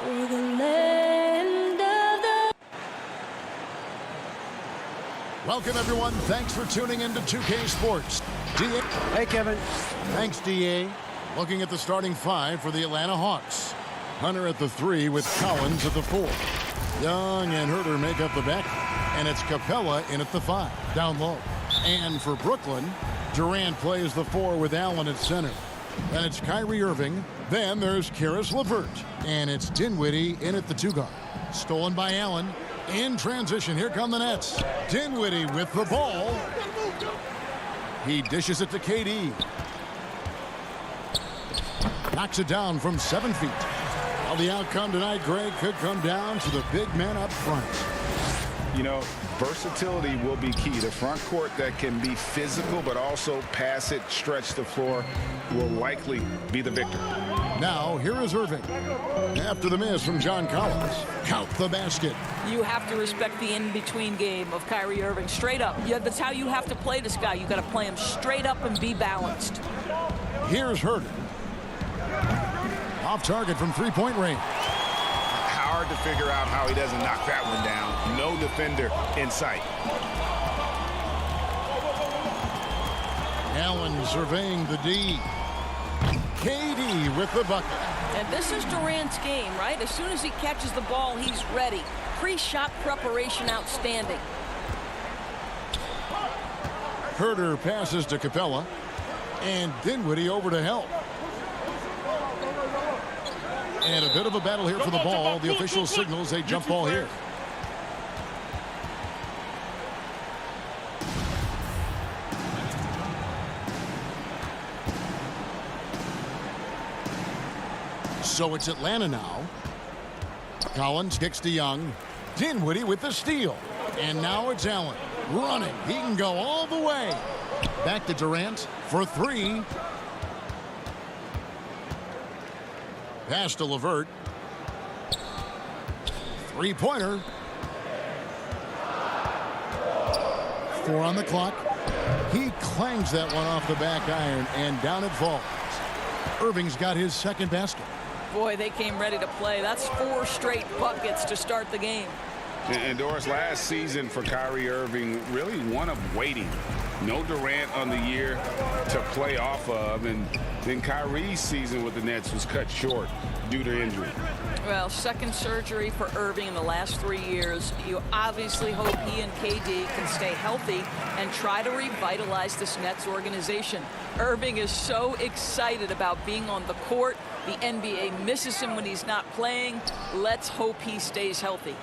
for the land of the... Welcome, everyone. Thanks for tuning in to 2K Sports. DA. Hey, Kevin. Thanks, DA. Looking at the starting five for the Atlanta Hawks. Hunter at the 3 with Collins at the 4. Young and Herter make up the back. And it's Capella in at the 5, down low. And for Brooklyn, Durant plays the 4 with Allen at center. Then it's Kyrie Irving. Then there's Karis LeVert. And it's Dinwiddie in at the 2 guard. Stolen by Allen. In transition, here come the Nets. Dinwiddie with the ball. He dishes it to KD. Knocks it down from 7 feet. Well, the outcome tonight, Greg, could come down to the big men up front. You know, versatility will be key. The front court that can be physical but also pass it, stretch the floor will likely be the victor. Now, here is Irving. After the miss from John Collins. Count the basket. You have to respect the in-between game of Kyrie Irving. Straight up. That's how you have to play this guy. You got to play him straight up and be balanced. Here's Herter. Off target from three-point range. Hard to figure out how he doesn't knock that one down. No defender in sight. Allen surveying the D. KD with the bucket. And this is Durant's game, right? As soon as he catches the ball, he's ready. Pre-shot preparation outstanding. Herter passes to Capella. And Dinwiddie over to help. And a bit of a battle here for the ball. The official signals a jump ball here. So it's Atlanta now. Collins kicks to Young. Dinwiddie with the steal. And now it's Allen running. He can go all the way. Back to Durant for 3. Pass to LeVert. Three-pointer. 4 on the clock. He clangs that one off the back iron, and down it falls. Irving's got his second basket. Boy, they came ready to play. That's 4 straight buckets to start the game. And Doris, last season for Kyrie Irving, really one of waiting. No Durant on the year to play off of, and then Kyrie's season with the Nets was cut short due to injury. Well, second surgery for Irving in the last 3 years. You obviously hope he and KD can stay healthy and try to revitalize this Nets organization. Irving is so excited about being on the court. The NBA misses him when he's not playing. Let's hope he stays healthy.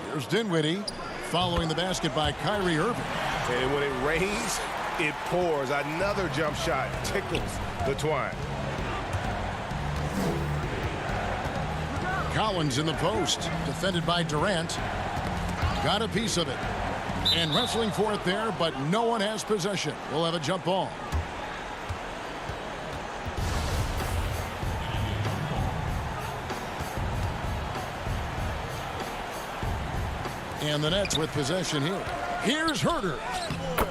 Here's Dinwiddie following the basket by Kyrie Irving. And when it rains, it pours. Another jump shot tickles the twine. Collins in the post, defended by Durant. Got a piece of it. And wrestling for it there, but no one has possession. We'll have a jump ball. And the Nets with possession here. Here's Herter.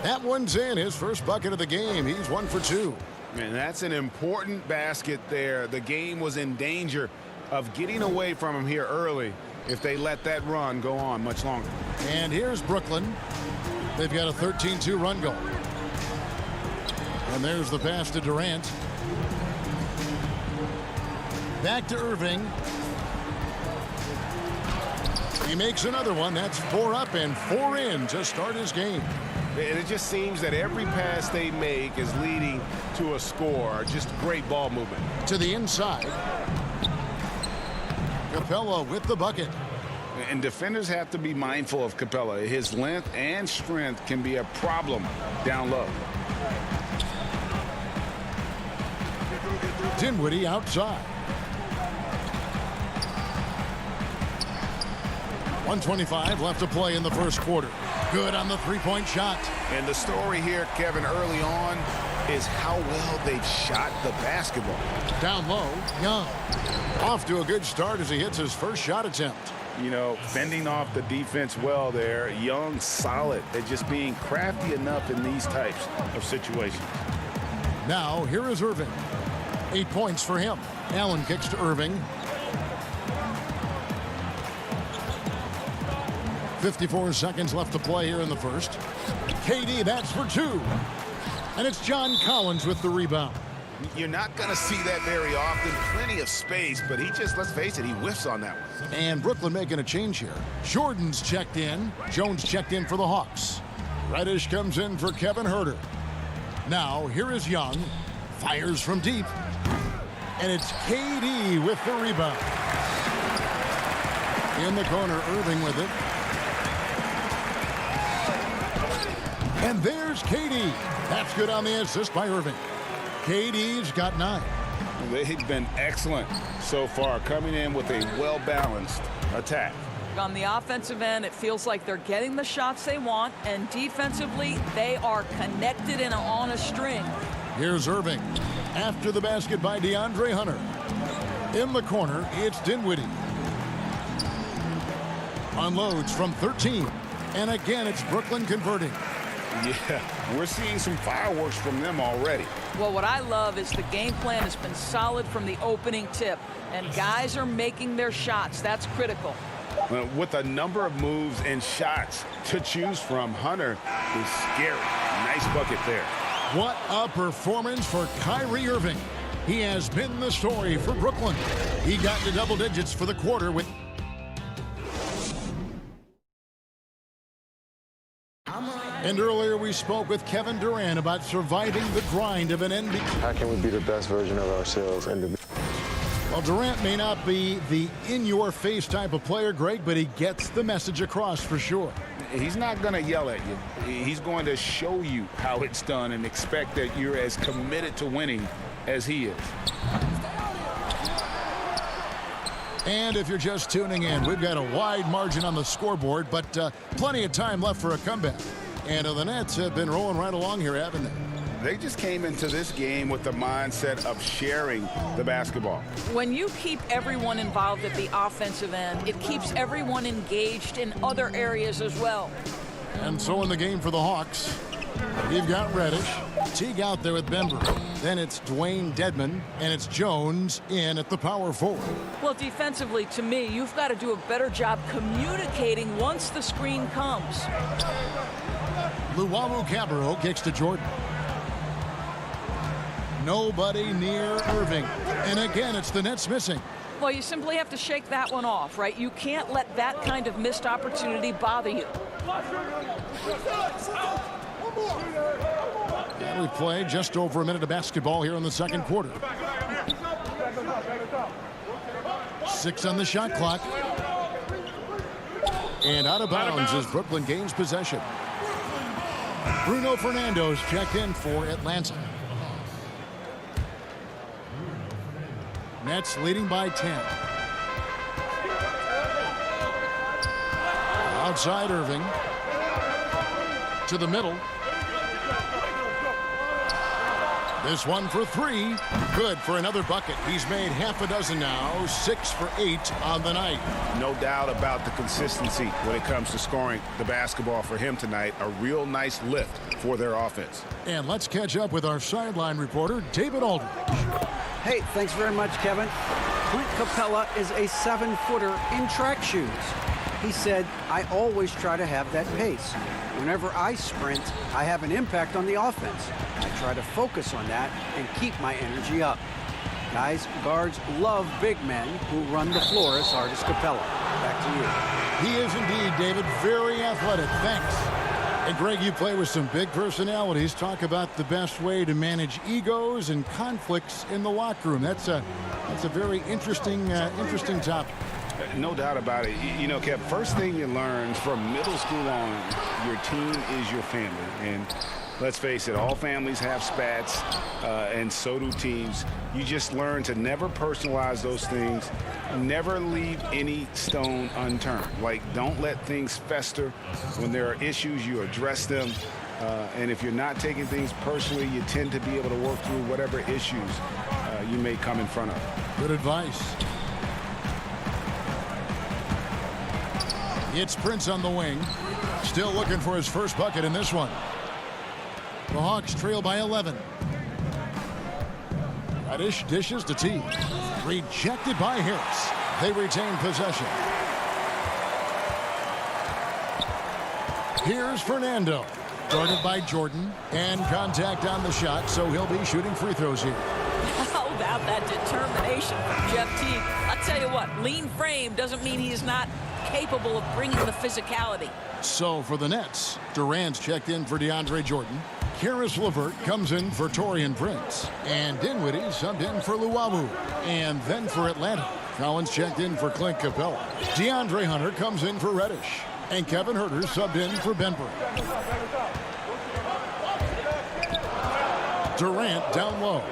That one's in. His first bucket of the game. He's 1 for 2. Man, that's an important basket there. The game was in danger of getting away from him here early if they let that run go on much longer. And here's Brooklyn. They've got a 13-2 run goal. And there's the pass to Durant. Back to Irving. He makes another one. That's 4 up and 4 in to start his game. And it just seems that every pass they make is leading to a score. Just great ball movement. To the inside. Capella with the bucket. And defenders have to be mindful of Capella. His length and strength can be a problem down low. Dinwiddie outside. 1:25 left to play in the first quarter. Good on the three-point shot. And the story here, Kevin, early on is how well they've shot the basketball. Down low, Young. Off to a good start as he hits his first shot attempt. You know, fending off the defense well there. Young solid at just being crafty enough in these types of situations. Now, here is Irving. 8 points for him. Allen kicks to Irving. 54 seconds left to play here in the first. KD, that's for two. And it's John Collins with the rebound. You're not going to see that very often. Plenty of space, but he just, let's face it, he whiffs on that one. And Brooklyn making a change here. Jordan's checked in. Jones checked in for the Hawks. Reddish comes in for Kevin Huerter. Now, here is Young. Fires from deep. And it's KD with the rebound. In the corner, Irving with it. And there's KD. That's good on the assist by Irving. KD's got 9. They've been excellent so far, coming in with a well-balanced attack. On the offensive end, it feels like they're getting the shots they want, and defensively, they are connected and on a string. Here's Irving. After the basket by DeAndre Hunter. In the corner, it's Dinwiddie. Unloads from 13. And again, it's Brooklyn converting. Yeah, we're seeing some fireworks from them already. Well, what I love is the game plan has been solid from the opening tip, and guys are making their shots. That's critical. With a number of moves and shots to choose from, Hunter is scary. Nice bucket there. What a performance for Kyrie Irving. He has been the story for Brooklyn. He got to double digits for the quarter with... And earlier we spoke with Kevin Durant about surviving the grind of an NBA. How can we be the best version of ourselves? Well, Durant may not be the in-your-face type of player, Greg, but he gets the message across for sure. He's not going to yell at you. He's going to show you how it's done and expect that you're as committed to winning as he is. And if you're just tuning in, we've got a wide margin on the scoreboard, but plenty of time left for a comeback. And the Nets have been rolling right along here, haven't they? They just came into this game with the mindset of sharing the basketball. When you keep everyone involved at the offensive end, it keeps everyone engaged in other areas as well. And so in the game for the Hawks, you've got Reddish, Teague out there with Bembry. Then it's Dwayne Dedmon, and it's Jones in at the power forward. Well, defensively, to me, you've got to do a better job communicating once the screen comes. Luwawu-Cabarrot kicks to Jordan. Nobody near Irving. And again, it's the Nets missing. Well, you simply have to shake that one off, right? You can't let that kind of missed opportunity bother you. And we play just over a minute of basketball here in the second quarter. 6 on the shot clock. And out of bounds as Brooklyn gains possession. Bruno Fernando's checked in for Atlanta. Nets leading by 10. Outside Irving. To the middle. This one for 3. Good for another bucket. He's made half a dozen now. 6 for 8 on the night. No doubt about the consistency when it comes to scoring the basketball for him tonight. A real nice lift for their offense. And let's catch up with our sideline reporter, David Aldridge. Hey, thanks very much, Kevin. Clint Capella is a 7-footer in track shoes. He said, I always try to have that pace. Whenever I sprint, I have an impact on the offense. I try to focus on that and keep my energy up. Guys, guards love big men who run the floor as hard as Capella. Back to you. He is indeed, David, very athletic. Thanks. And Greg, you play with some big personalities. Talk about the best way to manage egos and conflicts in the locker room. That's a very interesting topic. No doubt about it. You know, Kev, first thing you learn from middle school on, your team is your family. And let's face it, all families have spats, and so do teams. You just learn to never personalize those things. Never leave any stone unturned. Like, don't let things fester. When there are issues, you address them. And if you're not taking things personally, you tend to be able to work through whatever issues you may come in front of. Good advice. It's Prince on the wing. Still looking for his first bucket in this one. The Hawks trail by 11. Reddish dishes to Teague. Rejected by Harris. They retain possession. Here's Fernando. Guarded by Jordan. And contact on the shot, so he'll be shooting free throws here. How about that determination from Jeff Teague? I'll tell you what, lean frame doesn't mean he's not capable of bringing the physicality. So for the Nets, Durant's checked in for DeAndre Jordan. Karis LeVert comes in for Taurean Prince. And Dinwiddie subbed in for Luwawu. And then for Atlanta, Collins checked in for Clint Capella. DeAndre Hunter comes in for Reddish. And Kevin Huerter subbed in for Benbury. Durant down low.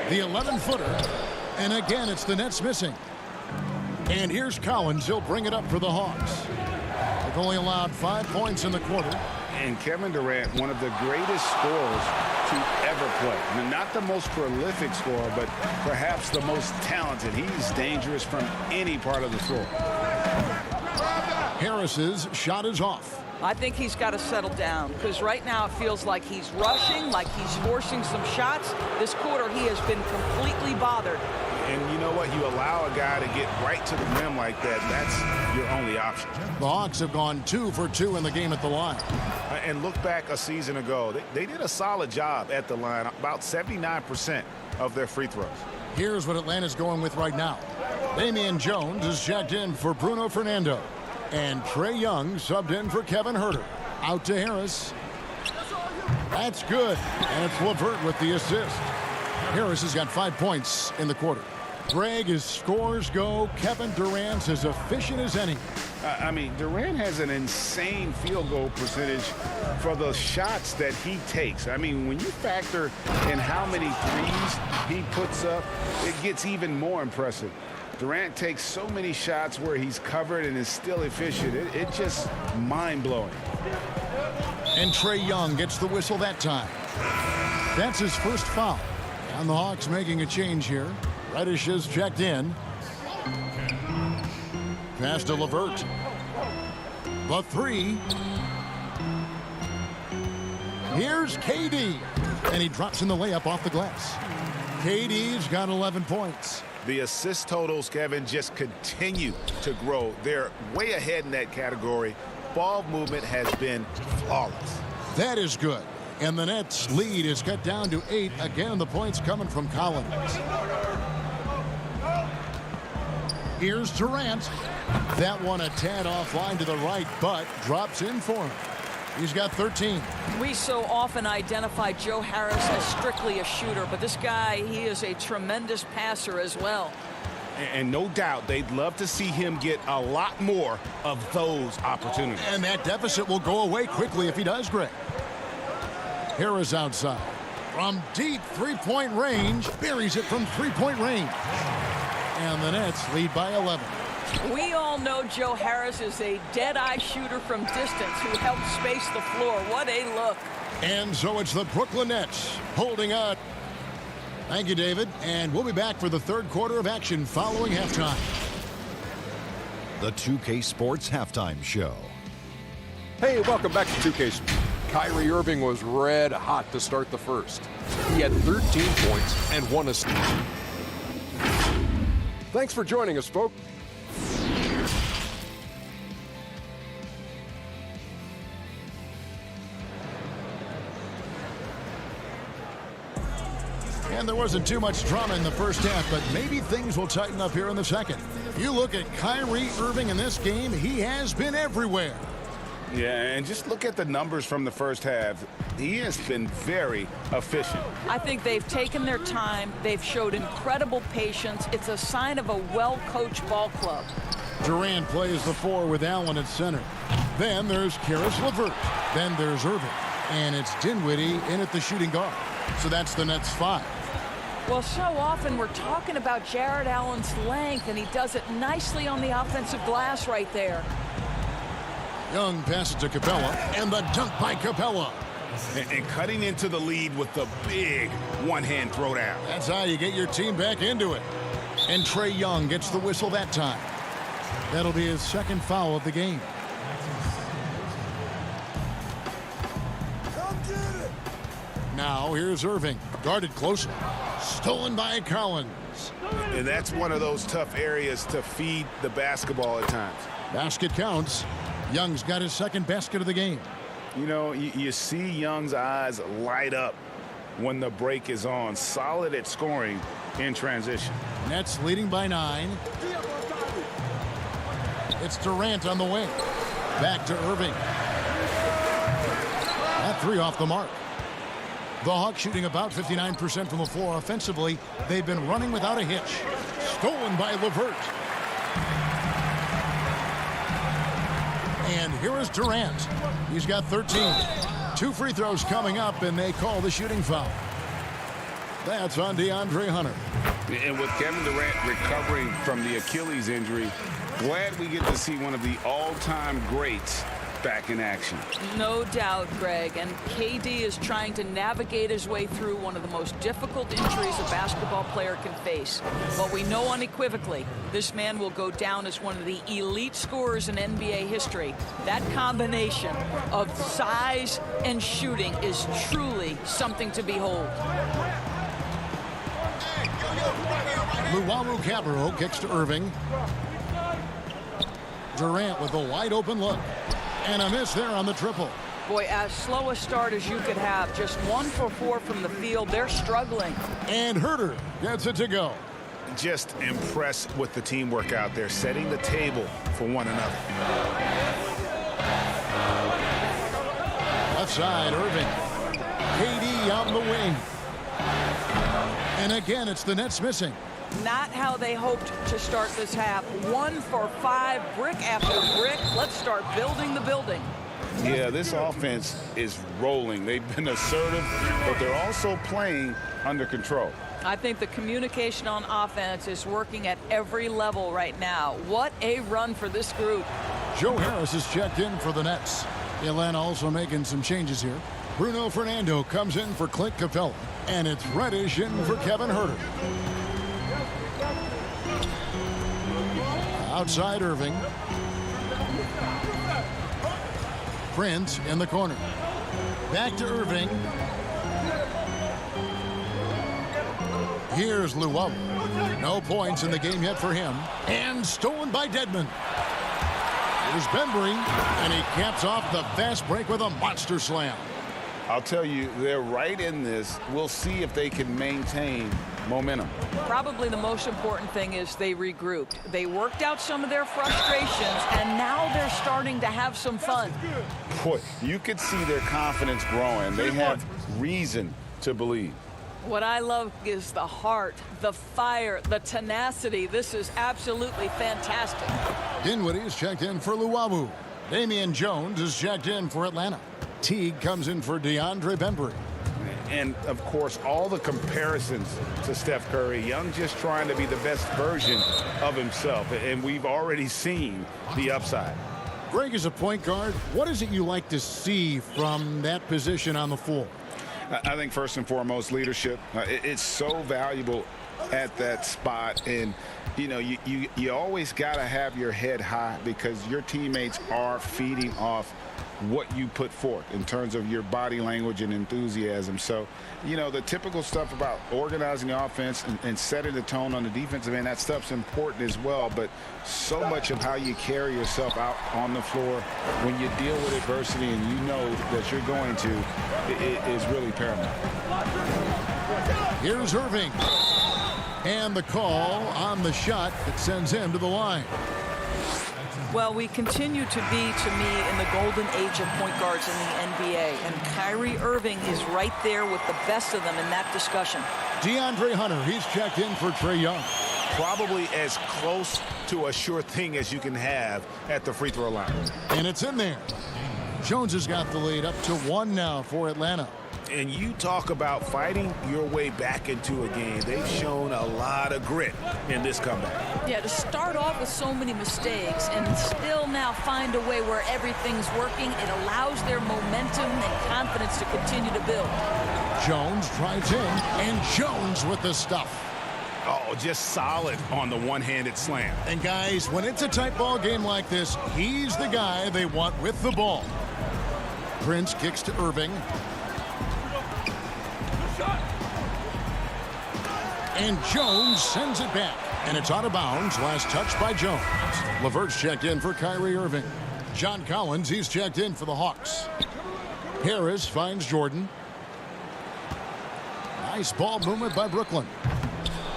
The 11-footer. And again, it's the Nets missing. And here's Collins. He'll bring it up for the Hawks. They've only allowed 5 points in the quarter. And Kevin Durant, one of the greatest scorers to ever play. I mean, not the most prolific scorer, but perhaps the most talented. He's dangerous from any part of the floor. Harris's shot is off. I think he's got to settle down because right now it feels like he's rushing, like he's forcing some shots. This quarter he has been completely bothered. And you know what? You allow a guy to get right to the rim like that, that's your only option. The Hawks have gone 2 for 2 in the game at the line. And look back a season ago. They did a solid job at the line, about 79% of their free throws. Here's what Atlanta's going with right now. Damian Jones is checked in for Bruno Fernando. And Trae Young subbed in for Kevin Huerter. Out to Harris. That's good. And it's LeVert with the assist. Harris has got 5 points in the quarter. Greg, his scores go. Kevin Durant's as efficient as any. I mean, Durant has an insane field goal percentage for the shots that he takes. I mean, when you factor in how many threes he puts up, it gets even more impressive. Durant takes so many shots where he's covered and is still efficient. It's just mind-blowing. And Trae Young gets the whistle that time. That's his first foul. And the Hawks making a change here. Reddish is checked in. Pass to LeVert. The three. Here's KD. And he drops in the layup off the glass. KD's got 11 points. The assist totals, Kevin, just continue to grow. They're way ahead in that category. Ball movement has been flawless. That is good. And the Nets lead is cut down to 8. Again, the points coming from Collins. Here's Durant. That one a tad offline to the right, but drops in for him. He's got 13. We so often identify Joe Harris as strictly a shooter, but this guy, he is a tremendous passer as well. And no doubt they'd love to see him get a lot more of those opportunities. And that deficit will go away quickly if he does, Greg. Harris outside. From deep three-point range, buries it from three-point range. And the Nets lead by 11. We all know Joe Harris is a dead-eye shooter from distance who helps space the floor. What a look. And so it's the Brooklyn Nets holding on. Thank you, David. And we'll be back for the third quarter of action following halftime. The 2K Sports Halftime Show. Hey, welcome back to 2K Sports. Kyrie Irving was red hot to start the first. He had 13 points and 1 assist. Thanks for joining us, folks. And there wasn't too much drama in the first half, but maybe things will tighten up here in the second. You look at Kyrie Irving in this game, he has been everywhere. Yeah, and just look at the numbers from the first half. He has been very efficient. I think they've taken their time. They've showed incredible patience. It's a sign of a well-coached ball club. Durant plays the 4 with Allen at center. Then there's Karis LeVert. Then there's Irving. And it's Dinwiddie in at the shooting guard. So that's the Nets 5. Well, so often we're talking about Jared Allen's length, and he does it nicely on the offensive glass right there. Young passes to Capella, and the dunk by Capella. And cutting into the lead with the big one-hand throwdown. That's how you get your team back into it. And Trae Young gets the whistle that time. That'll be his second foul of the game. Now here's Irving, guarded closely. Stolen by Collins. And that's one of those tough areas to feed the basketball at times. Basket counts. Young's got his second basket of the game. You know, you see Young's eyes light up when the break is on. Solid at scoring in transition. Nets leading by 9. It's Durant on the wing. Back to Irving. That 3 off the mark. The Hawks shooting about 59% from the floor offensively. They've been running without a hitch. Stolen by LeVert. And here is Durant. He's got 13. 2 free throws coming up, and they call the shooting foul. That's on DeAndre Hunter. And with Kevin Durant recovering from the Achilles injury, glad we get to see one of the all-time greats back in action. No doubt, Greg. And KD is trying to navigate his way through one of the most difficult injuries a basketball player can face. But we know unequivocally this man will go down as one of the elite scorers in NBA history. That combination of size and shooting is truly something to behold. Luwawu-Cabarrot kicks to Irving. Durant with a wide open look. And a miss there on the triple. Boy, as slow a start as you could have. Just 1 for 4 from the field. They're struggling. And Herter gets it to go. Just impressed with the teamwork out there, setting the table for one another. Left side, Irving. KD on the wing. And again, it's the Nets missing. Not how they hoped to start this half. 1 for 5, brick after brick. Let's start building the building. Yeah, this offense is rolling. They've been assertive, but they're also playing under control. I think the communication on offense is working at every level right now. What a run for this group. Joe Harris is checked in for the Nets. Atlanta also making some changes here. Bruno Fernando comes in for Clint Capella. And it's Reddish in for Kevin Herter. Outside Irving. Prince in the corner. Back to Irving. Here's Luwawu. No points in the game yet for him. And stolen by Dedmon. Here's Bembry. And he caps off the fast break with a monster slam. I'll tell you, they're right in this. We'll see if they can maintain momentum. Probably the most important thing is they regrouped. They worked out some of their frustrations, and now they're starting to have some fun. Boy, you could see their confidence growing. They have reason to believe. What I love is the heart, the fire, the tenacity. This is absolutely fantastic. Dinwiddie is checked in for Luwawu. Damian Jones is checked in for Atlanta. Teague comes in for DeAndre Bembry. And, of course, all the comparisons to Steph Curry. Young just trying to be the best version of himself. And we've already seen the upside. Greg is a point guard. What is it you like to see from that position on the floor? I think first and foremost, leadership. It's so valuable at that spot. And, you know, you always got to have your head high because your teammates are feeding off what you put forth in terms of your body language and enthusiasm. So, you know, the typical stuff about organizing the offense and setting the tone on the defensive end, that stuff's important as well. But so much of how you carry yourself out on the floor when you deal with adversity and you know that you're going to, it is really paramount. Here's Irving. And the call on the shot that sends him to the line. Well, we continue to be, to me, in the golden age of point guards in the NBA. And Kyrie Irving is right there with the best of them in that discussion. DeAndre Hunter, he's checked in for Trae Young. Probably as close to a sure thing as you can have at the free throw line. And it's in there. Jones has got the lead up to 1 now for Atlanta. And you talk about fighting your way back into a game. They've shown a lot of grit in this comeback. Yeah, to start off with so many mistakes and still now find a way where everything's working, it allows their momentum and confidence to continue to build. Jones drives in, and Jones with the stuff. Oh, just solid on the one-handed slam. And guys, when it's a tight ball game like this, he's the guy they want with the ball. Prince kicks to Irving. And Jones sends it back. And it's out of bounds. Last touch by Jones. LeVert's checked in for Kyrie Irving. John Collins, he's checked in for the Hawks. Harris finds Jordan. Nice ball movement by Brooklyn.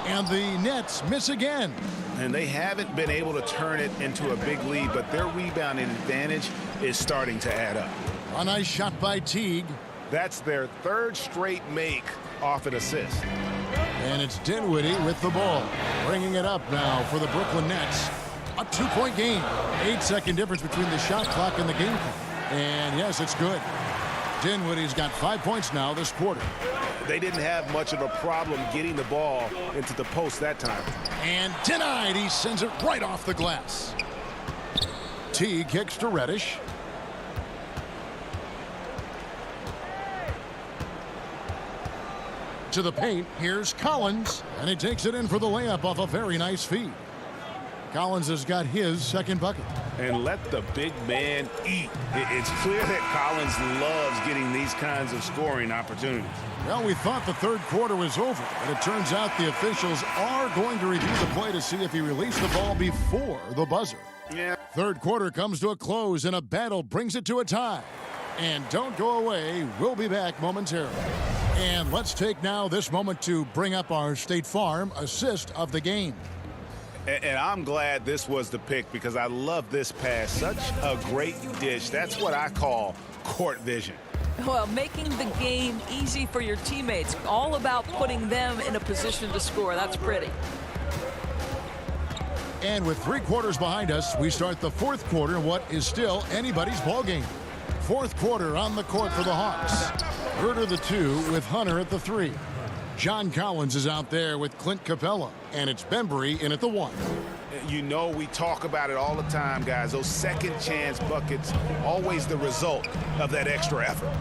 And the Nets miss again. And they haven't been able to turn it into a big lead, but their rebounding advantage is starting to add up. A nice shot by Teague. That's their third straight make off an assist. And it's Dinwiddie with the ball. Bringing it up now for the Brooklyn Nets. A 2-point game. 8-second difference between the shot clock and the game clock. And yes, it's good. Dinwiddie's got 5 points now this quarter. They didn't have much of a problem getting the ball into the post that time. And denied. He sends it right off the glass. T kicks to Reddish. To the paint. Here's Collins. And he takes it in for the layup off a very nice feed. Collins has got his second bucket. And let the big man eat. It's clear that Collins loves getting these kinds of scoring opportunities. Well, we thought the third quarter was over, but it turns out the officials are going to review the play to see if he released the ball before the buzzer. Yeah. Third quarter comes to a close, and a battle brings it to a tie. And don't go away. We'll be back momentarily. And let's take now this moment to bring up our State Farm assist of the game. And I'm glad this was the pick because I love this pass. Such a great dish. That's what I call court vision. Well, making the game easy for your teammates. All about putting them in a position to score. That's pretty. And with 3 quarters behind us, we start the fourth quarter in what is still anybody's ball game. Fourth quarter on the court for the Hawks. Herter the 2 with Hunter at the 3. John Collins is out there with Clint Capella, and it's Bembry in at the 1. You know, we talk about it all the time, guys. Those second chance buckets, always the result of that extra effort.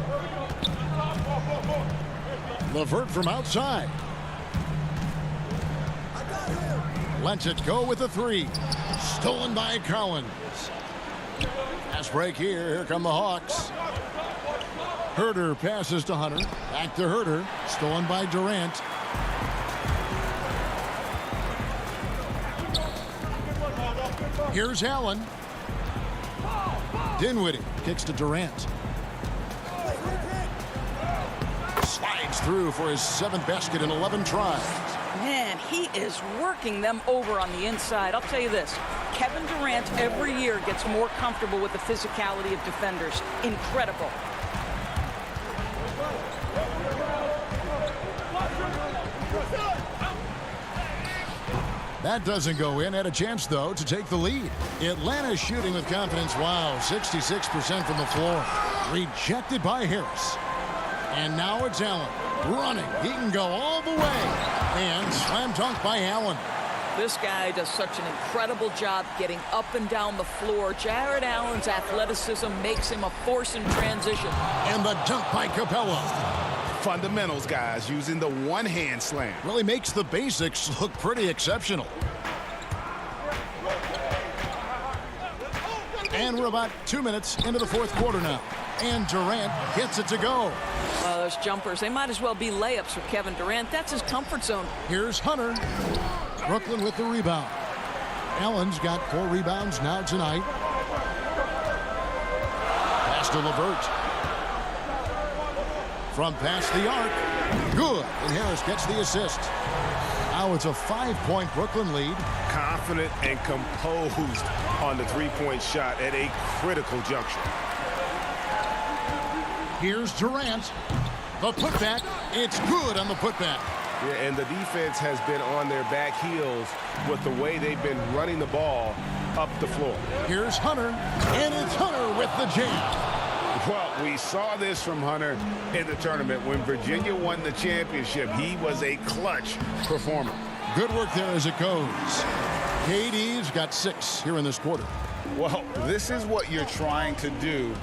LeVert from outside. Lets it go with the 3. Stolen by Collins. Pass break here. Here come the Hawks. Herter passes to Hunter. Back to Herter. Stolen by Durant. Here's Allen. Dinwiddie kicks to Durant. Slides through for his 7th basket in 11 tries. Man, he is working them over on the inside. I'll tell you this. Kevin Durant every year gets more comfortable with the physicality of defenders. Incredible. That doesn't go in. Had a chance, though, to take the lead. Atlanta shooting with confidence. Wow, 66% from the floor. Rejected by Harris. And now it's Allen. Running. He can go all the way. And slam dunk by Allen. This guy does such an incredible job getting up and down the floor. Jared Allen's athleticism makes him a force in transition. And the dunk by Capella. Fundamentals, guys, using the one-hand slam. Really makes the basics look pretty exceptional. And we're about 2 minutes into the fourth quarter now. And Durant gets it to go. Well, those jumpers, they might as well be layups for Kevin Durant. That's his comfort zone. Here's Hunter. Brooklyn with the rebound. Allen's got 4 rebounds now tonight. Pass to LeVert. From past the arc. Good. And Harris gets the assist. Now it's a 5-point Brooklyn lead. Confident and composed on the three-point shot at a critical juncture. Here's Durant. The putback. It's good on the putback. Yeah, and the defense has been on their back heels with the way they've been running the ball up the floor. Here's Hunter. And it's Hunter with the jam. Well, we saw this from Hunter in the tournament. When Virginia won the championship, he was a clutch performer. Good work there as it goes. KD's got 6 here in this quarter. Well, this is what you're trying to do.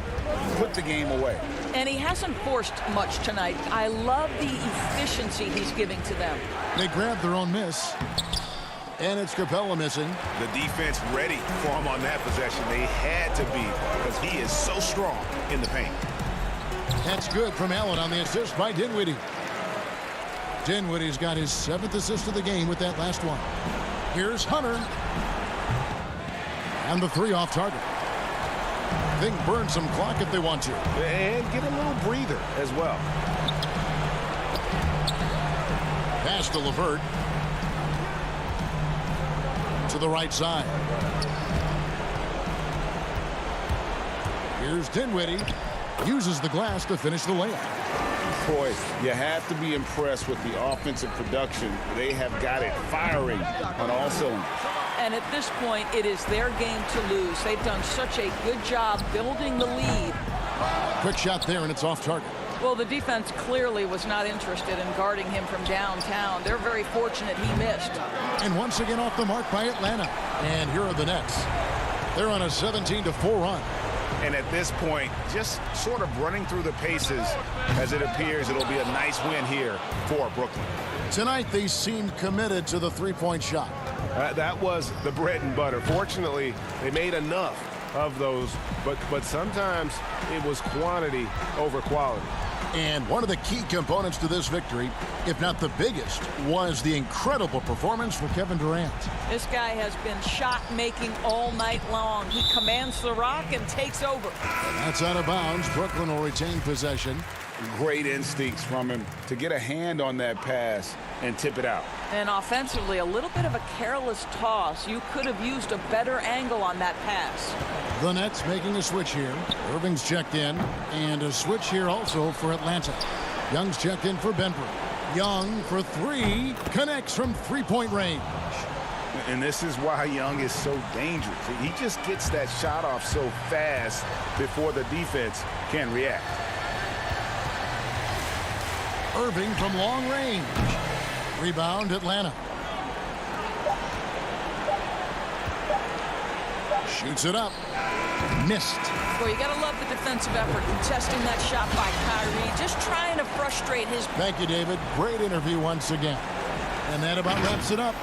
Put the game away. And he hasn't forced much tonight. I love the efficiency he's giving to them. They grabbed their own miss. And it's Capella missing. The defense ready for him on that possession. They had to be because he is so strong in the paint. That's good from Allen on the assist by Dinwiddie. Dinwiddie's got his 7th assist of the game with that last one. Here's Hunter. And the 3 off target. They can burn some clock if they want to. And get a little breather as well. Pass to LeVert. To the right side. Here's Dinwiddie. Uses the glass to finish the layup. Boy, you have to be impressed with the offensive production. They have got it firing on all cylinders. And at this point, it is their game to lose. They've done such a good job building the lead. Quick shot there, and it's off target. Well, the defense clearly was not interested in guarding him from downtown. They're very fortunate he missed. And once again off the mark by Atlanta. And here are the Nets. They're on a 17-4 run. And at this point, just sort of running through the paces as it appears it'll be a nice win here for Brooklyn. Tonight, they seemed committed to the three-point shot. That was the bread and butter. Fortunately, they made enough of those, but sometimes it was quantity over quality. And one of the key components to this victory, if not the biggest, was the incredible performance from Kevin Durant. This guy has been shot-making all night long. He commands the rock and takes over. That's out of bounds. Brooklyn will retain possession. Great instincts from him to get a hand on that pass and tip it out. And offensively, a little bit of a careless toss. You could have used a better angle on that pass. The Nets making a switch here. Irving's checked in. And a switch here also for Atlanta. Young's checked in for Benford. Young for three. Connects from three-point range. And this is why Young is so dangerous. He just gets that shot off so fast before the defense can react. Irving from long range. Rebound, Atlanta. Shoots it up. Missed. Well, you got to love the defensive effort, contesting that shot by Kyrie, just trying to frustrate his... Thank you, David. Great interview once again. And that about wraps it up.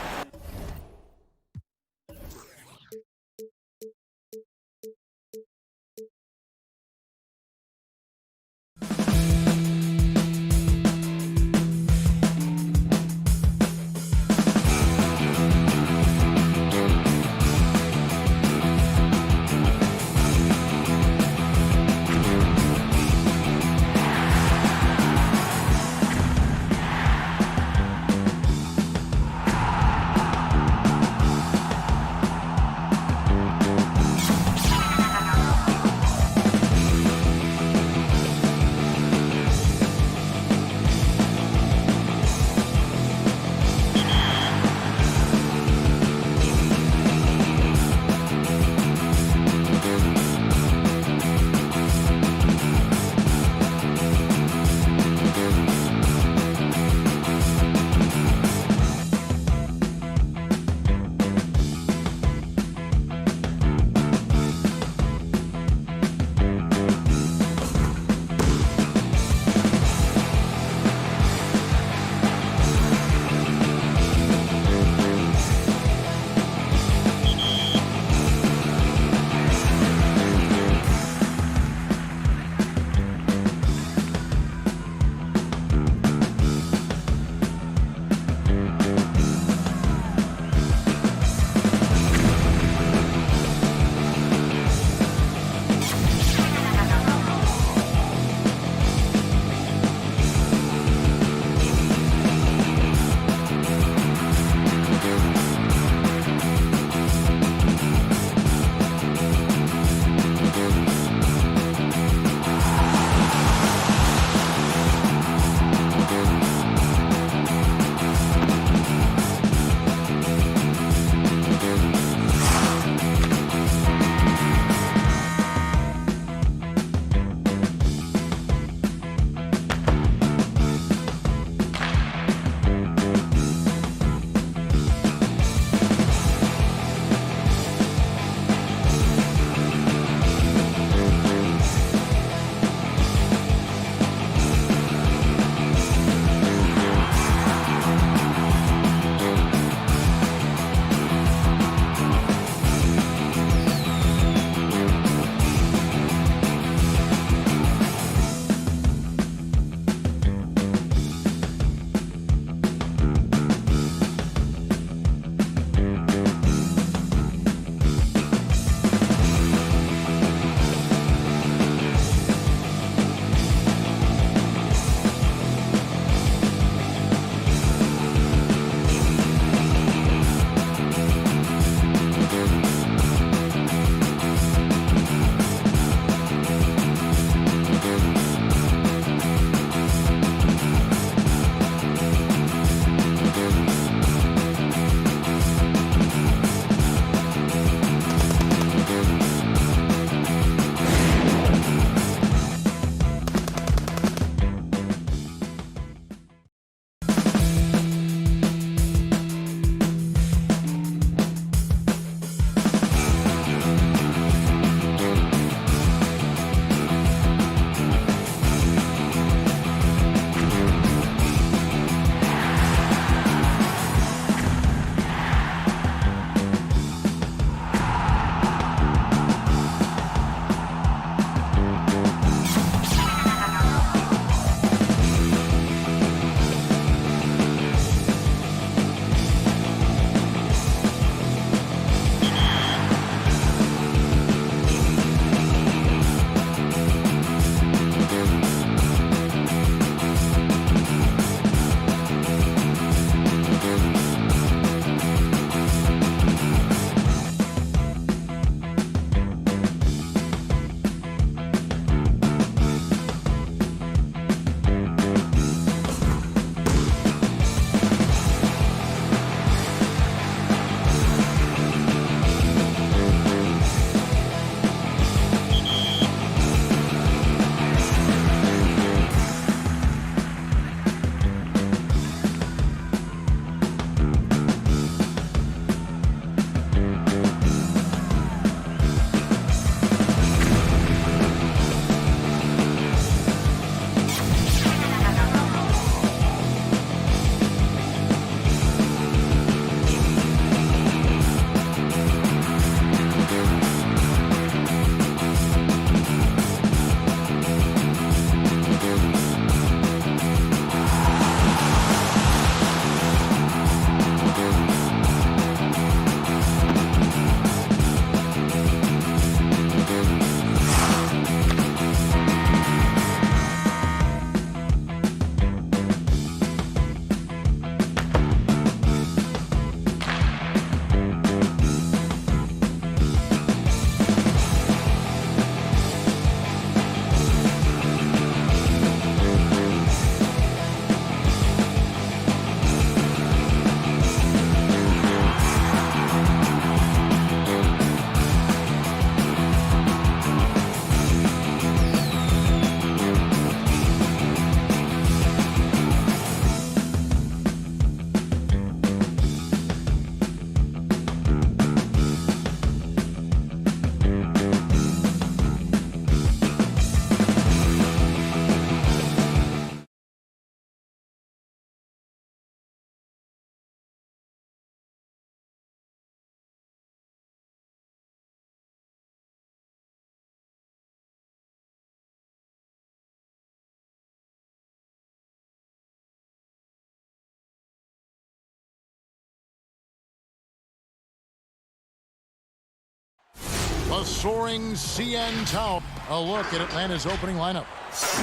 The soaring CN Tower. A look at Atlanta's opening lineup.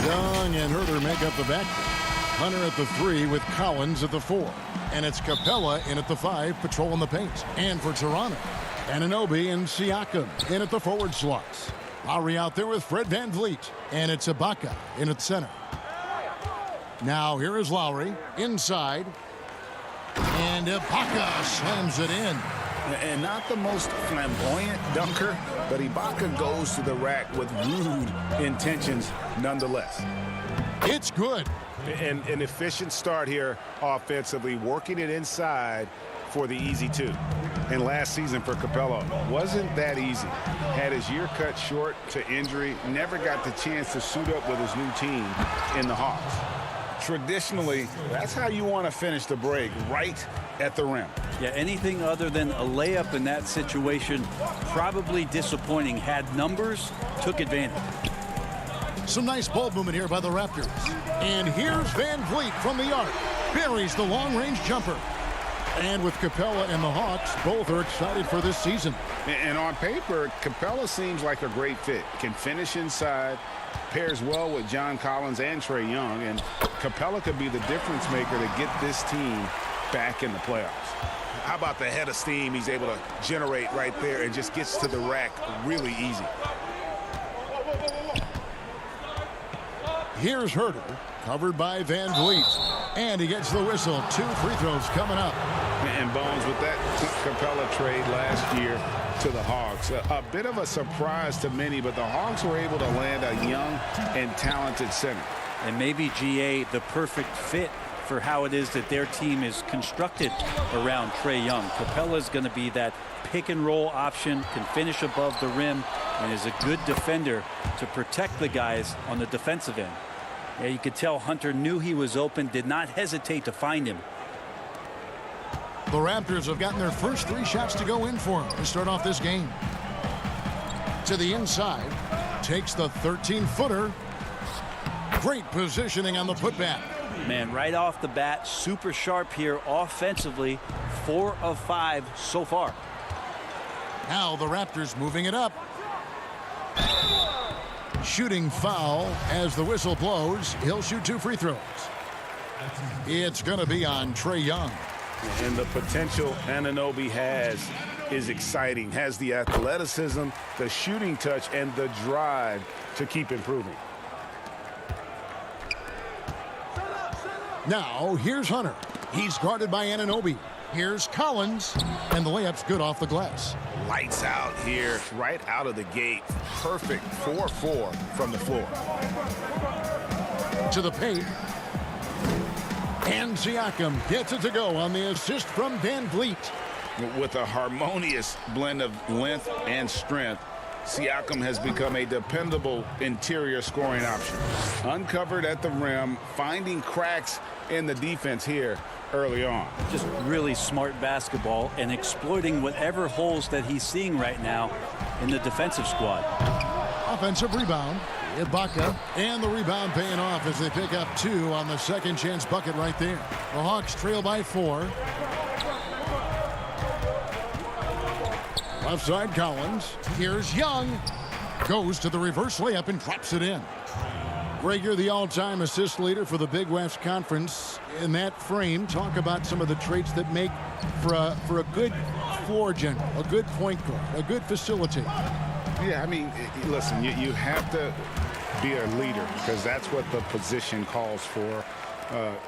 Young and Herter make up the backcourt. Hunter at the 3 with Collins at the 4. And it's Capella in at the 5, patrolling the paint. And for Toronto, Anunoby and Siakam in at the forward slots. Lowry out there with Fred VanVleet. And it's Ibaka in at center. Now here is Lowry inside. And Ibaka slams it in. And not the most flamboyant dunker, but Ibaka goes to the rack with rude intentions nonetheless. It's good. And an efficient start here offensively, working it inside for the easy 2. And last season for Capella wasn't that easy. Had his year cut short to injury, never got the chance to suit up with his new team in the Hawks. Traditionally, that's how you want to finish the break, right at the rim. Yeah, anything other than a layup in that situation, probably disappointing. Had numbers, took advantage. Some nice ball movement here by the Raptors. And here's VanVleet from the arc. Buries the long-range jumper. And with Capella and the Hawks, both are excited for this season. And on paper, Capella seems like a great fit. Can finish inside, pairs well with John Collins and Trae Young, and Capella could be the difference maker to get this team back in the playoffs. How about the head of steam he's able to generate right there and just gets to the rack really easy. Here's Herter, covered by VanVleet. And he gets the whistle. 2 free throws coming up. And Bones, with that Capella trade last year to the Hawks, a bit of a surprise to many, but the Hawks were able to land a young and talented center. And maybe GA the perfect fit for how it is that their team is constructed around Trae Young. Capella's going to be that pick and roll option, can finish above the rim, and is a good defender to protect the guys on the defensive end. Yeah, you could tell Hunter knew he was open, did not hesitate to find him. The Raptors have gotten their first 3 shots to go in for him to start off this game. To the inside, takes the 13-footer. Great positioning on the putback. Man, right off the bat, super sharp here offensively. 4 of 5 so far. Now the Raptors moving it up. Shooting foul as the whistle blows. He'll shoot 2 free throws. It's going to be on Trae Young. And the potential Anunoby has is exciting. Has the athleticism, the shooting touch, and the drive to keep improving. Now here's Hunter. He's guarded by Anunoby. Here's Collins. And the layup's good off the glass. Lights out here, right out of the gate. Perfect 4-4 from the floor. To the paint. And Siakam gets it to go on the assist from VanVleet. With a harmonious blend of length and strength, Siakam has become a dependable interior scoring option. Uncovered at the rim, finding cracks in the defense here early on. Just really smart basketball and exploiting whatever holes that he's seeing right now in the defensive squad. Offensive rebound. Ibaka, and the rebound paying off as they pick up 2 on the second chance bucket right there. The Hawks trail by 4. Left side Collins. Here's Young. Goes to the reverse layup and drops it in. Greg, you're the all-time assist leader for the Big West Conference. In that frame, talk about some of the traits that make for a good floor general, a good point guard, a good facilitator. Yeah, I mean, listen, you have to be a leader because that's what the position calls for.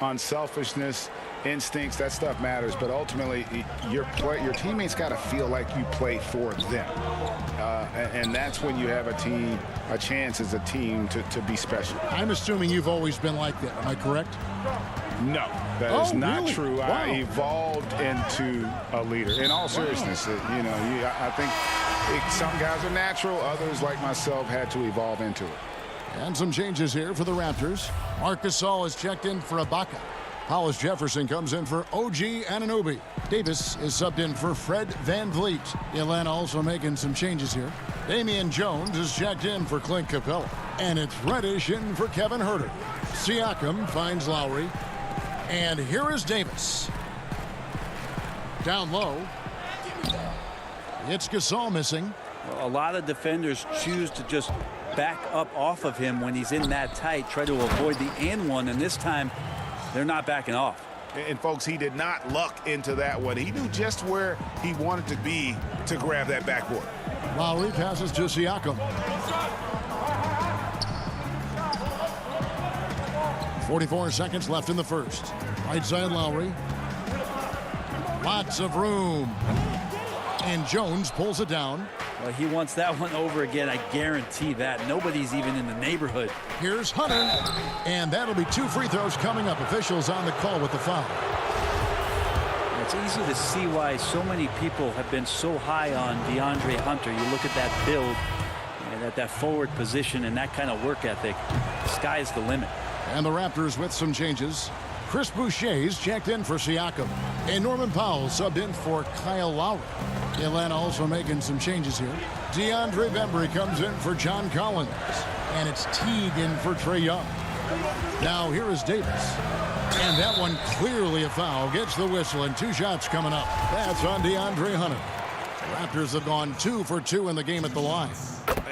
Unselfishness, instincts, that stuff matters, but ultimately your teammates got to feel like you play for them. And that's when you have a chance as a team to be special. I'm assuming you've always been like that. Am I correct? No, that is not really? true. Wow. I evolved into a leader. In all seriousness, I think some guys are natural. Others, like myself, had to evolve into it. And some changes here for the Raptors. Marc Gasol is checked in for Ibaka. Hollis Jefferson comes in for OG Anunoby. Davis is subbed in for Fred VanVleet. Atlanta also making some changes here. Damian Jones is checked in for Clint Capella. And it's Reddish in for Kevin Herter. Siakam finds Lowry. And here is Davis. Down low. It's Gasol missing. A lot of defenders choose to just back up off of him when he's in that tight, try to avoid the and one, and this time they're not backing off. And folks, he did not luck into that one. He knew just where he wanted to be to grab that backboard. Lowry passes to Siakam. 44 seconds left in the first. Right side Lowry. Lots of room. And Jones pulls it down. Well, he wants that one over again. I guarantee that. Nobody's even in the neighborhood. Here's Hunter. And that'll be 2 free throws coming up. Officials on the call with the foul. It's easy to see why so many people have been so high on DeAndre Hunter. You look at that build and at that forward position and that kind of work ethic. Sky's the limit. And the Raptors with some changes. Chris Boucher's checked in for Siakam. And Norman Powell subbed in for Kyle Lowry. Atlanta also making some changes here. DeAndre Bembry comes in for John Collins. And it's Teague in for Trae Young. Now here is Davis. And that one clearly a foul. Gets the whistle and 2 shots coming up. That's on DeAndre Hunter. The Raptors have gone 2 for 2 in the game at the line.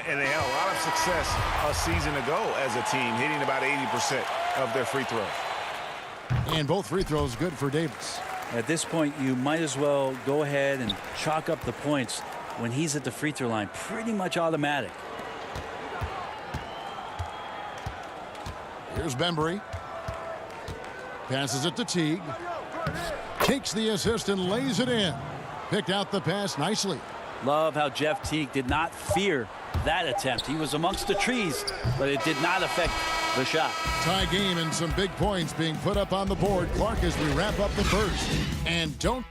And they had a lot of success a season ago as a team, hitting about 80% of their free throws. And both free throws good for Davis. At this point, you might as well go ahead and chalk up the points when he's at the free throw line. Pretty much automatic. Here's Bembry. Passes it to Teague. Takes the assist and lays it in. Picked out the pass nicely. Love how Jeff Teague did not fear that attempt. He was amongst the trees, but it did not affect the shot. Tie game and some big points being put up on the board. Clark as we wrap up the first. And don't.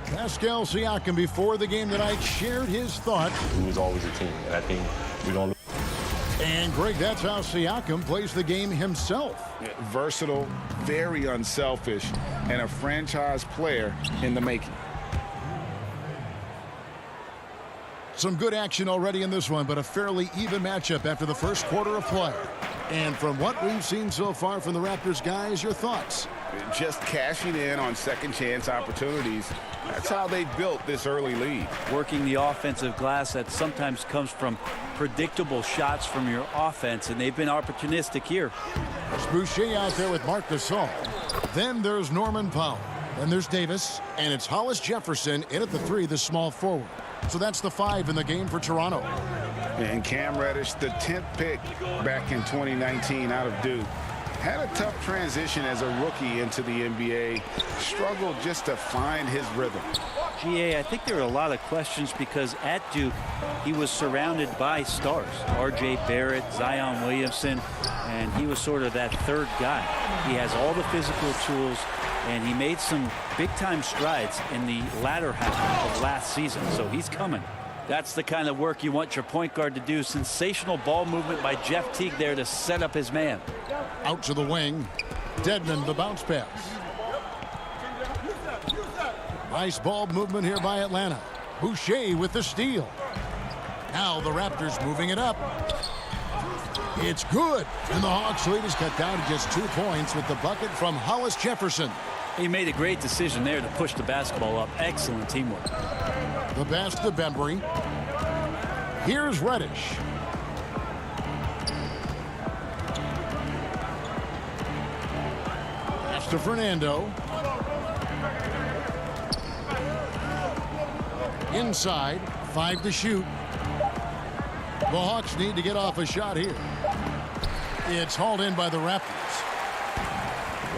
Pascal Siakam before the game tonight shared his thought. We was always a team, and I think we don't. And Greg, that's how Siakam plays the game himself. Versatile, very unselfish, and a franchise player in the making. Some good action already in this one, but a fairly even matchup after the first quarter of play. And from what we've seen so far from the Raptors guys, your thoughts? Just cashing in on second chance opportunities. That's how they built this early lead. Working the offensive glass that sometimes comes from predictable shots from your offense, and they've been opportunistic here. There's Boucher out there with Marc Gasol. Then there's Norman Powell. Then there's Davis, and it's Hollis Jefferson in at the 3, the small forward. So that's the 5 in the game for Toronto. And Cam Reddish, the 10th pick back in 2019 out of Duke. Had a tough transition as a rookie into the NBA. Struggled just to find his rhythm. GA, I think there were a lot of questions because at Duke, he was surrounded by stars. R.J. Barrett, Zion Williamson, and he was sort of that third guy. He has all the physical tools, and he made some big-time strides in the latter half of last season, so he's coming. That's the kind of work you want your point guard to do. Sensational ball movement by Jeff Teague there to set up his man. Out to the wing. Dedmon, the bounce pass. Nice ball movement here by Atlanta. Boucher with the steal. Now the Raptors moving it up. It's good. And the Hawks lead is cut down to just 2 points with the bucket from Hollis Jefferson. He made a great decision there to push the basketball up. Excellent teamwork. The pass to Bembry. Here's Reddish. Pass to Fernando. Inside, 5 to shoot. The Hawks need to get off a shot here. It's hauled in by the Raptors.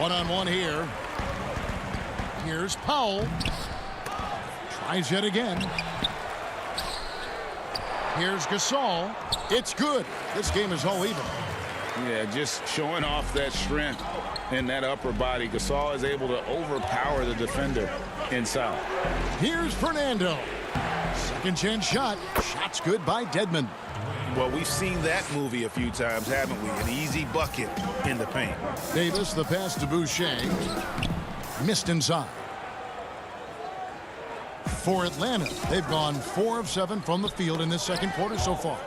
One-on-one here. Here's Powell. Tries yet again. Here's Gasol. It's good. This game is all even. Yeah, just showing off that strength in that upper body. Gasol is able to overpower the defender inside. Here's Fernando. Second chance shot. Shot's good by Dedmon. Well, we've seen that movie a few times, haven't we? An easy bucket in the paint. Davis, the pass to Boucher. Missed inside. For Atlanta, they've gone 4 of 7 from the field in this second quarter so far.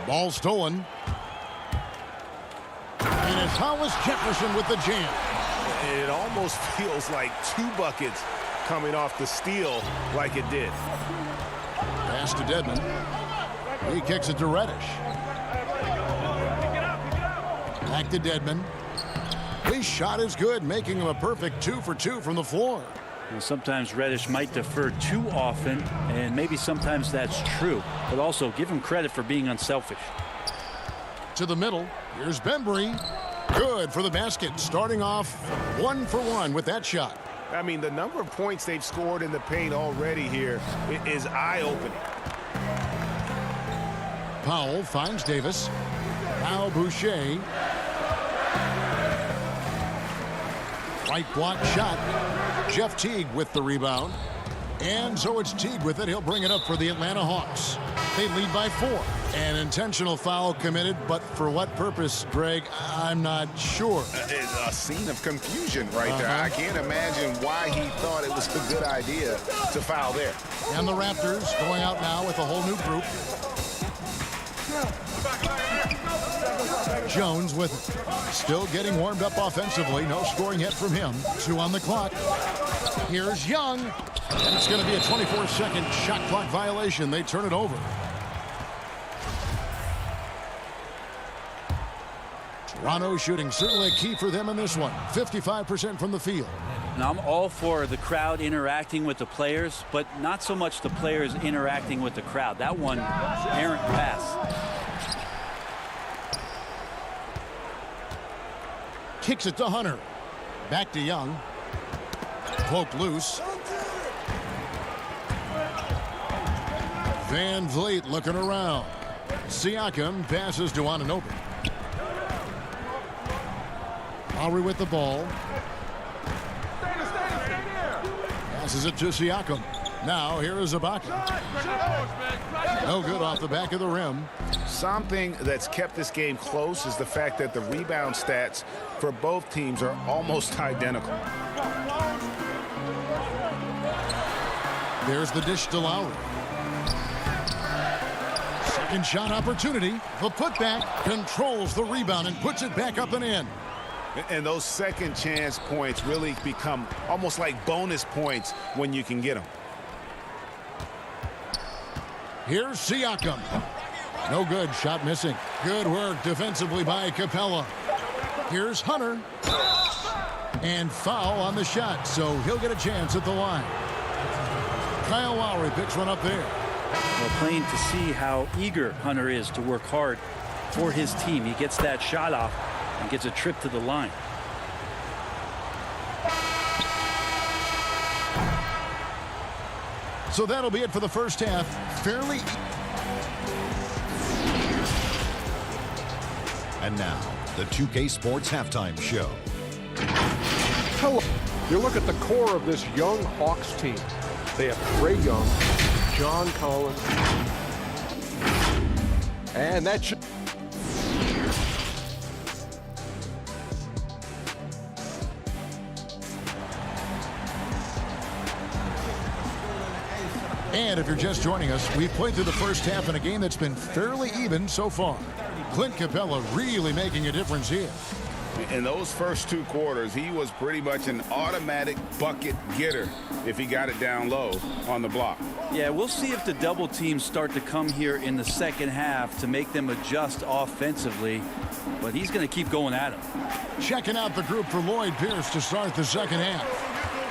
Ball stolen. And it's Hollis Jefferson with the jam. And it almost feels like 2 buckets coming off the steal like it did. Pass to Dedmon. He kicks it to Reddish. Back to Dedmon. His shot is good, making him a perfect 2 for 2 from the floor. And sometimes Reddish might defer too often, and maybe sometimes that's true. But also give him credit for being unselfish. To the middle. Here's Bembry. Good for the basket. Starting off 1 for 1 with that shot. I mean, the number of points they've scored in the paint already here is eye-opening. Powell finds Davis. Now Boucher. Right block shot. Jeff Teague with the rebound. And so it's Teague with it. He'll bring it up for the Atlanta Hawks. They lead by 4. An intentional foul committed, but for what purpose, Greg, I'm not sure. It's a scene of confusion right there. I can't imagine why he thought it was a good idea to foul there. And the Raptors going out now with a whole new group. Jones with it. Still getting warmed up offensively. No scoring yet from him. 2 on the clock. Here's Young. And it's going to be a 24-second shot clock violation. They turn it over. Toronto shooting certainly a key for them in this one. 55% from the field. Now, I'm all for the crowd interacting with the players, but not so much the players interacting with the crowd. That one, errant pass. Kicks it to Hunter. Back to Young. Poked loose. Van Vliet looking around. Siakam passes to Anunoby. Lowry with the ball. Passes it to Siakam. Now here is Ibaka. No good off the back of the rim. Something that's kept this game close is the fact that the rebound stats for both teams are almost identical. There's the dish to Lowry. Second shot opportunity. The putback controls the rebound and puts it back up and in. And those second chance points really become almost like bonus points when you can get them. Here's Siakam. No good. Shot missing. Good work defensively by Capella. Here's Hunter. And foul on the shot, so he'll get a chance at the line. Kyle Lowry picks one up there. Well, plain to see how eager Hunter is to work hard for his team. He gets that shot off and gets a trip to the line. So that'll be it for the first half. Fairly. And now, the 2K Sports Halftime Show. Hello. You look at the core of this young Hawks team. They have Trae Young, John Collins, and that should... And if you're just joining us, we've played through the first half in a game that's been fairly even so far. Clint Capella really making a difference here. In those first 2 quarters, he was pretty much an automatic bucket getter if he got it down low on the block. Yeah, we'll see if the double teams start to come here in the second half to make them adjust offensively, but he's going to keep going at him. Checking out the group for Lloyd Pierce to start the second half.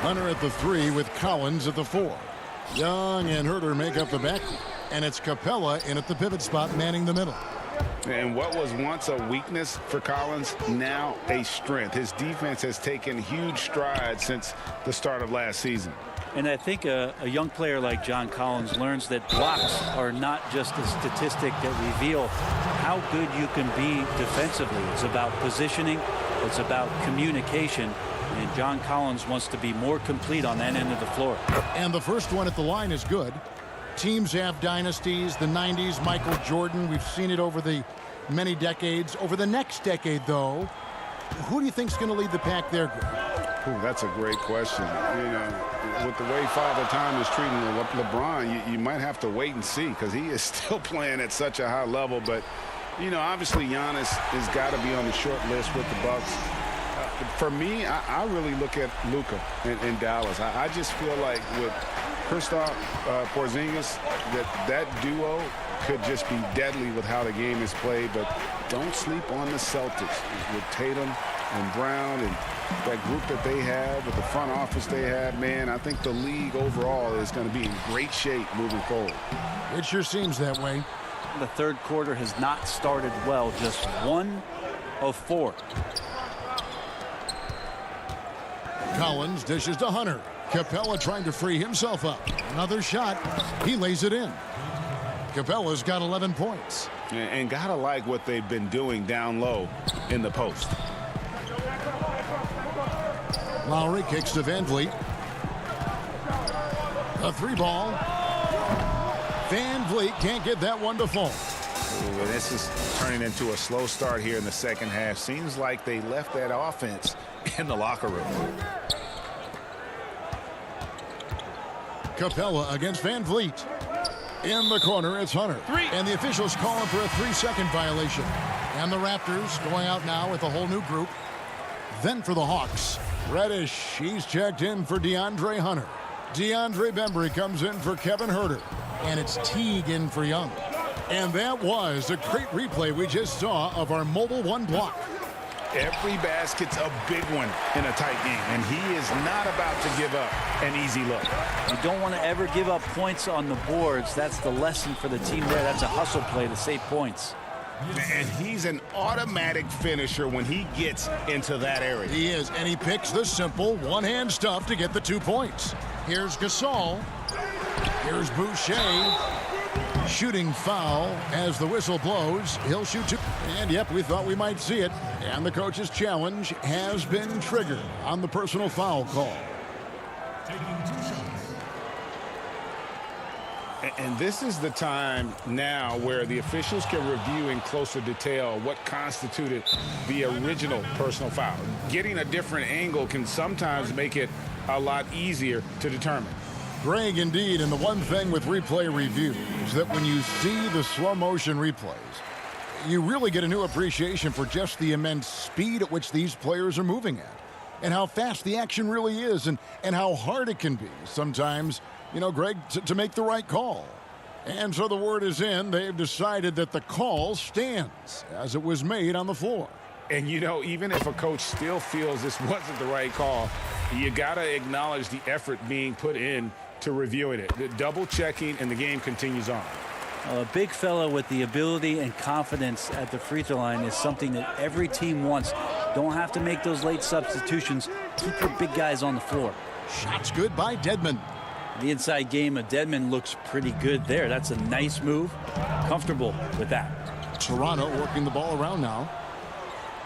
Hunter at the 3 with Collins at the 4. Young and Herter make up the backcourt, and it's Capella in at the pivot spot manning the middle. And what was once a weakness for Collins, now a strength. His defense has taken huge strides since the start of last season. And I think a young player like John Collins learns that blocks are not just a statistic that reveal how good you can be defensively. It's about positioning. It's about communication. And John Collins wants to be more complete on that end of the floor. And the first one at the line is good. Teams have dynasties, the 90s, Michael Jordan. We've seen it over the many decades. Over the next decade, though, who do you think is going to lead the pack there, Greg? Ooh, that's a great question. You know, with the way Father Time is treating LeBron, you might have to wait and see because he is still playing at such a high level. But, you know, obviously Giannis has got to be on the short list with the Bucks. For me, I really look at Luka in Dallas. I just feel like with Kristaps Porzingis, that duo could just be deadly with how the game is played. But don't sleep on the Celtics with Tatum and Brown and that group that they have, with the front office they have. Man, I think the league overall is going to be in great shape moving forward. It sure seems that way. The third quarter has not started well, just 1 of 4. Collins dishes to Hunter. Capella trying to free himself up. Another shot. He lays it in. Capella's got 11 points. And gotta like what they've been doing down low in the post. Lowry kicks to Van Vliet. A 3-ball. Van Vliet can't get that one to fall. Ooh, this is turning into a slow start here in the second half. Seems like they left that offense in the locker room. Capella against Van Vliet. In the corner, it's Hunter. And the officials call him for a 3-second violation. And the Raptors going out now with a whole new group. Then for the Hawks, Reddish. He's checked in for DeAndre Hunter. DeAndre Bembry comes in for Kevin Huerter. And it's Teague in for Young. And that was a great replay we just saw of our Mobile One block. Every basket's a big one in a tight game, and he is not about to give up an easy look. You don't want to ever give up points on the boards. That's the lesson for the team there. That's a hustle play to save points. And he's an automatic finisher when he gets into that area. He is, and he picks the simple one-hand stuff to get the 2 points. Here's Gasol. Here's Boucher. Shooting foul as the whistle blows. He'll shoot 2. And yep, we thought we might see it. And the coach's challenge has been triggered on the personal foul call. And this is the time now where the officials can review in closer detail what constituted the original personal foul. Getting a different angle can sometimes make it a lot easier to determine. Greg, indeed, and the one thing with replay review is that when you see the slow motion replays, you really get a new appreciation for just the immense speed at which these players are moving at, and how fast the action really is, and how hard it can be sometimes, you know, Greg, to make the right call. And so the word is in. They've decided that the call stands as it was made on the floor. And, you know, even if a coach still feels this wasn't the right call, you got to acknowledge the effort being put in to reviewing it. The double checking, and the game continues on. A big fella with the ability and confidence at the free throw line is something that every team wants. Don't have to make those late substitutions. Keep your big guys on the floor. Shots good by Dedmon. The inside game of Dedmon looks pretty good there. That's a nice move. Comfortable with that. Toronto working the ball around now.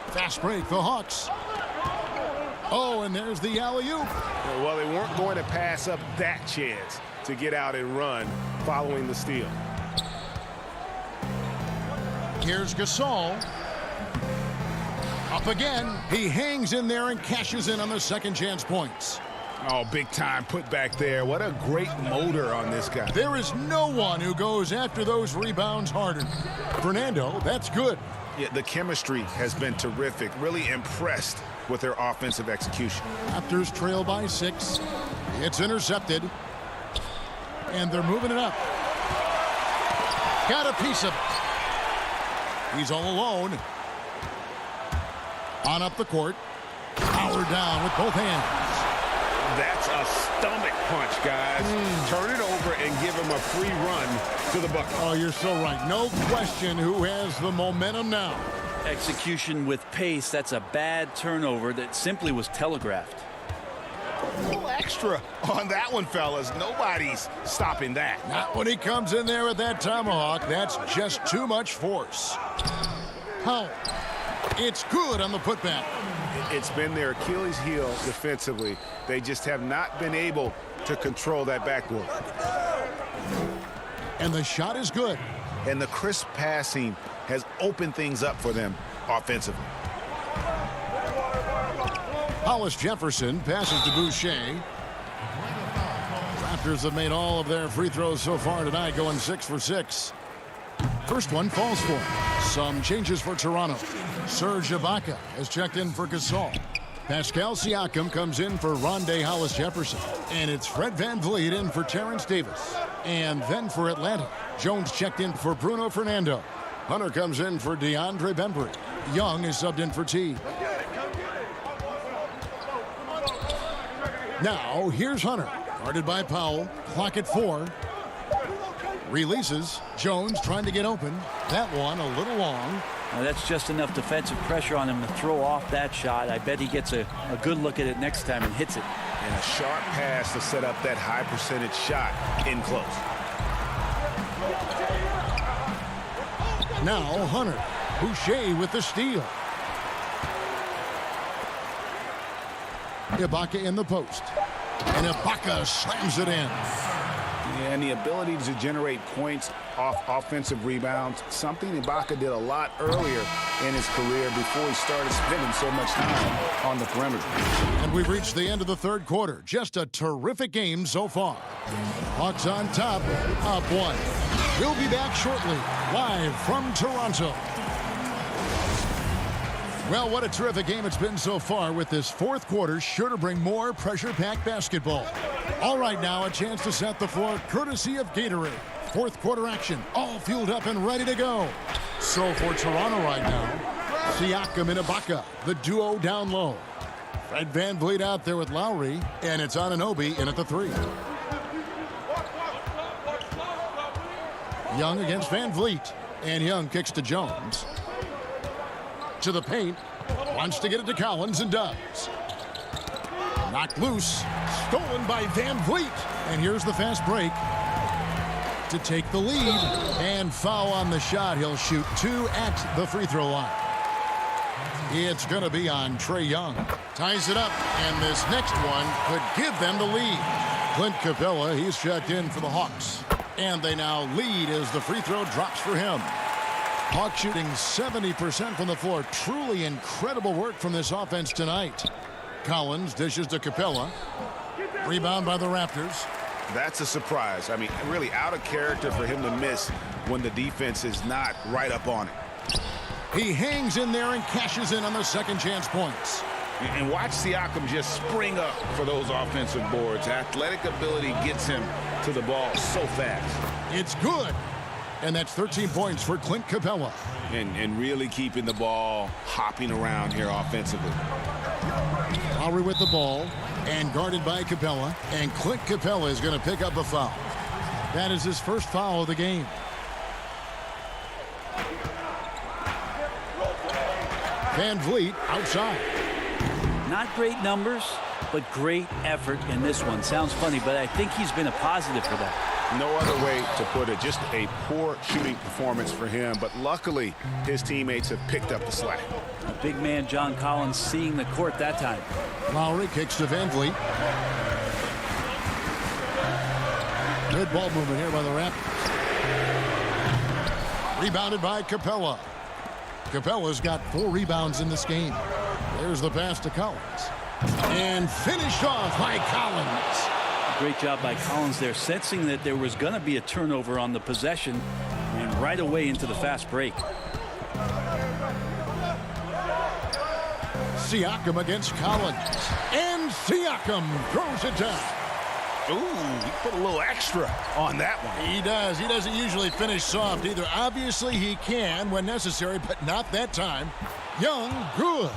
Fast break, the Hawks. Oh, and there's the alley-oop. Well, they weren't going to pass up that chance to get out and run following the steal. Here's Gasol. Up again. He hangs in there and cashes in on the second chance points. Oh, big time put back there. What a great motor on this guy. There is no one who goes after those rebounds harder. Fernando, that's good. Yeah, the chemistry has been terrific. Really impressed with their offensive execution. Raptors trail by 6. It's intercepted. And they're moving it up. Got a piece of it. He's all alone. On up the court. Power down with both hands. That's a stomach punch, guys. Turn it over and give him a free run to the bucket. Oh, you're so right. No question who has the momentum now. Execution with pace. That's a bad turnover that simply was telegraphed. A little extra on that one, fellas. Nobody's stopping that. Not when he comes in there with that tomahawk. That's just too much force. Powell. It's good on the putback. It's been their Achilles heel defensively. They just have not been able to control that backboard. And the shot is good. And the crisp passing has opened things up for them offensively. Hollis Jefferson passes to Boucher. Raptors have made all of their free throws so far tonight, going 6 for 6. First one falls for him. Some changes for Toronto. Serge Ibaka has checked in for Gasol. Pascal Siakam comes in for Rondé Hollis-Jefferson. And it's Fred VanVleet in for Terrence Davis. And then for Atlanta, Jones checked in for Bruno Fernando. Hunter comes in for DeAndre Bembry. Young is subbed in for T. Now, here's Hunter. Guarded by Powell. Clock at 4. Releases. Jones trying to get open. That one a little long. Now that's just enough defensive pressure on him to throw off that shot. I bet he gets a good look at it next time and hits it. And a sharp pass to set up that high percentage shot in close. Now Hunter. Boucher with the steal. Ibaka in the post. And Ibaka slams it in. And the ability to generate points off offensive rebounds, something Ibaka did a lot earlier in his career before he started spending so much time on the perimeter. And we've reached the end of the third quarter. Just a terrific game so far. Hawks on top, up 1. We'll be back shortly, live from Toronto. Well, what a terrific game it's been so far, with this fourth quarter sure to bring more pressure-packed basketball. All right, now a chance to set the floor courtesy of Gatorade. Fourth quarter action, all fueled up and ready to go. So for Toronto right now, Siakam and Ibaka, the duo down low. Fred VanVleet out there with Lowry, and it's Anunoby in at the 3. Young against VanVleet, and Young kicks to Jones. To the paint, wants to get it to Collins and does. Knocked loose, stolen by VanVleet, and here's the fast break to take the lead, and foul on the shot. He'll shoot 2 at the free throw line. It's going to be on Trae Young. Ties it up, and this next one could give them the lead. Clint Capella, he's checked in for the Hawks, and they now lead as the free throw drops for him. Hawks shooting 70% from the floor. Truly incredible work from this offense tonight. Collins dishes to Capella. Rebound by the Raptors. That's a surprise. I mean, really out of character for him to miss when the defense is not right up on it. He hangs in there and cashes in on the second chance points. And watch Siakam just spring up for those offensive boards. Athletic ability gets him to the ball so fast. It's good. And that's 13 points for Clint Capella. And really keeping the ball hopping around here offensively. Lowry with the ball and guarded by Capella. And Clint Capella is going to pick up a foul. That is his first foul of the game. VanVleet outside. Not great numbers, but great effort in this one. Sounds funny, but I think he's been a positive for that. No other way to put it. Just a poor shooting performance for him. But luckily, his teammates have picked up the slack. A big man, John Collins, seeing the court that time. Lowry kicks to VanVleet. Good ball movement here by the Raptors. Rebounded by Capella. Capella's got 4 rebounds in this game. There's the pass to Collins. And finished off by Collins. Great job by Collins there, sensing that there was going to be a turnover on the possession, and right away into the fast break. Siakam against Collins. And Siakam throws it down. Ooh, he put a little extra on that one. He does. He doesn't usually finish soft either. Obviously, he can when necessary, but not that time. Young, good.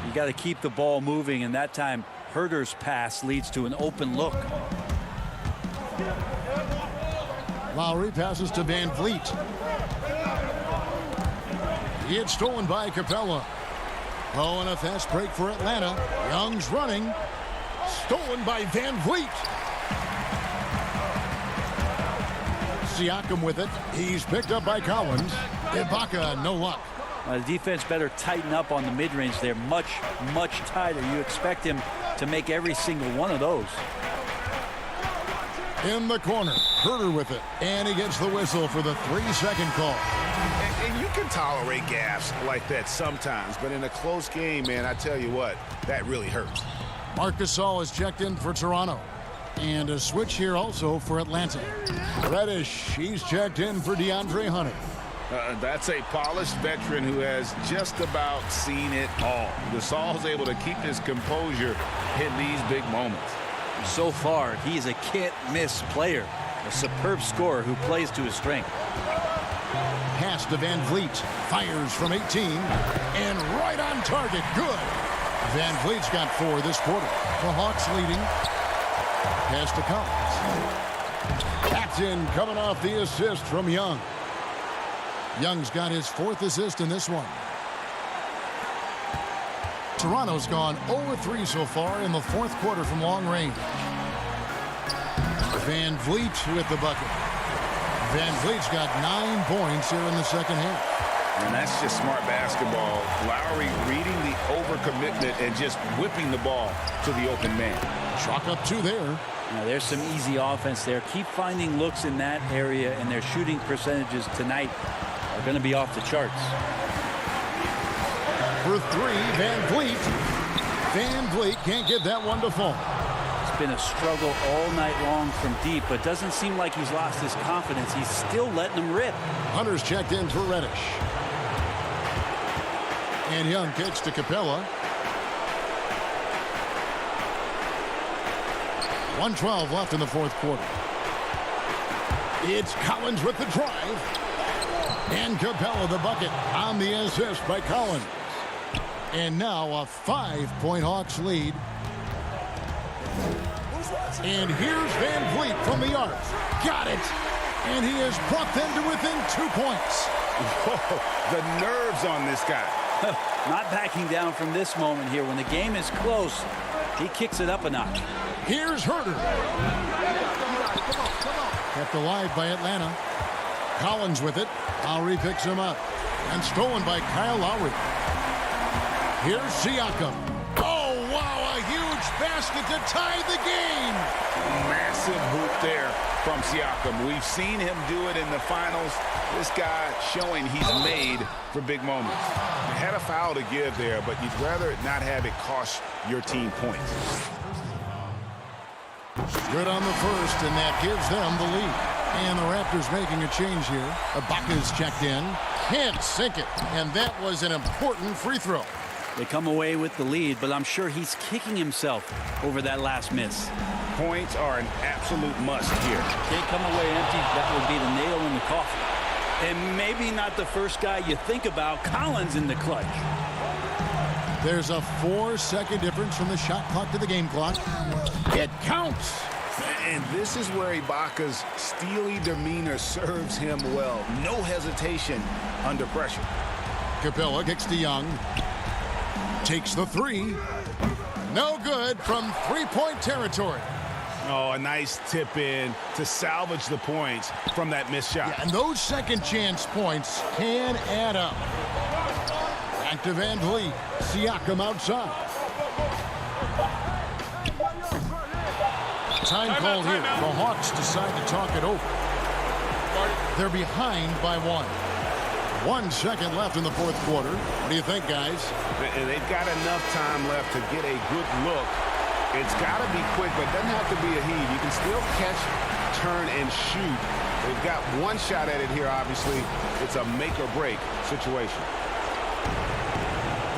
You got to keep the ball moving, and that time Herder's pass leads to an open look. Lowry passes to VanVleet. It's stolen by Capella. Oh, and a fast break for Atlanta. Young's running. Stolen by VanVleet. Siakam with it. He's picked up by Collins. Ibaka, no luck. The defense better tighten up on the mid-range there. Much, much tighter. You expect him to make every single one of those. In the corner, Herder with it, and he gets the whistle for the 3-second call. And you can tolerate gaffes like that sometimes, but in a close game, man, I tell you what, that really hurts. Marc Gasol is checked in for Toronto. And a switch here also for Atlanta. Reddish, he's checked in for DeAndre Hunter. That's a polished veteran who has just about seen it all. Gasol's able to keep his composure in these big moments. So far, he is a can't-miss player, a superb scorer who plays to his strength. Pass to Van Vliet. Fires from 18. And right on target. Good. Van Vliet's got 4 this quarter. The Hawks leading. Pass to Collins. That's in, coming off the assist from Young. Young's got his 4th assist in this one. Toronto's gone 0-3 so far in the 4th quarter from long range. Van Vliet with the bucket. Van Vliet's got 9 points here in the second half. And that's just smart basketball. Lowry reading the overcommitment and just whipping the ball to the open man. Chalk up 2 there. Now, there's some easy offense there. Keep finding looks in that area, and their shooting percentages tonight are going to be off the charts. For 3, Van Vliet. Van Vliet can't get that one to fall. It's been a struggle all night long from deep, but doesn't seem like he's lost his confidence. He's still letting them rip. Hunter's checked in for Reddish. And Young kicks to Capella. 1:12 left in the 4th quarter. It's Collins with the drive. And Capella the bucket on the assist by Collins. And now a 5-point Hawks lead. And here's Van Vliet from the arc. Got it. And he has brought them to within 2 points. Whoa, the nerves on this guy. Not backing down from this moment here. When the game is close, he kicks it up a notch. Here's Herter. Kept alive by Atlanta. Collins with it. Lowry picks him up. And stolen by Kyle Lowry. Here's Siakam. Oh, wow, a huge basket to tie the game. Massive hoop there from Siakam. We've seen him do it in the finals. This guy showing he's made for big moments. You had a foul to give there, but you'd rather not have it cost your team points. Good on the first, and that gives them the lead. And the Raptors making a change here. Ibaka's checked in. Can't sink it. And that was an important free throw. They come away with the lead, but I'm sure he's kicking himself over that last miss. Points are an absolute must here. Can't come away empty. That would be the nail in the coffin. And maybe not the first guy you think about. Collins in the clutch. There's a 4-second difference from the shot clock to the game clock. It counts. And this is where Ibaka's steely demeanor serves him well. No hesitation under pressure. Capella kicks to Young. Takes the 3. No good from 3-point territory. Oh, a nice tip in to salvage the points from that missed shot. Yeah, and those second chance points can add up. Back to Van Vliet. Siakam outside. Time called here. The Hawks decide to talk it over. They're behind by 1. 1 second left in the 4th quarter. What do you think, guys? They've got enough time left to get a good look. It's got to be quick, but it doesn't have to be a heave. You can still catch, turn, and shoot. They've got 1 shot at it here, obviously. It's a make-or-break situation.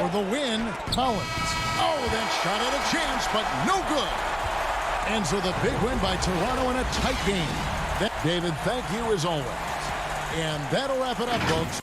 For the win, Collins. Oh, that shot had a chance, but no good. And so the big win by Toronto in a tight game. David, thank you as always. And that'll wrap it up, folks.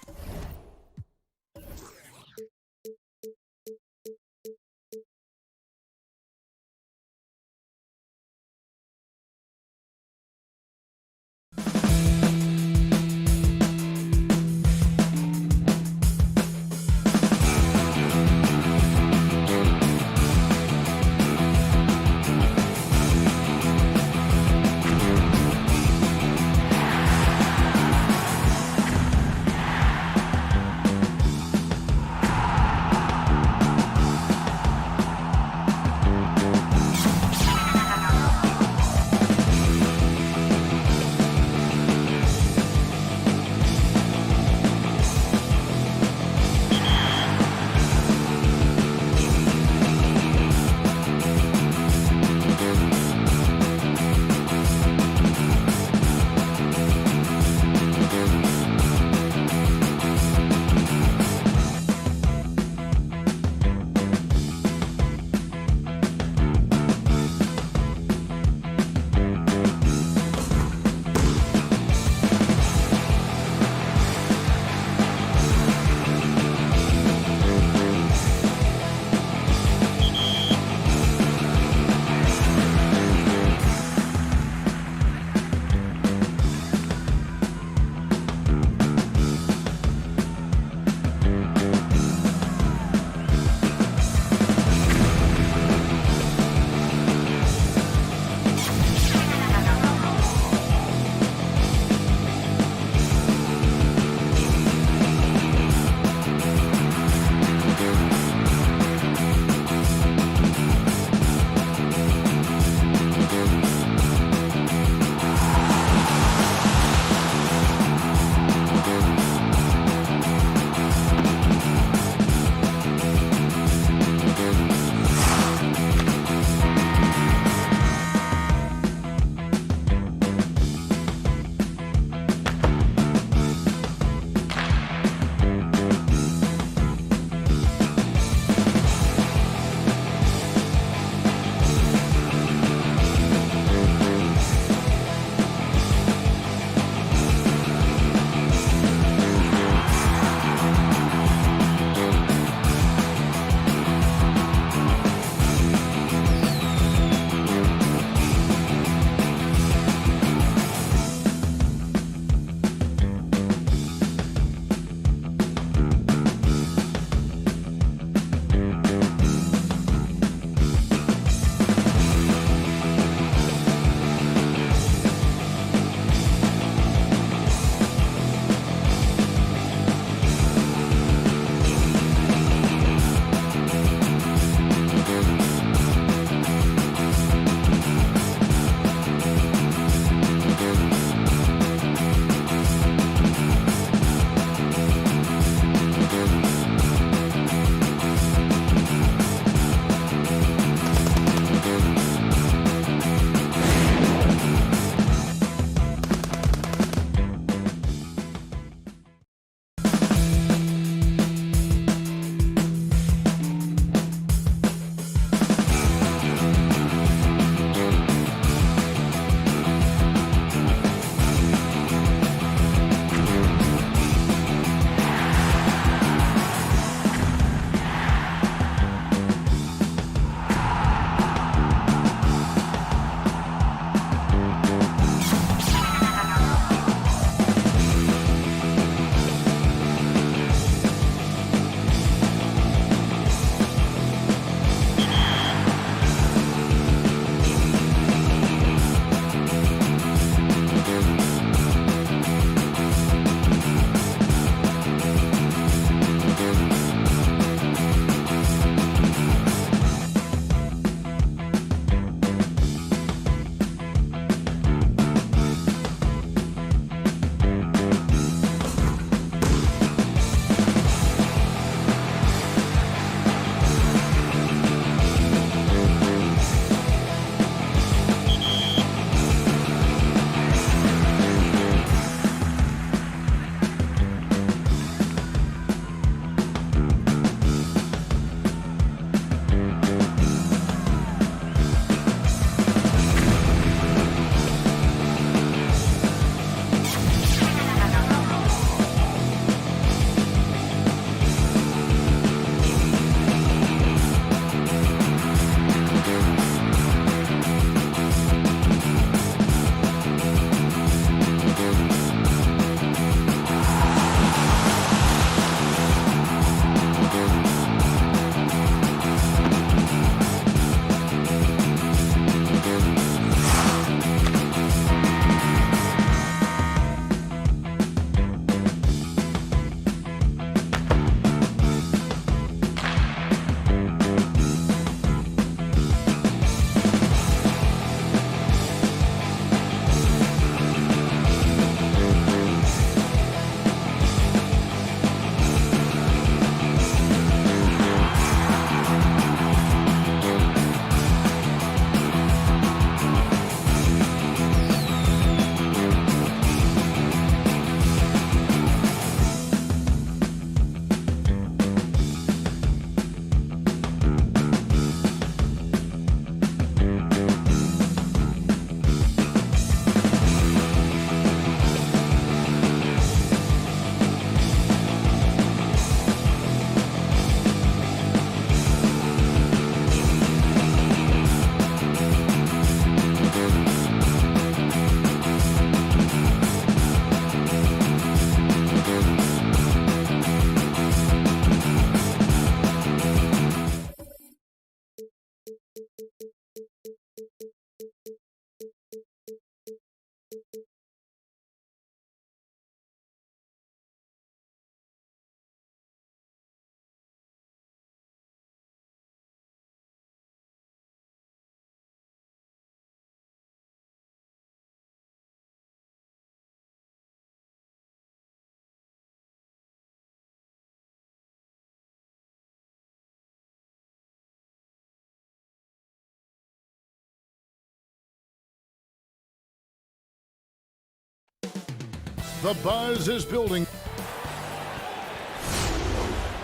The buzz is building.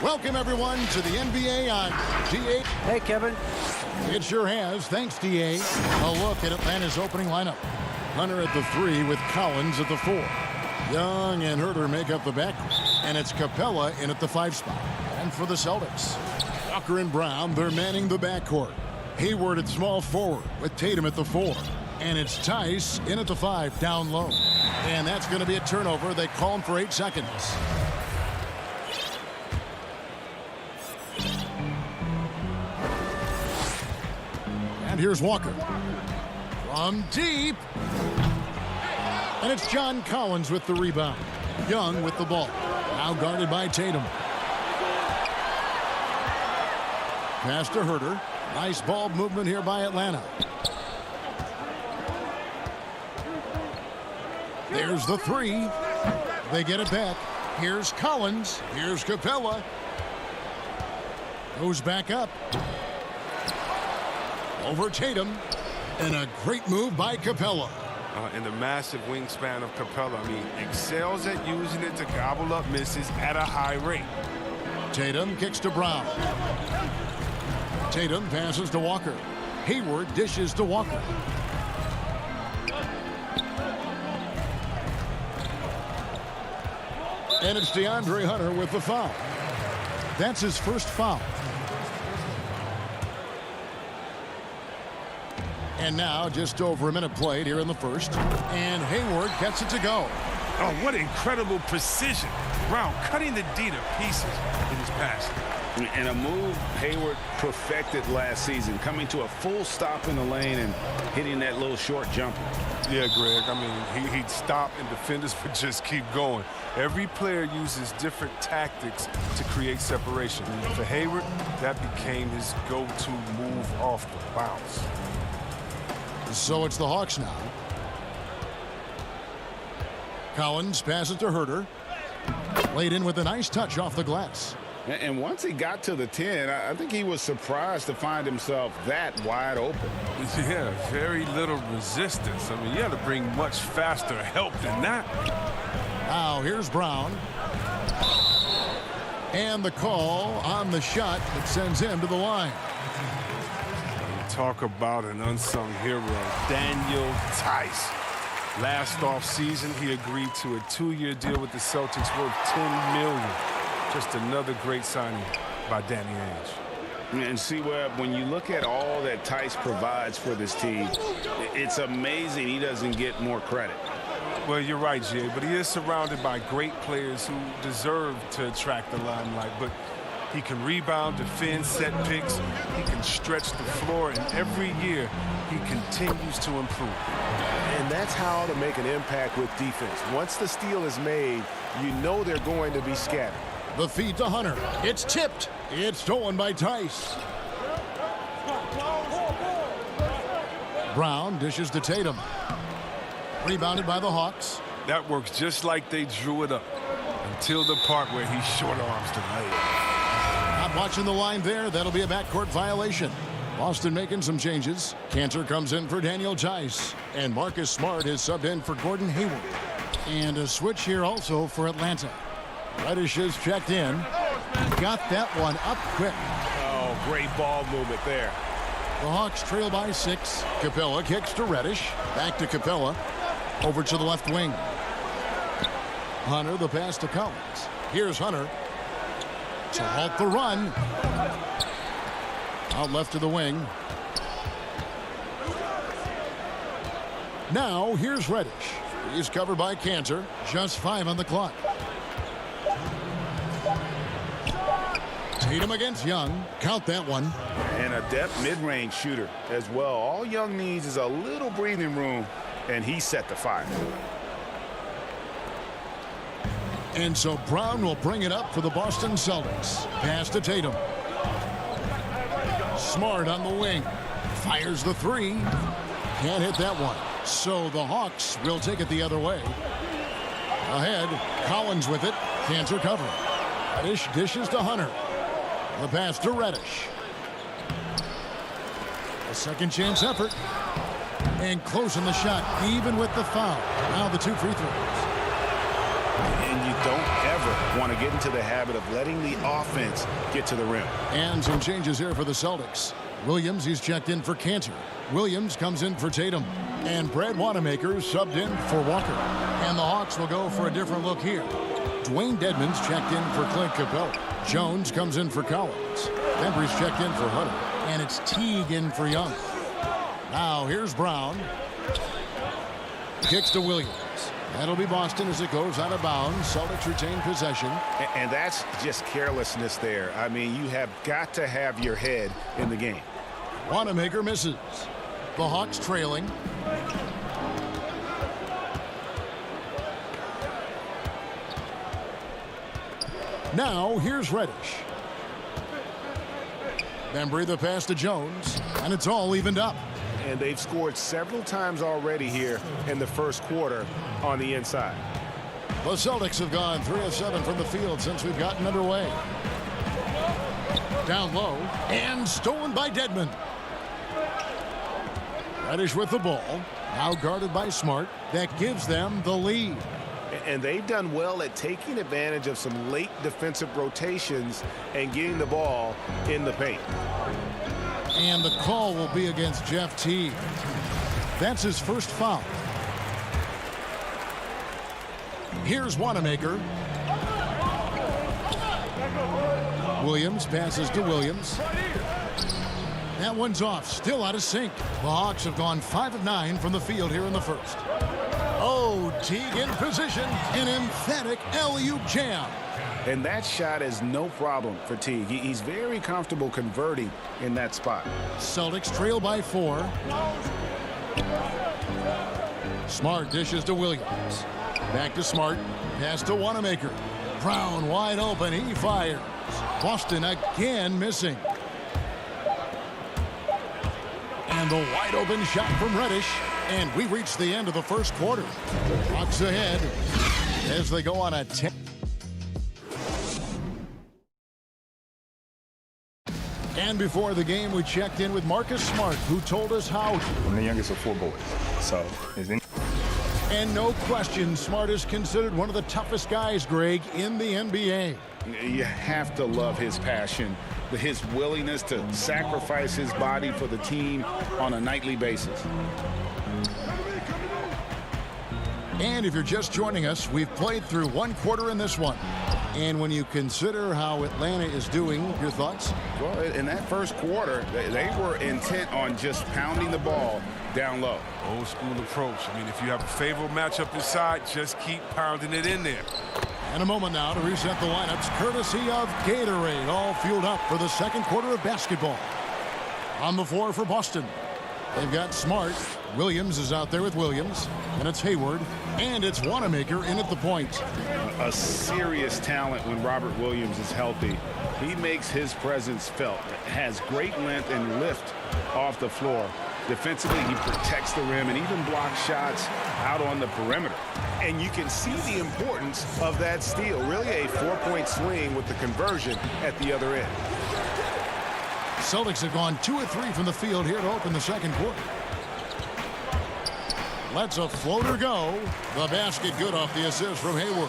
Welcome, everyone, to the NBA on DA. Hey, Kevin. It sure has. Thanks, DA. A look at Atlanta's opening lineup. Hunter at the 3 with Collins at the 4. Young and Herter make up the back. And it's Capella in at the 5 spot. And for the Celtics, Walker and Brown, they're manning the backcourt. Hayward at small forward with Tatum at the 4. And it's Tice in at the 5 down low. And that's going to be a turnover. They call him for 8 seconds. And here's Walker. From deep. And it's John Collins with the rebound. Young with the ball. Now guarded by Tatum. Pass to Herter. Nice ball movement here by Atlanta. There's the 3. They get it back. Here's Collins. Here's Capella. Goes back up. Over Tatum. And a great move by Capella. And the massive wingspan of Capella, excels at using it to gobble up misses at a high rate. Tatum kicks to Brown. Tatum passes to Walker. Hayward dishes to Walker. And it's DeAndre Hunter with the foul. That's his first foul. And now just over a minute played here in the first. And Hayward gets it to go. Oh, what incredible precision. Brown cutting the D to pieces in his pass. And a move Hayward perfected last season, coming to a full stop in the lane and hitting that little short jumper. Yeah, Greg, he'd stop and defenders would just keep going. Every player uses different tactics to create separation. For Hayward, that became his go-to move off the bounce. So it's the Hawks now. Collins passes to Herter. Laid in with a nice touch off the glass. And once he got to the 10, I think he was surprised to find himself that wide open. Yeah, very little resistance. You had to bring much faster help than that. Now here's Brown. And the call on the shot that sends him to the line. Talk about an unsung hero, Daniel Tice. Last offseason, he agreed to a 2-year deal with the Celtics worth $10 million. Just another great signing by Danny Ainge. And see, Webb, when you look at all that Tice provides for this team, it's amazing he doesn't get more credit. Well, you're right, Jay, but he is surrounded by great players who deserve to attract the limelight. But he can rebound, defend, set picks. He can stretch the floor, and every year he continues to improve. And that's how to make an impact with defense. Once the steal is made, you know they're going to be scattered. The feed to Hunter. It's tipped. It's stolen by Tice. Brown dishes to Tatum. Rebounded by the Hawks. That works just like they drew it up until the part where he short arms the layup. Not watching the line there. That'll be a backcourt violation. Boston making some changes. Cantor comes in for Daniel Tice. And Marcus Smart is subbed in for Gordon Hayward. And a switch here also for Atlanta. Reddish is checked in. Got that one up quick. Oh, great ball movement there. The Hawks trail by 6. Capella kicks to Reddish. Back to Capella. Over to the left wing. Hunter, the pass to Collins. Here's Hunter to halt the run. Out left to the wing. Now here's Reddish. He's covered by Cantor. Just 5 on the clock. Tatum against Young. Count that one. And a depth mid-range shooter as well. All Young needs is a little breathing room, and he set the fire. And so Brown will bring it up for the Boston Celtics. Pass to Tatum. Smart on the wing. Fires the 3. Can't hit that one. So the Hawks will take it the other way. Ahead, Collins with it. Cantor covering. Reddish dishes to Hunter. The pass to Reddish. A second chance effort. And closing the shot, even with the foul. Now the 2 free throws. And you don't ever want to get into the habit of letting the offense get to the rim. And some changes here for the Celtics. Williams, he's checked in for Cantor. Williams comes in for Tatum. And Brad Wanamaker subbed in for Walker. And the Hawks will go for a different look here. Dwayne Dedmon's checked in for Clint Capella. Jones comes in for Collins. Bembry's checked in for Hunter. And it's Teague in for Young. Now here's Brown. Kicks to Williams. That'll be Boston as it goes out of bounds. Celtics retain possession. And that's just carelessness there. I mean, you have got to have your head in the game. Wanamaker misses. The Hawks trailing. Now here's Reddish. Bembry the pass to Jones, and it's all evened up. And they've scored several times already here in the first quarter on the inside. The Celtics have gone 3 of 7 from the field since we've gotten underway. Down low, and stolen by Dedmon. Reddish with the ball, now guarded by Smart. That gives them the lead. And they've done well at taking advantage of some late defensive rotations and getting the ball in the paint. And the call will be against Jeff Teague. That's his first foul. Here's Wanamaker. Williams passes to Williams. That one's off, still out of sync. The Hawks have gone 5 of 9 from the field here in the first. Oh, Teague in position, an emphatic alley-oop jam. And that shot is no problem for Teague. He's very comfortable converting in that spot. Celtics trail by 4. Smart dishes to Williams. Back to Smart. Pass to Wanamaker. Brown wide open. He fires. Boston again missing. And the wide open shot from Reddish. And we reach the end of the first quarter. Hawks ahead as they go on a 10. And before the game, we checked in with Marcus Smart, who told us how. I'm the youngest of 4 boys, so and no question, Smart is considered one of the toughest guys, Greg, in the NBA. You have to love his passion, his willingness to sacrifice his body for the team on a nightly basis. And if you're just joining us, we've played through 1 quarter in this one. And when you consider how Atlanta is doing, your thoughts? Well, in that first quarter, they were intent on just pounding the ball down low. Old school approach. I mean, if you have a favorable matchup inside, just keep pounding it in there. And a moment now to reset the lineups, courtesy of Gatorade, all fueled up for the second quarter of basketball. On the floor for Boston, they've got Smart. Williams is out there with Williams, and it's Hayward, and it's Wanamaker in at the point. A serious talent when Robert Williams is healthy. He makes his presence felt. Has great length and lift off the floor. Defensively, he protects the rim and even blocks shots out on the perimeter. And you can see the importance of that steal. Really a 4-point swing with the conversion at the other end. Celtics have gone 2 of 3 from the field here to open the second quarter. Lets a floater go. The basket good off the assist from Hayward.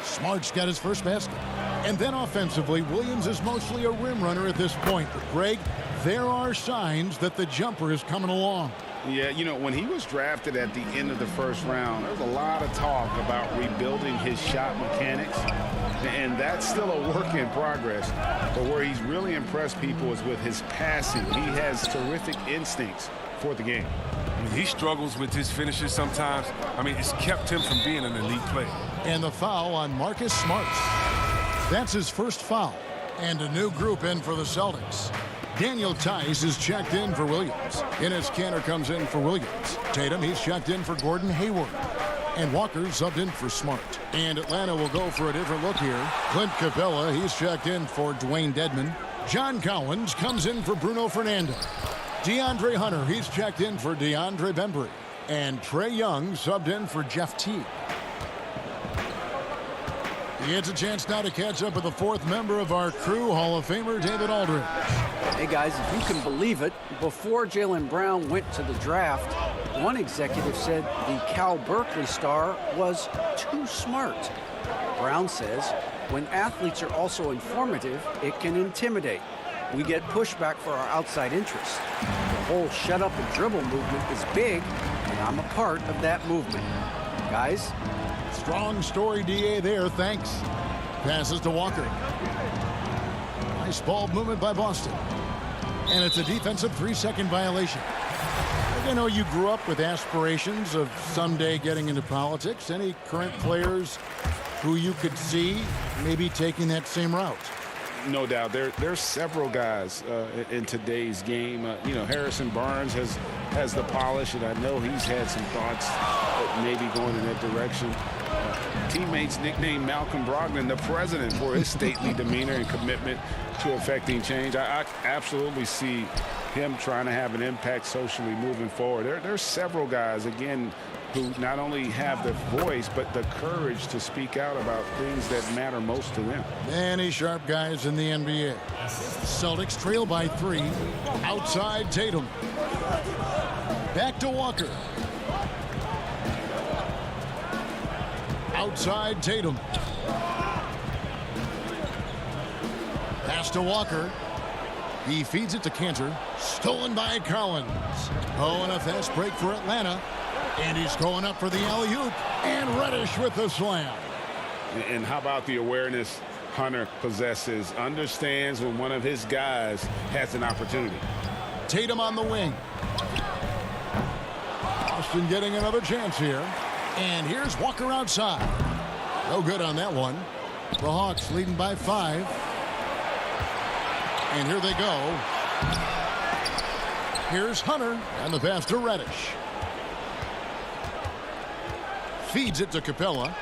Smart's got his first basket. And then offensively, Williams is mostly a rim runner at this point. But Greg, there are signs that the jumper is coming along. Yeah, you know, when he was drafted at the end of the first round, there was a lot of talk about rebuilding his shot mechanics. And that's still a work in progress. But where he's really impressed people is with his passing. He has terrific instincts for the game. I mean, he struggles with his finishes sometimes. I mean, it's kept him from being an elite player. And the foul on Marcus Smart. That's his first foul. And a new group in for the Celtics. Daniel Tice is checked in for Williams. Enes Kanter comes in for Williams. Tatum, he's checked in for Gordon Hayward. And Walker subbed in for Smart. And Atlanta will go for a different look here. Clint Capella, he's checked in for Dwayne Dedmon. John Collins comes in for Bruno Fernando. DeAndre Hunter, he's checked in for DeAndre Bembry. And Trae Young subbed in for Jeff Teague. He gets a chance now to catch up with the 4th member of our crew, Hall of Famer David Aldridge. Hey guys, if you can believe it, before Jaylen Brown went to the draft, One executive said the Cal Berkeley star was too smart. Brown says when athletes are also informative, it can intimidate. We get pushback for our outside interests. The whole shut up and dribble movement is big, and I'm a part of that movement. Guys? Strong story, DA, there. Thanks. Passes to Walker. Nice ball movement by Boston. And it's a defensive 3-second violation. I know you grew up with aspirations of someday getting into politics. Any current players who you could see maybe taking that same route? No doubt. There's several guys in today's game. Harrison Barnes has the polish, and I know he's had some thoughts maybe going in that direction. Teammates nicknamed Malcolm Brogdon the president for his stately demeanor and commitment to affecting change. I absolutely see him trying to have an impact socially moving forward. There's several guys, again, who not only have the voice, but the courage to speak out about things that matter most to them. Many sharp guys in the NBA. Celtics trail by 3. Outside Tatum. Back to Walker. Outside Tatum. Pass to Walker. He feeds it to Cantor. Stolen by Collins. Oh, and a fast break for Atlanta. And he's going up for the alley-oop. And Reddish with the slam. And how about the awareness Hunter possesses? Understands when one of his guys has an opportunity. Tatum on the wing. Boston getting another chance here. And here's Walker outside. No good on that one. The Hawks leading by 5. And here they go. Here's Hunter. And the pass to Reddish. Feeds it to Capella.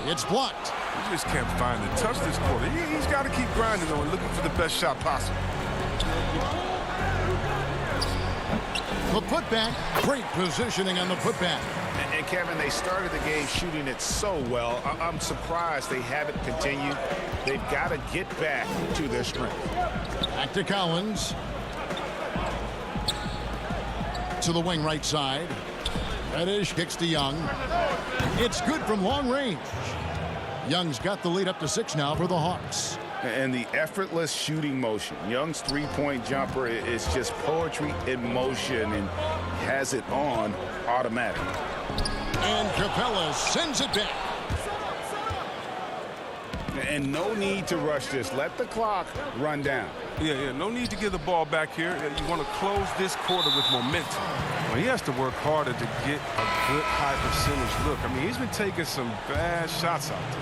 It's blocked. He just can't find the touch this quarter. He's got to keep grinding on looking for the best shot possible. The putback. Great positioning on the putback. And Kevin, they started the game shooting it so well. I'm surprised they haven't continued. They've got to get back to their strength. Back to Collins. To the wing right side. Reddish kicks to Young. It's good from long range. Young's got the lead up to 6 now for the Hawks. And the effortless shooting motion. Young's three-point jumper is just poetry in motion and has it on automatic. And Capella sends it back. And no need to rush this. Let the clock run down. Yeah, no need to give the ball back here. You want to close this quarter with momentum. Well, he has to work harder to get a good high percentage look. I mean, he's been taking some bad shots out there.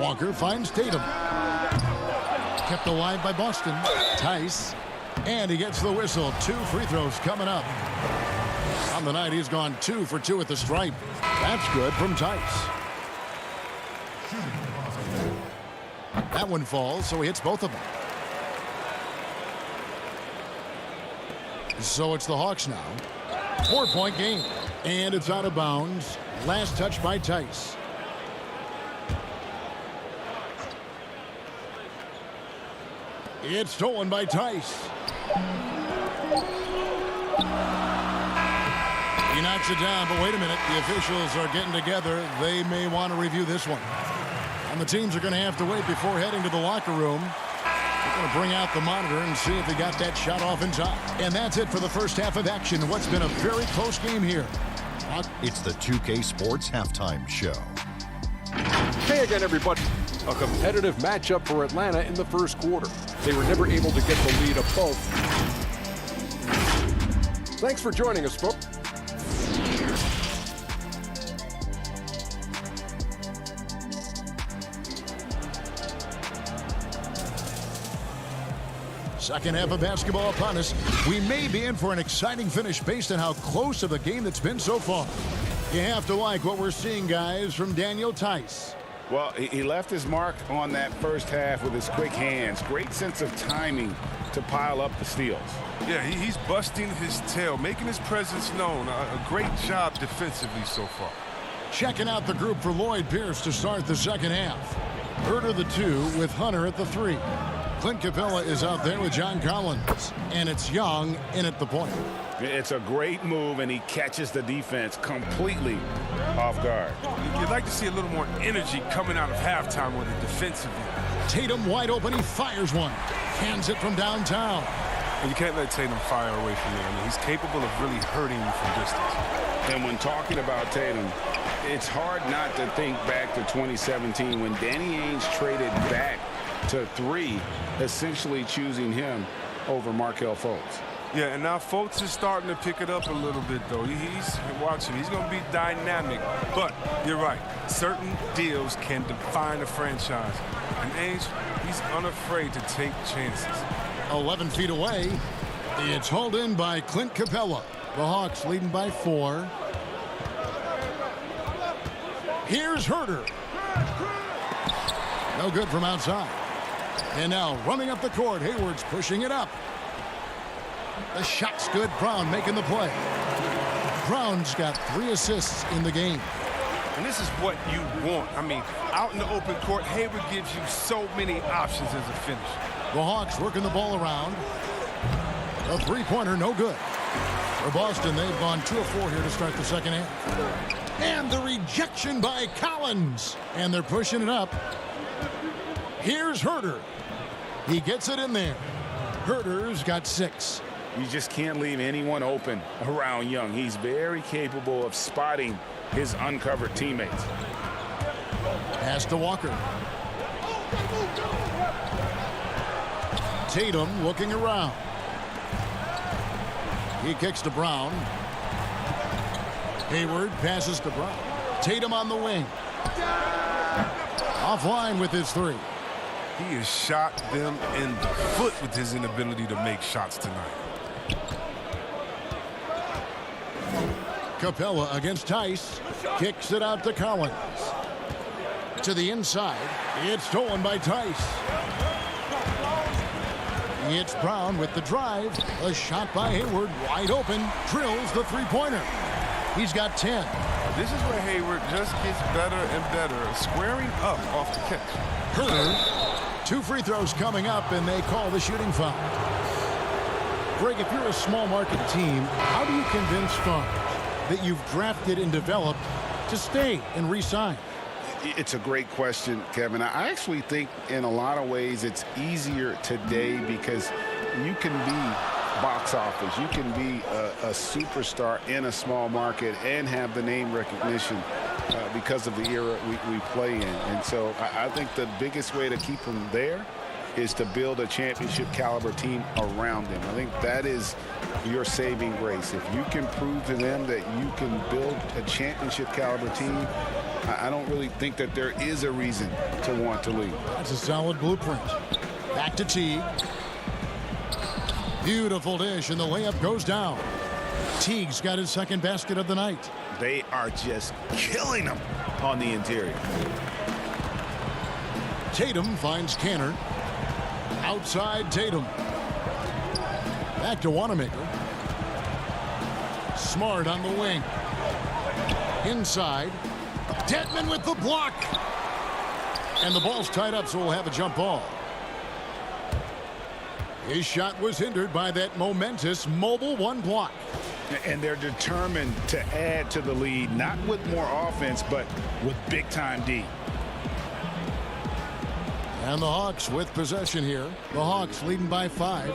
Walker finds Tatum. Kept alive by Boston. Tice. And he gets the whistle. 2 free throws coming up. On the night, he's gone 2 for 2 at the stripe. That's good from Tice. That one falls, so he hits both of them. So it's the Hawks now. 4-point game. And it's out of bounds. Last touch by Tice. It's stolen by Tice. He knocks it down, but wait a minute. The officials are getting together. They may want to review this one. And the teams are going to have to wait before heading to the locker room. They're going to bring out the monitor and see if they got that shot off in time. And that's it for the first half of action. What's been a very close game here. It's the 2K Sports Halftime Show. Hey again, everybody. A competitive matchup for Atlanta in the first quarter. They were never able to get the lead above. Thanks for joining us, folks. Second half of basketball upon us. We may be in for an exciting finish based on how close of a game that's been so far. You have to like what we're seeing, guys, from Daniel Tice. Well, he left his mark on that first half with his quick hands. Great sense of timing to pile up the steals. Yeah, he's busting his tail, making his presence known. A great job defensively so far. Checking out the group for Lloyd Pierce to start the second half. Herter the 2 with Hunter at the 3. Clint Capella is out there with John Collins, and it's Young in at the point. It's a great move, and he catches the defense completely off guard. You'd like to see a little more energy coming out of halftime with the defensive end. Tatum wide open. He fires one. Hands it from downtown. And you can't let Tatum fire away from there. I mean, he's capable of really hurting you from distance. And when talking about Tatum, it's hard not to think back to 2017 when Danny Ainge traded back to 3, essentially choosing him over Markelle Fultz. Yeah, and now Fultz is starting to pick it up a little bit, though. Watch him. He's going to be dynamic. But you're right. Certain deals can define a franchise. And Ainge, he's unafraid to take chances. 11 feet away. It's hauled in by Clint Capella. The Hawks leading by 4. Here's Herter. No good from outside. And now running up the court, Hayward's pushing it up. The shot's good. Brown making the play. Brown's got 3 assists in the game. And this is what you want. I mean, out in the open court, Hayward gives you so many options as a finish. The Hawks working the ball around. A 3-pointer, no good. For Boston, they've gone 2 of 4 here to start the second half. And the rejection by Collins. And they're pushing it up. Here's Herter. He gets it in there. Herter's got 6. You just can't leave anyone open around Young. He's very capable of spotting his uncovered teammates. Pass to Walker. Tatum looking around. He kicks to Brown. Hayward passes to Brown. Tatum on the wing. Offline with his 3. He has shot them in the foot with his inability to make shots tonight. Capella against Tice. Kicks it out to Collins. To the inside. It's stolen by Tice. It's Brown with the drive. A shot by Hayward. Wide open. Drills the 3-pointer. He's got 10. This is where Hayward just gets better and better, squaring up off the catch. Herter. 2 free throws coming up, and they call the shooting foul. Greg, if you're a small market team, how do you convince stars that you've drafted and developed to stay and re-sign? It's a great question, Kevin. I actually think in a lot of ways it's easier today because you can be box office. You can be a superstar in a small market and have the name recognition because of the era we play in. And so I think the biggest way to keep them there is to build a championship caliber team around them. I think that is your saving grace. If you can prove to them that you can build a championship caliber team, I don't really think that there is a reason to want to leave. That's a solid blueprint. Back to Teague. Beautiful dish, and the layup goes down. Teague's got his 2nd basket of the night. They are just killing them on the interior. Tatum finds Canner. Outside Tatum. Back to Wanamaker. Smart on the wing. Inside. Dedmon with the block. And the ball's tied up, so we'll have a jump ball. His shot was hindered by that momentous mobile 1 block. And they're determined to add to the lead, not with more offense, but with big-time D. And the Hawks with possession here. The Hawks leading by 5.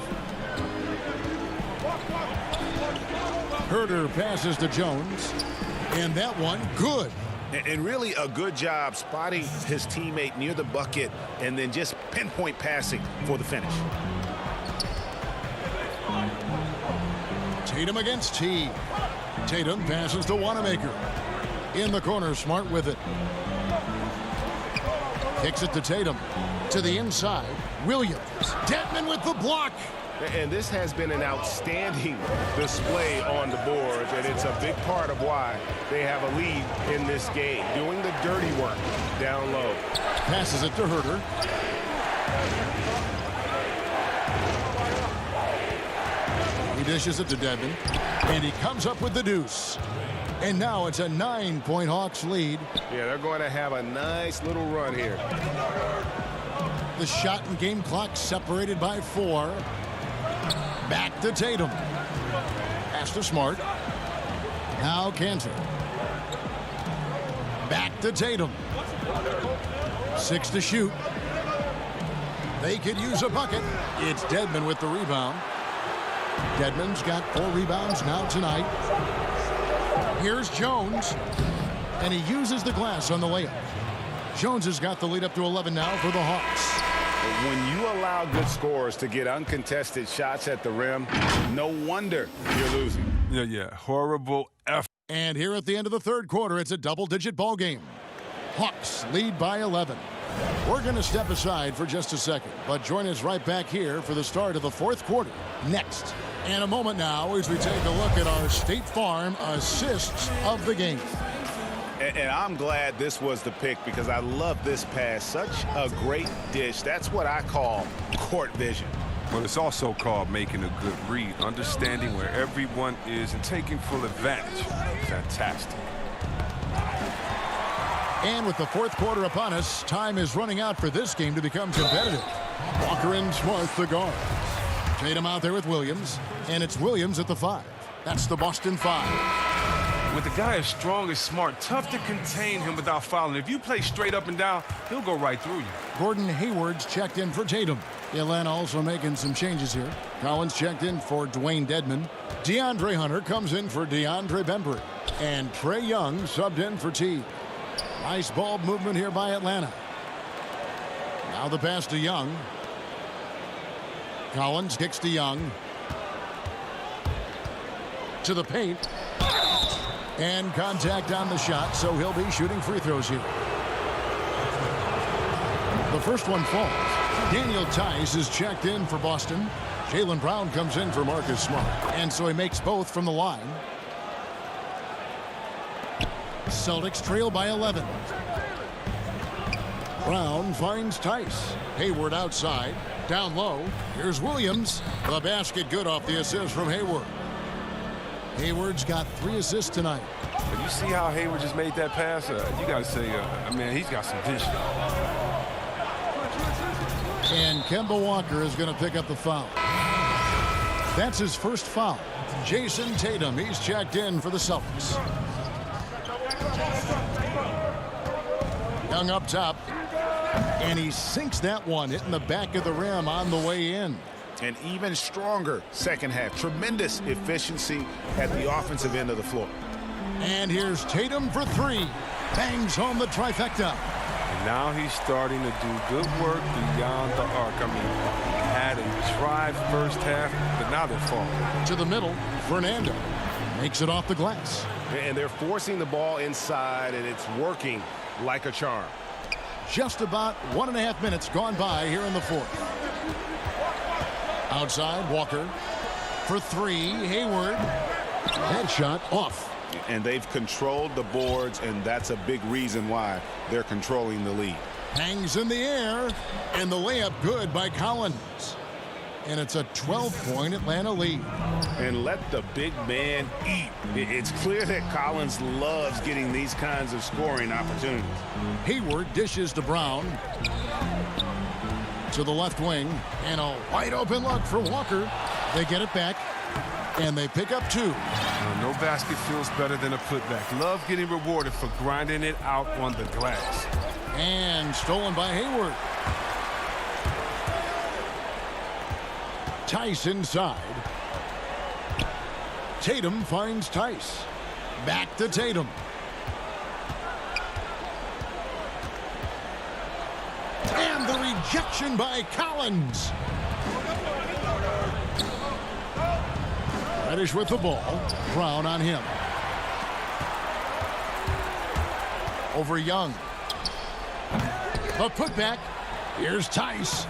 Herter passes to Jones. And that one, good. And really a good job spotting his teammate near the bucket and then just pinpoint passing for the finish. Tatum against Teague. Tatum passes to Wanamaker. In the corner, Smart with it. Kicks it to Tatum. To the inside, Williams. Dedmon with the block. And this has been an outstanding display on the boards, and it's a big part of why they have a lead in this game, doing the dirty work down low. Passes it to Herter. He dishes it to Dedmon, and he comes up with the deuce. And now it's a 9-point Hawks lead. Yeah, they're going to have a nice little run here. The shot and game clock separated by 4. Back to Tatum. Pass to Smart. Now Cantor. Back to Tatum. 6 to shoot. They could use a bucket. It's Dedmon with the rebound. Dedmon's got 4 rebounds now tonight. Here's Jones. And he uses the glass on the layup. Jones has got the lead up to 11 now for the Hawks. When you allow good scorers to get uncontested shots at the rim, no wonder you're losing. Yeah. Horrible effort. And here at the end of the third quarter, it's a double-digit ball game. Hawks lead by 11. We're going to step aside for just a second, but join us right back here for the start of the fourth quarter next. In a moment now as we take a look at our State Farm assists of the game. And I'm glad this was the pick because I love this pass. Such a great dish. That's what I call court vision. But it's also called making a good read, understanding where everyone is and taking full advantage. Fantastic. And with the fourth quarter upon us, time is running out for this game to become competitive. Walker and Smart the guards. Tatum out there with Williams, and it's Williams at the 5. That's the Boston 5. With the guy as strong as Smart, tough to contain him without fouling. If you play straight up and down, he'll go right through you. Gordon Hayward's checked in for Tatum. Atlanta also making some changes here. Collins checked in for Dwayne Dedmon. DeAndre Hunter comes in for DeAndre Bembry. And Trae Young subbed in for T. Nice ball movement here by Atlanta. Now the pass to Young. Collins kicks to Young. To the paint. And contact on the shot, so he'll be shooting free throws here. The first one falls. Daniel Tice is checked in for Boston. Jaylen Brown comes in for Marcus Smart. And so he makes both from the line. Celtics trail by 11. Brown finds Tice. Hayward outside. Down low. Here's Williams. The basket good off the assist from Hayward. Hayward's got 3 assists tonight. You see how Hayward just made that pass? You got to say, man, he's got some vision. And Kemba Walker is going to pick up the foul. That's his first foul. Jason Tatum, he's checked in for the Celtics. Young up top. And he sinks that one, hitting the back of the rim on the way in. An even stronger second half. Tremendous efficiency at the offensive end of the floor. And here's Tatum for 3. Bangs home the trifecta. And now he's starting to do good work beyond the arc. I mean, had a drive first half, but now they're falling. To the middle, Fernando makes it off the glass. And they're forcing the ball inside, and it's working like a charm. Just about 1.5 minutes gone by here in the fourth. Outside, Walker for 3. Hayward. Headshot off. And they've controlled the boards, and that's a big reason why they're controlling the lead. Hangs in the air, and the layup good by Collins. And it's a 12-point Atlanta lead. And let the big man eat. It's clear that Collins loves getting these kinds of scoring opportunities. Hayward dishes to Brown. To the left wing, and a wide open look for Walker. They get it back, and they pick up 2. No basket feels better than a putback. Love getting rewarded for grinding it out on the glass. And stolen by Hayward. Tice inside. Tatum finds Tice. Back to Tatum. And the rejection by Collins. Reddish with the ball. Brown on him. Over Young. A putback. Here's Tice.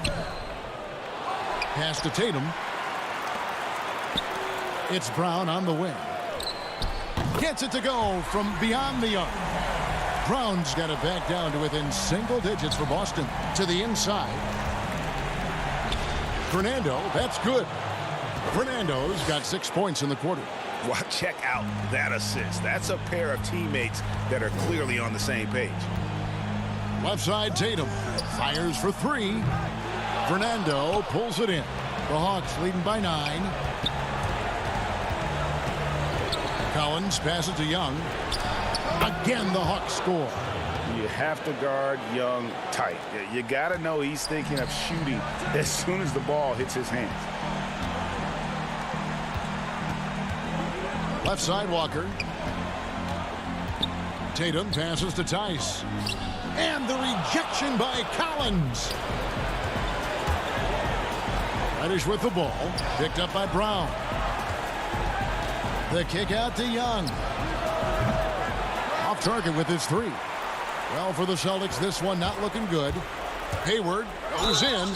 Pass to Tatum. It's Brown on the wing. Gets it to go from beyond the arc. Brown's got it back down to within single digits for Boston. To the inside. Fernando, that's good. Fernando's got 6 points in the quarter. Well, check out that assist. That's a pair of teammates that are clearly on the same page. Left side, Tatum fires for 3. Fernando pulls it in. The Hawks leading by 9. Collins passes to Young. Again, the Hawks score. You have to guard Young tight. You got to know he's thinking of shooting as soon as the ball hits his hands. Left side, Walker. Tatum passes to Tice. And the rejection by Collins. Reddish with the ball. Picked up by Brown. The kick out to Young. Off target with his 3. Well, for the Celtics, this one not looking good. Hayward goes in.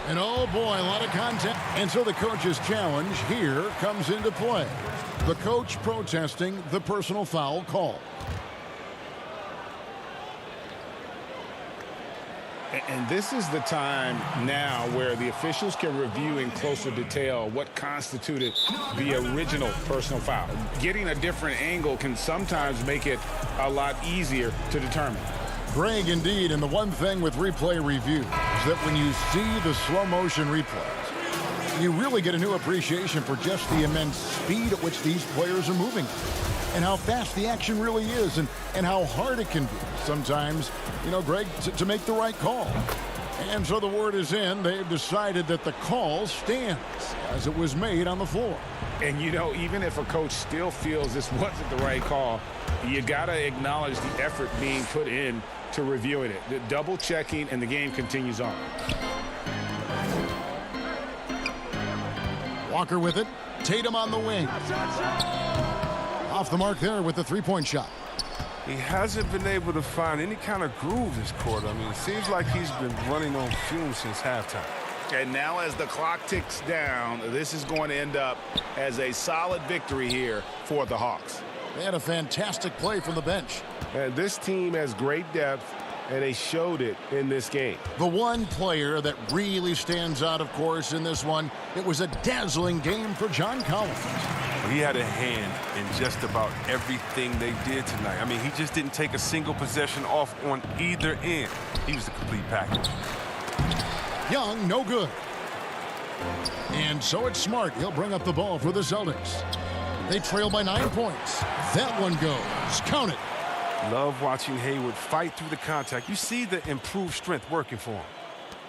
And oh boy, a lot of contact. And so the coach's challenge here comes into play. The coach protesting the personal foul call. And this is the time now where the officials can review in closer detail what constituted the original personal foul. Getting a different angle can sometimes make it a lot easier to determine. Greg, indeed, and the one thing with replay review is that when you see the slow motion replays, you really get a new appreciation for just the immense speed at which these players are moving and how fast the action really is and how hard it can be sometimes, you know, Greg, to make the right call. And so the word is in. They've decided that the call stands as it was made on the floor. And, you know, even if a coach still feels this wasn't the right call, you got to acknowledge the effort being put in to reviewing it. The double checking, and the game continues on. Walker with it. Tatum on the wing. Off the mark there with the three-point shot. He hasn't been able to find any kind of groove this quarter. I mean, it seems like he's been running on fumes since halftime. And now as the clock ticks down, this is going to end up as a solid victory here for the Hawks. They had a fantastic play from the bench. And this team has great depth, and they showed it in this game. The one player that really stands out, of course, in this one, it was a dazzling game for John Collins. He had a hand in just about everything they did tonight. I mean, he just didn't take a single possession off on either end. He was a complete package. Young, no good. And so it's Smart. He'll bring up the ball for the Celtics. They trail by 9 points. That one goes. Count it. Love watching Hayward fight through the contact. You see the improved strength working for him.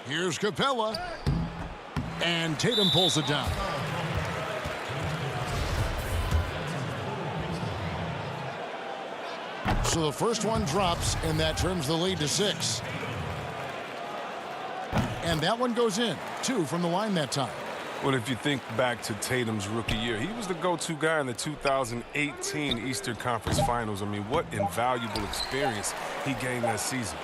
Here's Capella. And Tatum pulls it down. So the first one drops, and that trims the lead to 6. And that one goes in. 2 from the line that time. Well, if you think back to Tatum's rookie year, he was the go-to guy in the 2018 Eastern Conference Finals. I mean, what invaluable experience he gained that season.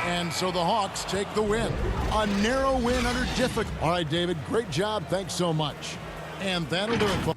And so the Hawks take the win. A narrow win under difficult. All right, David, great job. Thanks so much. And that'll do it.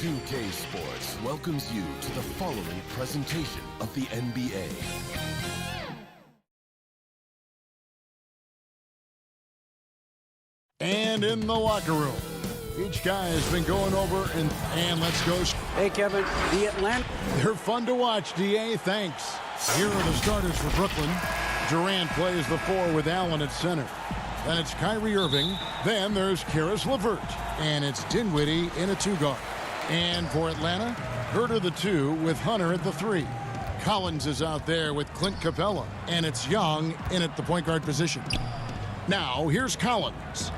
2K Sports welcomes you to the following presentation of the NBA. And in the locker room, each guy has been going over and let's go. Hey, Kevin, the Atlanta. They're fun to watch, DA. Thanks. Here are the starters for Brooklyn. Durant plays the 4 with Allen at center. Then it's Kyrie Irving. Then there's Karis LeVert. And it's Dinwiddie in a 2-guard. And for Atlanta, Herter the 2 with Hunter at the 3. Collins is out there with Clint Capella. And it's Young in at the point guard position. Now, here's Collins.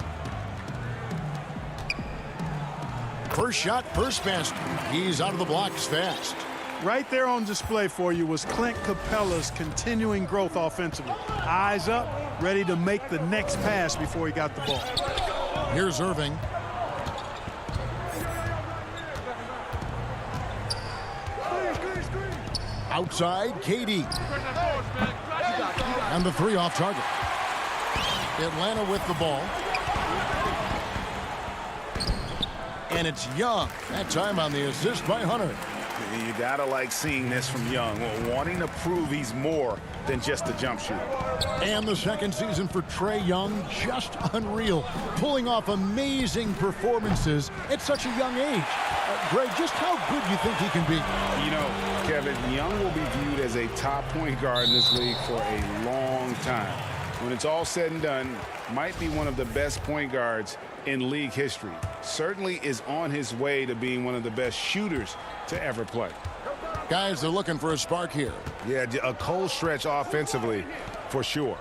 First shot, first basket. He's out of the blocks fast. Right there on display for you was Clint Capella's continuing growth offensively. Eyes up, ready to make the next pass before he got the ball. Here's Irving. Outside, KD. And the 3 off target. Atlanta with the ball. And it's Young. That time on the assist by Hunter. You gotta like seeing this from Young, wanting to prove he's more than just a jump shooter. And the second season for Trae Young, just unreal. Pulling off amazing performances at such a young age. Greg, just how good do you think he can be? You know, Kevin, Young will be viewed as a top point guard in this league for a long time. When it's all said and done, might be one of the best point guards in league history. Certainly is on his way to being one of the best shooters to ever play. Guys, they're looking for a spark here. Yeah, a cold stretch offensively for sure.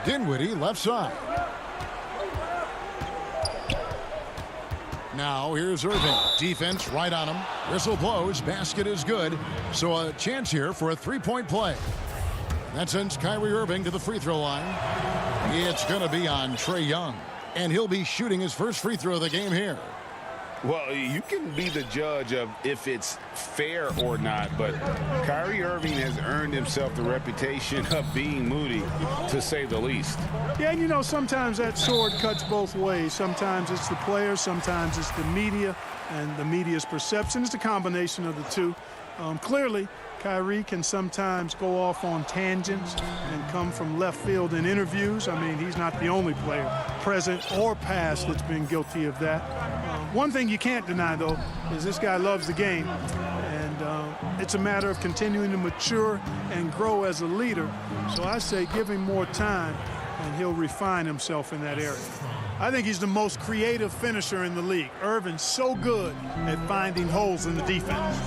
Dinwiddie left side. Now here's Irving. Defense right on him. Whistle blows. Basket is good. So a chance here for a 3-point play. That sends Kyrie Irving to the free throw line. It's going to be on Trae Young. And he'll be shooting his first free throw of the game here. Well, you can be the judge of if it's fair or not, but Kyrie Irving has earned himself the reputation of being moody, to say the least. Yeah, and you know, sometimes that sword cuts both ways. Sometimes it's the players, sometimes it's the media, and the media's perception. It's a combination of the two. Clearly, Kyrie can sometimes go off on tangents and come from left field in interviews. I mean, he's not the only player, present or past, that's been guilty of that. One thing you can't deny, though, is this guy loves the game. And it's a matter of continuing to mature and grow as a leader. So I say give him more time, and he'll refine himself in that area. I think he's the most creative finisher in the league. Irving's so good at finding holes in the defense.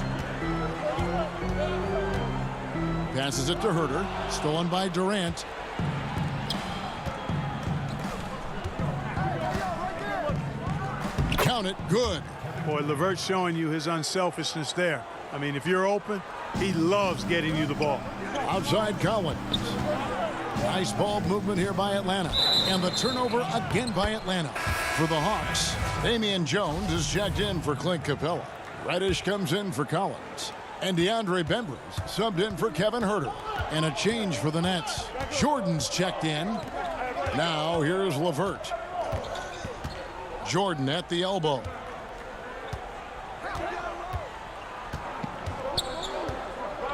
Passes it to Herter. Stolen by Durant. Count it. Good. Boy, LeVert's showing you his unselfishness there. I mean, if you're open, he loves getting you the ball. Outside Collins. Nice ball movement here by Atlanta. And the turnover again by Atlanta. For the Hawks, Damian Jones is checked in for Clint Capella. Reddish comes in for Collins. And DeAndre Bembry's subbed in for Kevin Herter. And a change for the Nets. Jordan's checked in. Now here's LeVert. Jordan at the elbow.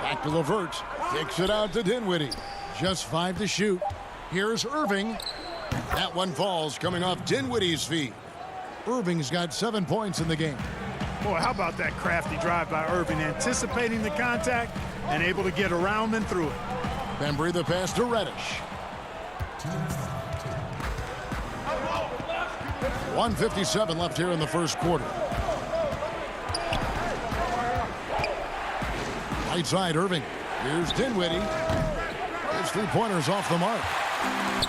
Back to LeVert. Kicks it out to Dinwiddie. Just 5 to shoot. Here's Irving. That one falls coming off Dinwiddie's feet. Irving's got 7 points in the game. Boy, how about that crafty drive by Irving, anticipating the contact and able to get around and through it. Bembry the pass to Reddish. 1:57 left here in the first quarter. Right side Irving. Here's Dinwiddie. His 3-pointers off the mark.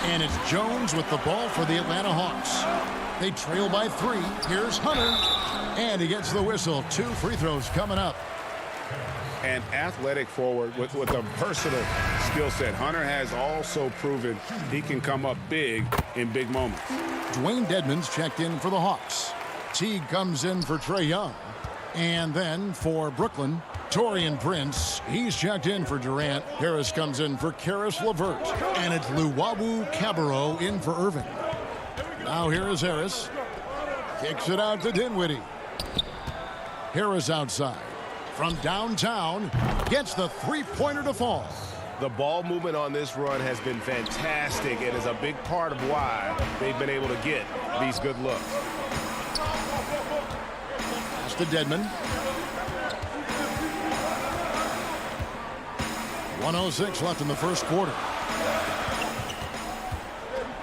And it's Jones with the ball for the Atlanta Hawks. They trail by 3. Here's Hunter. And he gets the whistle. 2 free throws coming up. An athletic forward with a versatile skill set. Hunter has also proven he can come up big in big moments. Dwayne Dedmon's checked in for the Hawks. Teague comes in for Trae Young. And then for Brooklyn, Taurean Prince. He's checked in for Durant. Harris comes in for Karis LeVert. And it's Luwawu Cabarrot in for Irving. Now here is Harris. Kicks it out to Dinwiddie. Harris outside. From downtown, gets the three-pointer to fall. The ball movement on this run has been fantastic and is a big part of why they've been able to get these good looks. Pass to Dedmon. 1:06 left in the first quarter.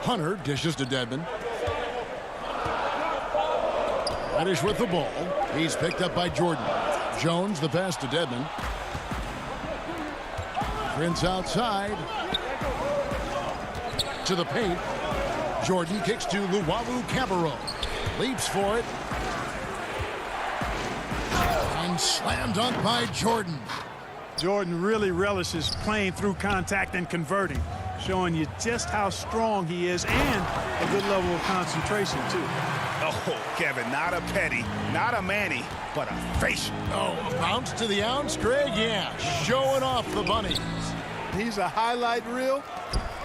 Hunter dishes to Dedmon. Reddish with the ball. He's picked up by Jordan. Jones the pass to Dedmon. Prince outside. To the paint. Jordan kicks to Luwawu-Cabarrot. Leaps for it. And slam dunk by Jordan. Jordan really relishes playing through contact and converting, showing you just how strong he is and a good level of concentration, too. Oh, Kevin, not a petty, not a Manny, but a facial. Oh, bounce to the ounce, Greg? Yeah, showing off the bunnies. He's a highlight reel,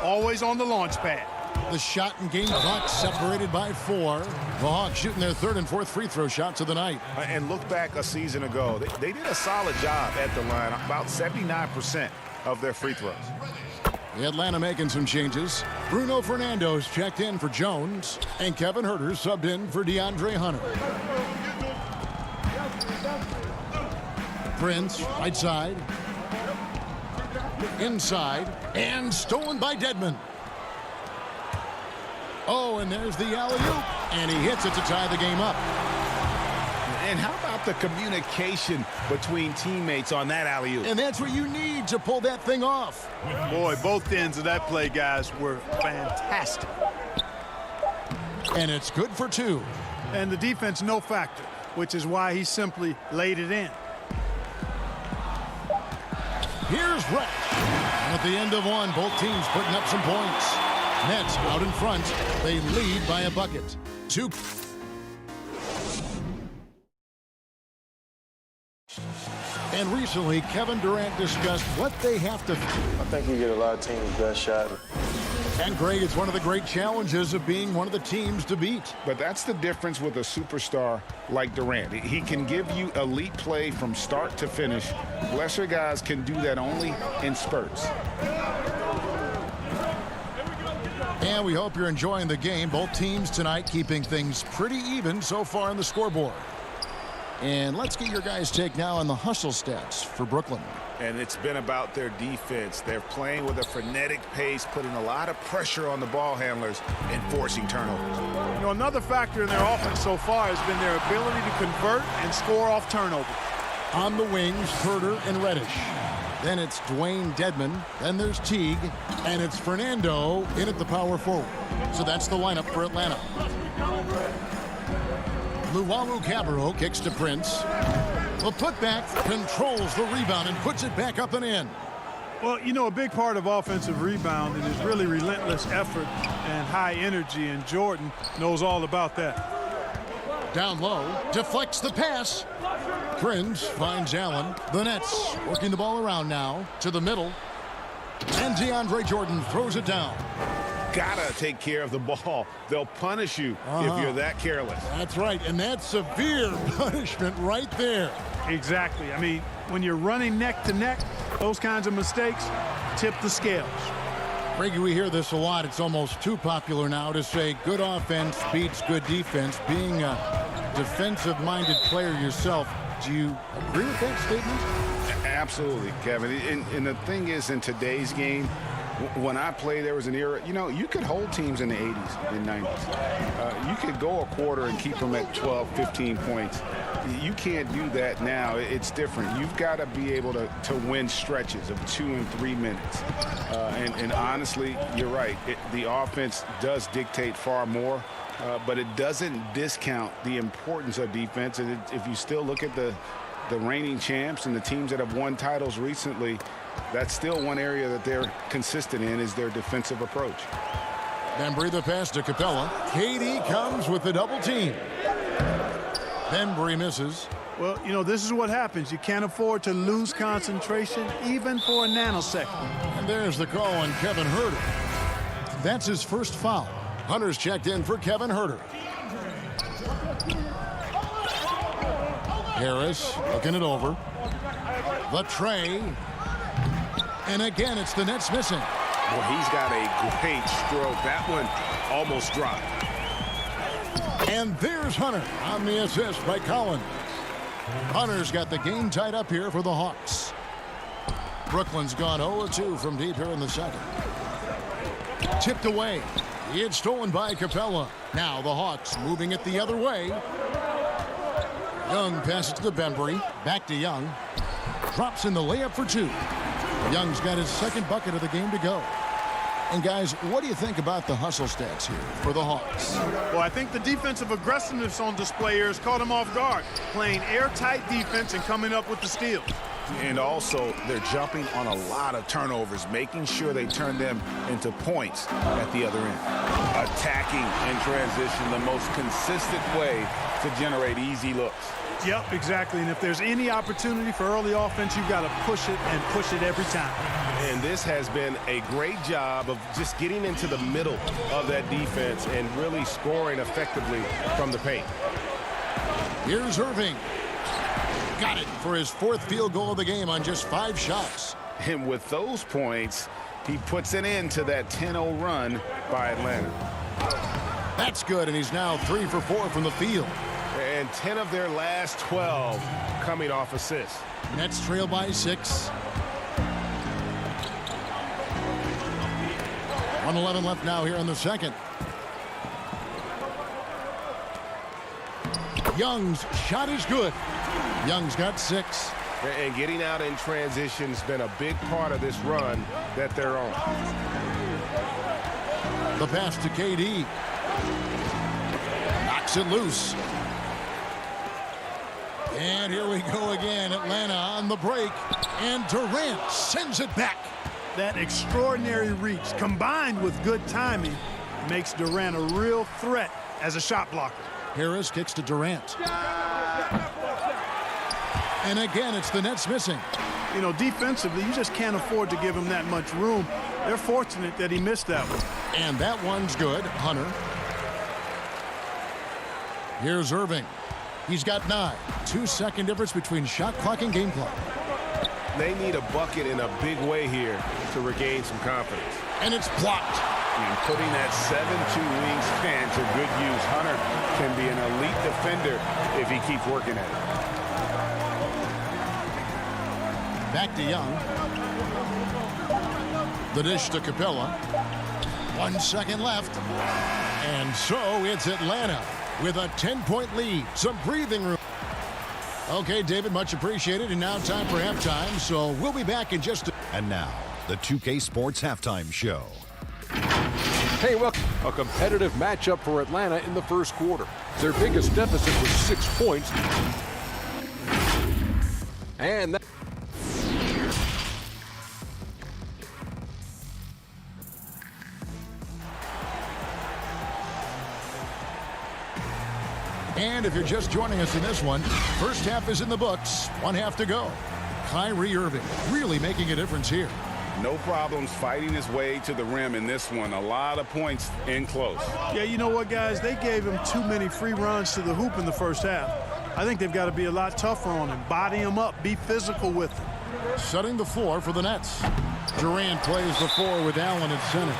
always on the launch pad. The shot and game clock separated by 4. The Hawks shooting their third and fourth free throw shots of the night. And look back a season ago. They did a solid job at the line, about 79% of their free throws. The Atlanta making some changes. Bruno Fernando's checked in for Jones, and Kevin Huerter subbed in for DeAndre Hunter. Prince, right side. Inside, and stolen by Dedmon. Oh, and there's the alley-oop, and he hits it to tie the game up. And how about the communication between teammates on that alley-oop? And that's what you need to pull that thing off. Boy, both ends of that play, guys, were fantastic. And it's good for 2. And the defense no factor, which is why he simply laid it in. Here's Rex. At the end of one, both teams putting up some points. Nets out in front. They lead by a bucket. 2. And recently, Kevin Durant discussed what they have to. I think we get a lot of teams' best shot. And Greg, it's one of the great challenges of being one of the teams to beat. But that's the difference with a superstar like Durant. He can give you elite play from start to finish. Lesser guys can do that only in spurts. And we hope you're enjoying the game. Both teams tonight keeping things pretty even so far on the scoreboard. And let's get your guys' take now on the hustle stats for Brooklyn. And it's been about their defense. They're playing with a frenetic pace, putting a lot of pressure on the ball handlers and forcing turnovers. You know, another factor in their offense so far has been their ability to convert and score off turnovers. On the wings, Huerter and Reddish. Then it's Dwayne Dedmon. Then there's Teague. And it's Fernando in at the power forward. So that's the lineup for Atlanta. Luwawu-Cabarrot kicks to Prince. The putback controls the rebound and puts it back up and in. Well, you know, a big part of offensive rebounding is really relentless effort and high energy, and Jordan knows all about that. Down low, deflects the pass. Prince finds Allen. The Nets working the ball around now to the middle. And DeAndre Jordan throws it down. Gotta take care of the ball. They'll punish you if you're that careless. That's right, and that's severe punishment right there. Exactly. I mean, when you're running neck to neck, those kinds of mistakes tip the scales. Reggie, we hear this a lot. It's almost too popular now to say good offense beats good defense. Being a defensive-minded player yourself, do you agree with that statement? Absolutely, Kevin. And the thing is, in today's game, when I played, there was an era, you know, you could hold teams in the 80s and 90s. You could go a quarter and keep them at 12, 15 points. You can't do that now. It's different. You've got to be able to win stretches of 2 and 3 minutes. And honestly, you're right. The offense does dictate far more, but it doesn't discount the importance of defense. And if you still look at the reigning champs and the teams that have won titles recently, that's still one area that they're consistent in is their defensive approach. Bembry the pass to Capella. KD comes with the double team. Bembry misses. Well, you know, this is what happens. You can't afford to lose concentration even for a nanosecond. And there's the call on Kevin Huerter. That's his first foul. Hunter's checked in for Kevin Huerter. Harris looking it over. The tray. And again, it's the Nets missing. Well, he's got a great stroke. That one almost dropped. And there's Hunter on the assist by Collins. Hunter's got the game tied up here for the Hawks. Brooklyn's gone 0-2 from deep here in the second. Tipped away. It's stolen by Capella. Now the Hawks moving it the other way. Young passes to Bembry. Back to Young. Drops in the layup for two. Young's got his second bucket of the game to go. And guys, what do you think about the hustle stats here for the Hawks? Well, I think the defensive aggressiveness on display here has caught him off guard. Playing airtight defense and coming up with the steals. And also, they're jumping on a lot of turnovers, making sure they turn them into points at the other end. Attacking in transition, the most consistent way to generate easy looks. Yep, exactly. And if there's any opportunity for early offense, you've got to push it and push it every time. And this has been a great job of just getting into the middle of that defense and really scoring effectively from the paint. Here's Irving. Got it for his fourth field goal of the game on just 5 shots. And with those points, he puts an end to that 10-0 run by Atlanta. That's good, and he's now 3 for 4 from the field. And 10 of their last 12 coming off assists. Nets trail by 6. 1:11 left now here in the second. Young's shot is good. Young's got 6. And getting out in transition has been a big part of this run that they're on. The pass to KD. Knocks it loose. And here we go again. Atlanta on the break. And Durant sends it back. That extraordinary reach combined with good timing makes Durant a real threat as a shot blocker. Harris kicks to Durant. And again, it's the Nets missing. You know, defensively, you just can't afford to give him that much room. They're fortunate that he missed that one. And that one's good. Hunter. Here's Irving. He's got 9. 2-second difference between shot clock and game clock. They need a bucket in a big way here to regain some confidence. And it's blocked. And putting that 7'2" wingspan to good use. Hunter can be an elite defender if he keeps working at it. Back to Young. The dish to Capella. 1 second left. And so it's Atlanta with a 10-point lead. Some breathing room. Okay, David, much appreciated. And now time for halftime. So we'll be back in just a... And now, the 2K Sports Halftime Show. Hey, welcome. A competitive matchup for Atlanta in the first quarter. Their biggest deficit was 6 points. And that... And if you're just joining us in this one, first half is in the books. 1 half to go. Kyrie Irving really making a difference here. No problems fighting his way to the rim in this one. A lot of points in close. Yeah, you know what, guys? They gave him too many free runs to the hoop in the first half. I think they've got to be a lot tougher on him. Body him up. Be physical with him. Setting the floor for the Nets. Durant plays the 4 with Allen at center.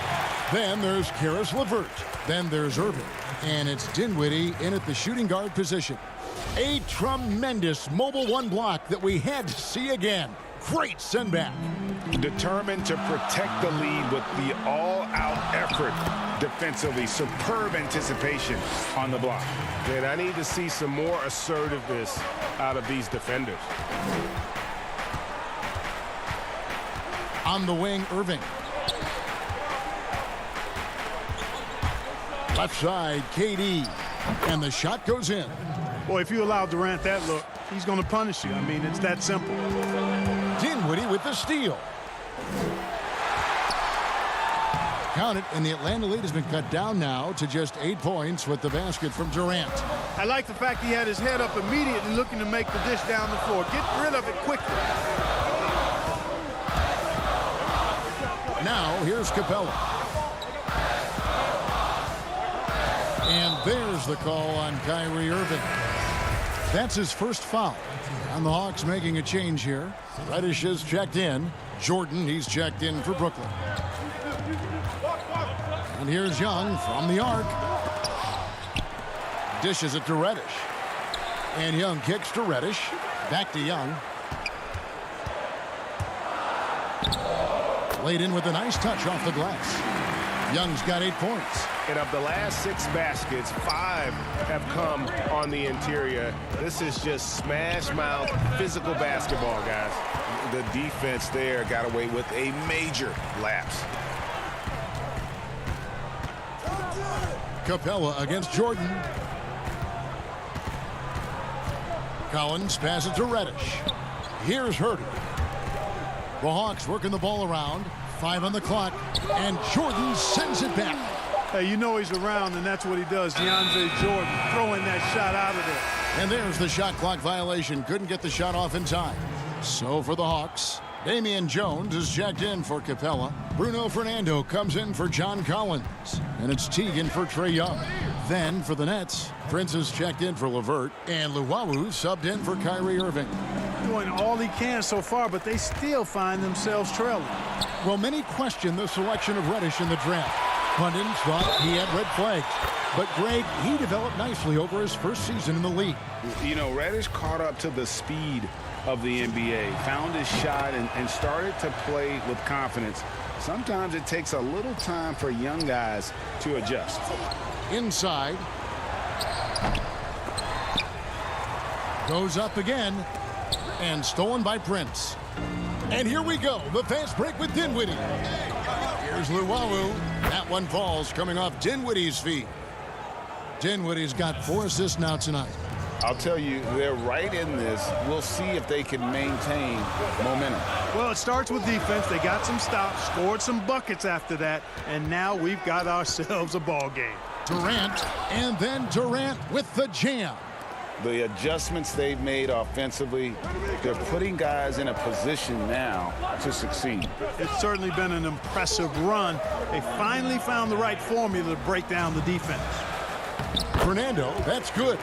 Then there's Karis LeVert. Then there's Irving. And it's Dinwiddie in at the shooting guard position. A tremendous mobile 1 block that we had to see again. Great send back. Determined to protect the lead with the all-out effort defensively. Superb anticipation on the block. And I need to see some more assertiveness out of these defenders. On the wing, Irving. Left side, KD. And the shot goes in. Boy, if you allow Durant that look, he's going to punish you. I mean, it's that simple. Dinwiddie with the steal. Count it, and the Atlanta lead has been cut down now to just 8 points with the basket from Durant. I like the fact he had his head up immediately looking to make the dish down the floor. Get rid of it quickly. Now, here's Capella. And there's the call on Kyrie Irving. That's his first foul. And the Hawks making a change here. Reddish is checked in. Jordan, he's checked in for Brooklyn. And here's Young from the arc. Dishes it to Reddish. And Young kicks to Reddish. Back to Young. Laid in with a nice touch off the glass. Young's got 8 points. And of the last 6 baskets, 5 have come on the interior. This is just smash mouth physical basketball, guys. The defense there got away with a major lapse. Capella against Jordan. Collins passes to Reddish. Here's Herter. The Hawks working the ball around. 5 on the clock. And Jordan sends it back. Hey, you know he's around, and that's what he does. DeAndre Jordan throwing that shot out of there. And there's the shot clock violation. Couldn't get the shot off in time. So for the Hawks, Damian Jones is checked in for Capella. Bruno Fernando comes in for John Collins. And it's Teagan for Trae Young. Then for the Nets, Prince is checked in for LeVert. And Luwawu subbed in for Kyrie Irving. Doing all he can so far, but they still find themselves trailing. Well, many question the selection of Reddish in the draft. Pundits thought he had red flags. But, Greg, he developed nicely over his first season in the league. You know, Reddish caught up to the speed of the NBA, found his shot, and started to play with confidence. Sometimes it takes a little time for young guys to adjust. Inside. Goes up again. And stolen by Prince. And here we go. The fast break with Dinwiddie. Here's Luwawu. That one falls coming off Dinwiddie's feet. Dinwiddie's got 4 assists now tonight. I'll tell you, they're right in this. We'll see if they can maintain momentum. Well, it starts with defense. They got some stops, scored some buckets after that, and now we've got ourselves a ball game. Durant, and then Durant with the jam. The adjustments they've made offensively, they're putting guys in a position now to succeed. It's certainly been an impressive run. They finally found the right formula to break down the defense. Fernando, that's good.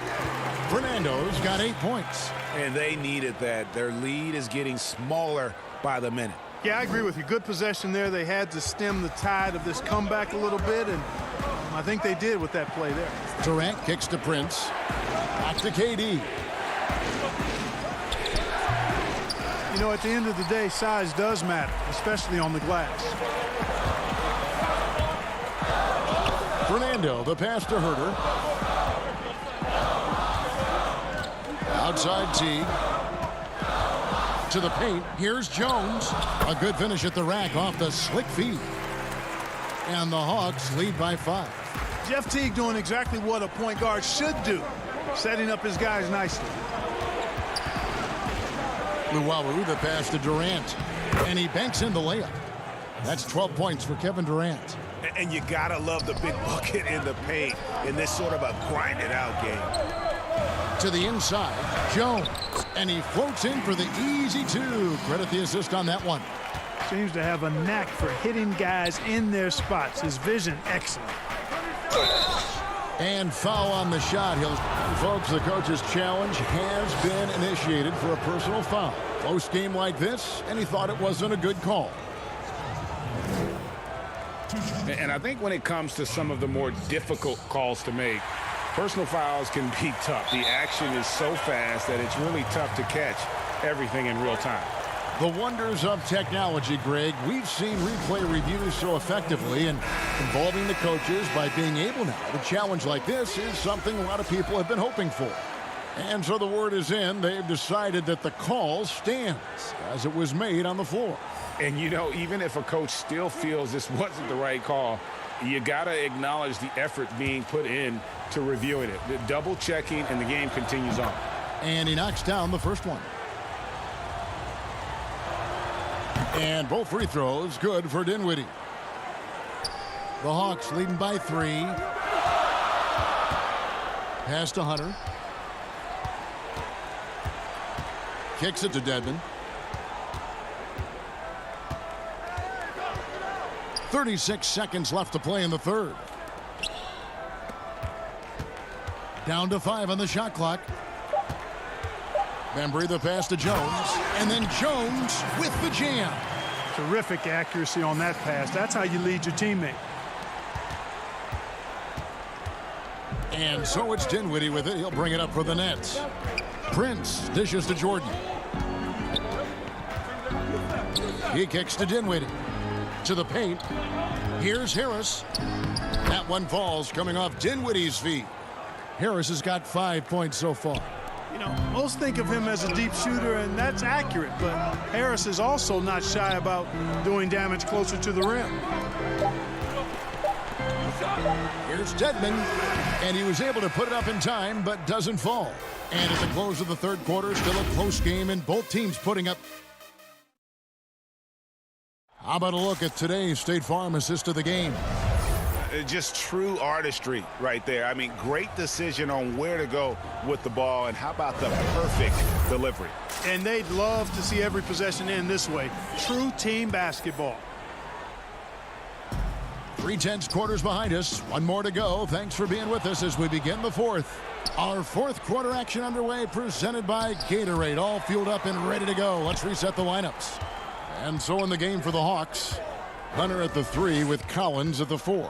Fernando's got 8 points. And they needed that. Their lead is getting smaller by the minute. Yeah, I agree with you. Good possession there. They had to stem the tide of this comeback a little bit, and I think they did with that play there. Durant kicks to Prince. Back to KD. You know, at the end of the day, size does matter, especially on the glass. Fernando, the pass to Herter. Outside Teague. To the paint. Here's Jones. A good finish at the rack off the slick feed. And the Hawks lead by 5. Jeff Teague doing exactly what a point guard should do, setting up his guys nicely. Luwawu, the pass to Durant. And he banks in the layup. That's 12 points for Kevin Durant. And you gotta love the big bucket in the paint in this sort of a grinded-out game. To the inside, Jones. And he floats in for the easy 2. Credit the assist on that one. Seems to have a knack for hitting guys in their spots. His vision, excellent. And foul on the shot. Folks, the coach's challenge has been initiated for a personal foul. Close game like this, and he thought it wasn't a good call. And I think when it comes to some of the more difficult calls to make, personal fouls can be tough. The action is so fast that it's really tough to catch everything in real time. The wonders of technology, Greg. We've seen replay reviews so effectively, and involving the coaches by being able now to challenge like this is something a lot of people have been hoping for. And so the word is in. They've decided that the call stands as it was made on the floor. And, you know, even if a coach still feels this wasn't the right call, you got to acknowledge the effort being put in to reviewing it. The double checking, and the game continues on. And he knocks down the first one. And both free throws good for Dinwiddie. The Hawks leading by 3. Pass to Hunter. Kicks it to Dedmon. 36 seconds left to play in the third. Down to 5 on the shot clock. Bembry the pass to Jones, and then Jones with the jam. Terrific accuracy on that pass. That's how you lead your teammate. And so it's Dinwiddie with it. He'll bring it up for the Nets. Prince dishes to Jordan. He kicks to Dinwiddie. To the paint. Here's Harris. That one falls coming off Dinwiddie's feet. Harris has got 5 points so far. You know, most think of him as a deep shooter, and that's accurate, but Harris is also not shy about doing damage closer to the rim. Here's Dedmon, and he was able to put it up in time, but doesn't fall. And at the close of the third quarter, still a close game, and both teams putting up. How about a look at today's State Farm assist of the game? Just true artistry right there. I mean, great decision on where to go with the ball, and how about the perfect delivery? And they'd love to see every possession end this way. True team basketball. 3/10 quarters behind us. One more to go. Thanks for being with us as we begin the fourth. Our fourth quarter action underway, presented by Gatorade. All fueled up and ready to go. Let's reset the lineups. And so in the game for the Hawks, Hunter at the 3 with Collins at the 4.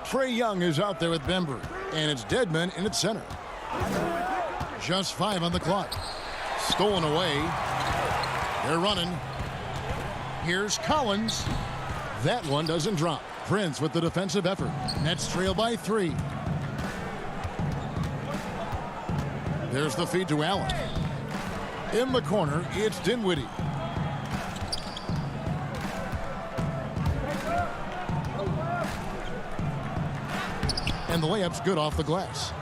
Trae Young is out there with Bembry, and it's Dedmon in its center. Just 5 on the clock. Stolen away. They're running. Here's Collins. That one doesn't drop. Prince with the defensive effort. Nets trail by 3. There's the feed to Allen. In the corner, it's Dinwiddie. And the layup's good off the glass.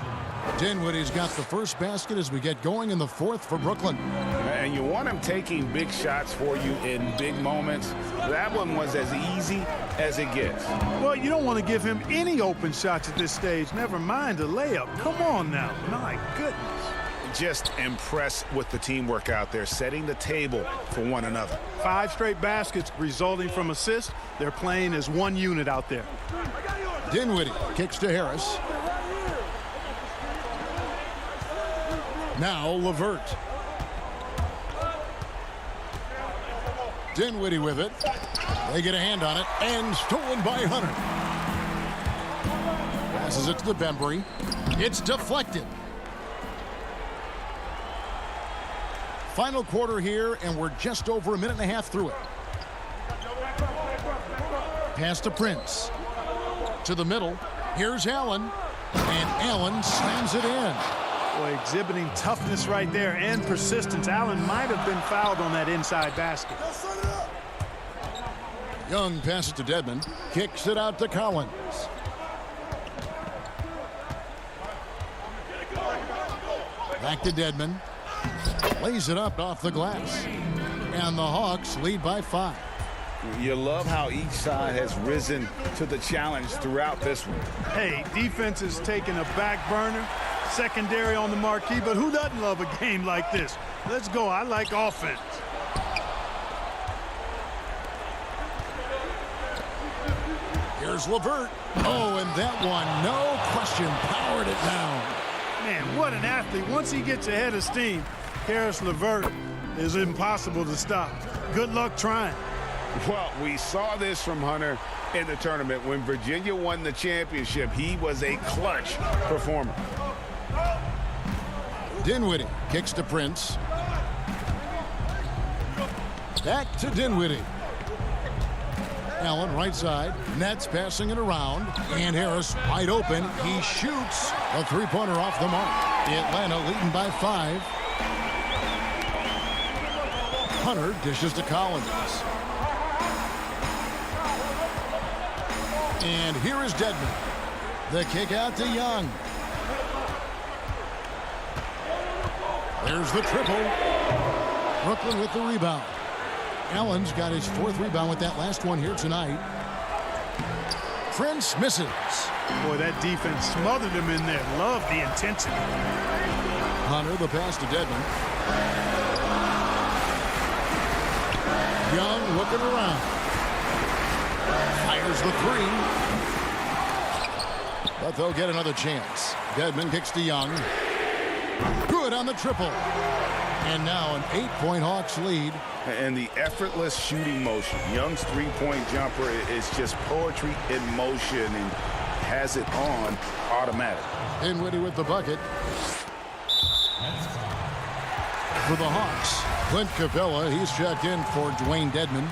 Dinwiddie's got the first basket as we get going in the fourth for Brooklyn. And you want him taking big shots for you in big moments. That one was as easy as it gets. Well, you don't want to give him any open shots at this stage. Never mind a layup. Come on now. My goodness. Just impressed with the teamwork out there, setting the table for one another. 5 straight baskets resulting from assists. They're playing as one unit out there. Dinwiddie kicks to Harris. Now LeVert. Dinwiddie with it. They get a hand on it, and stolen by Hunter. Passes it to the Bembry. It's deflected. Final quarter here, and we're just over a minute and a half through it. Pass to Prince. To the middle. Here's Allen. And Allen slams it in. Boy, exhibiting toughness right there and persistence. Allen might have been fouled on that inside basket. Young passes to Dedmon. Kicks it out to Collins. Back to Dedmon. Lays it up off the glass. And the Hawks lead by 5. You love how each side has risen to the challenge throughout this one. Hey, defense is taking a back burner. Secondary on the marquee, but who doesn't love a game like this? Let's go. I like offense. Here's LeVert. Oh, and that one, no question, powered it down. Man, what an athlete. Once he gets ahead of steam, Karis LeVert is impossible to stop. Good luck trying. Well, we saw this from Hunter in the tournament. When Virginia won the championship, he was a clutch performer. Dinwiddie kicks to Prince. Back to Dinwiddie. Allen right side. Nets passing it around. And Harris wide open. He shoots a three-pointer off the mark. Atlanta leading by 5. Hunter dishes to Collins. And here is Dedmon. The kick out to Young. There's the triple. Brooklyn with the rebound. Allen's got his 4th rebound with that last one here tonight. Prince misses. Boy, that defense smothered him in there. Love the intensity. Hunter, the pass to Dedmon. Young looking around. Fires the 3. But they'll get another chance. Dedmon kicks to Young. Good on the triple. And now an 8-point Hawks lead. And the effortless shooting motion. Young's three-point jumper is just poetry in motion and has it on automatic. Dinwiddie with the bucket. For the Hawks, Clint Capella, he's checked in for Dwayne Dedman.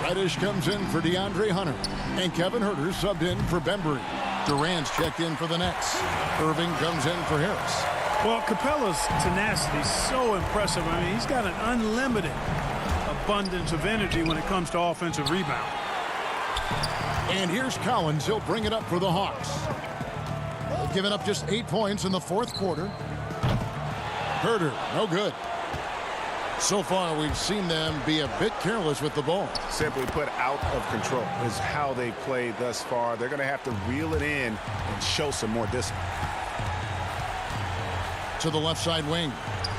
Reddish comes in for DeAndre Hunter. And Kevin Huerter subbed in for Bembry. Durant's checked in for the Nets. Irving comes in for Harris. Well, Capella's tenacity is so impressive. I mean, he's got an unlimited abundance of energy when it comes to offensive rebound. And here's Collins. He'll bring it up for the Hawks. They've given up just 8 points in the fourth quarter. Huerter, no good. So far, we've seen them be a bit careless with the ball. Simply put, out of control is how they played thus far. They're going to have to reel it in and show some more discipline. To the left side wing.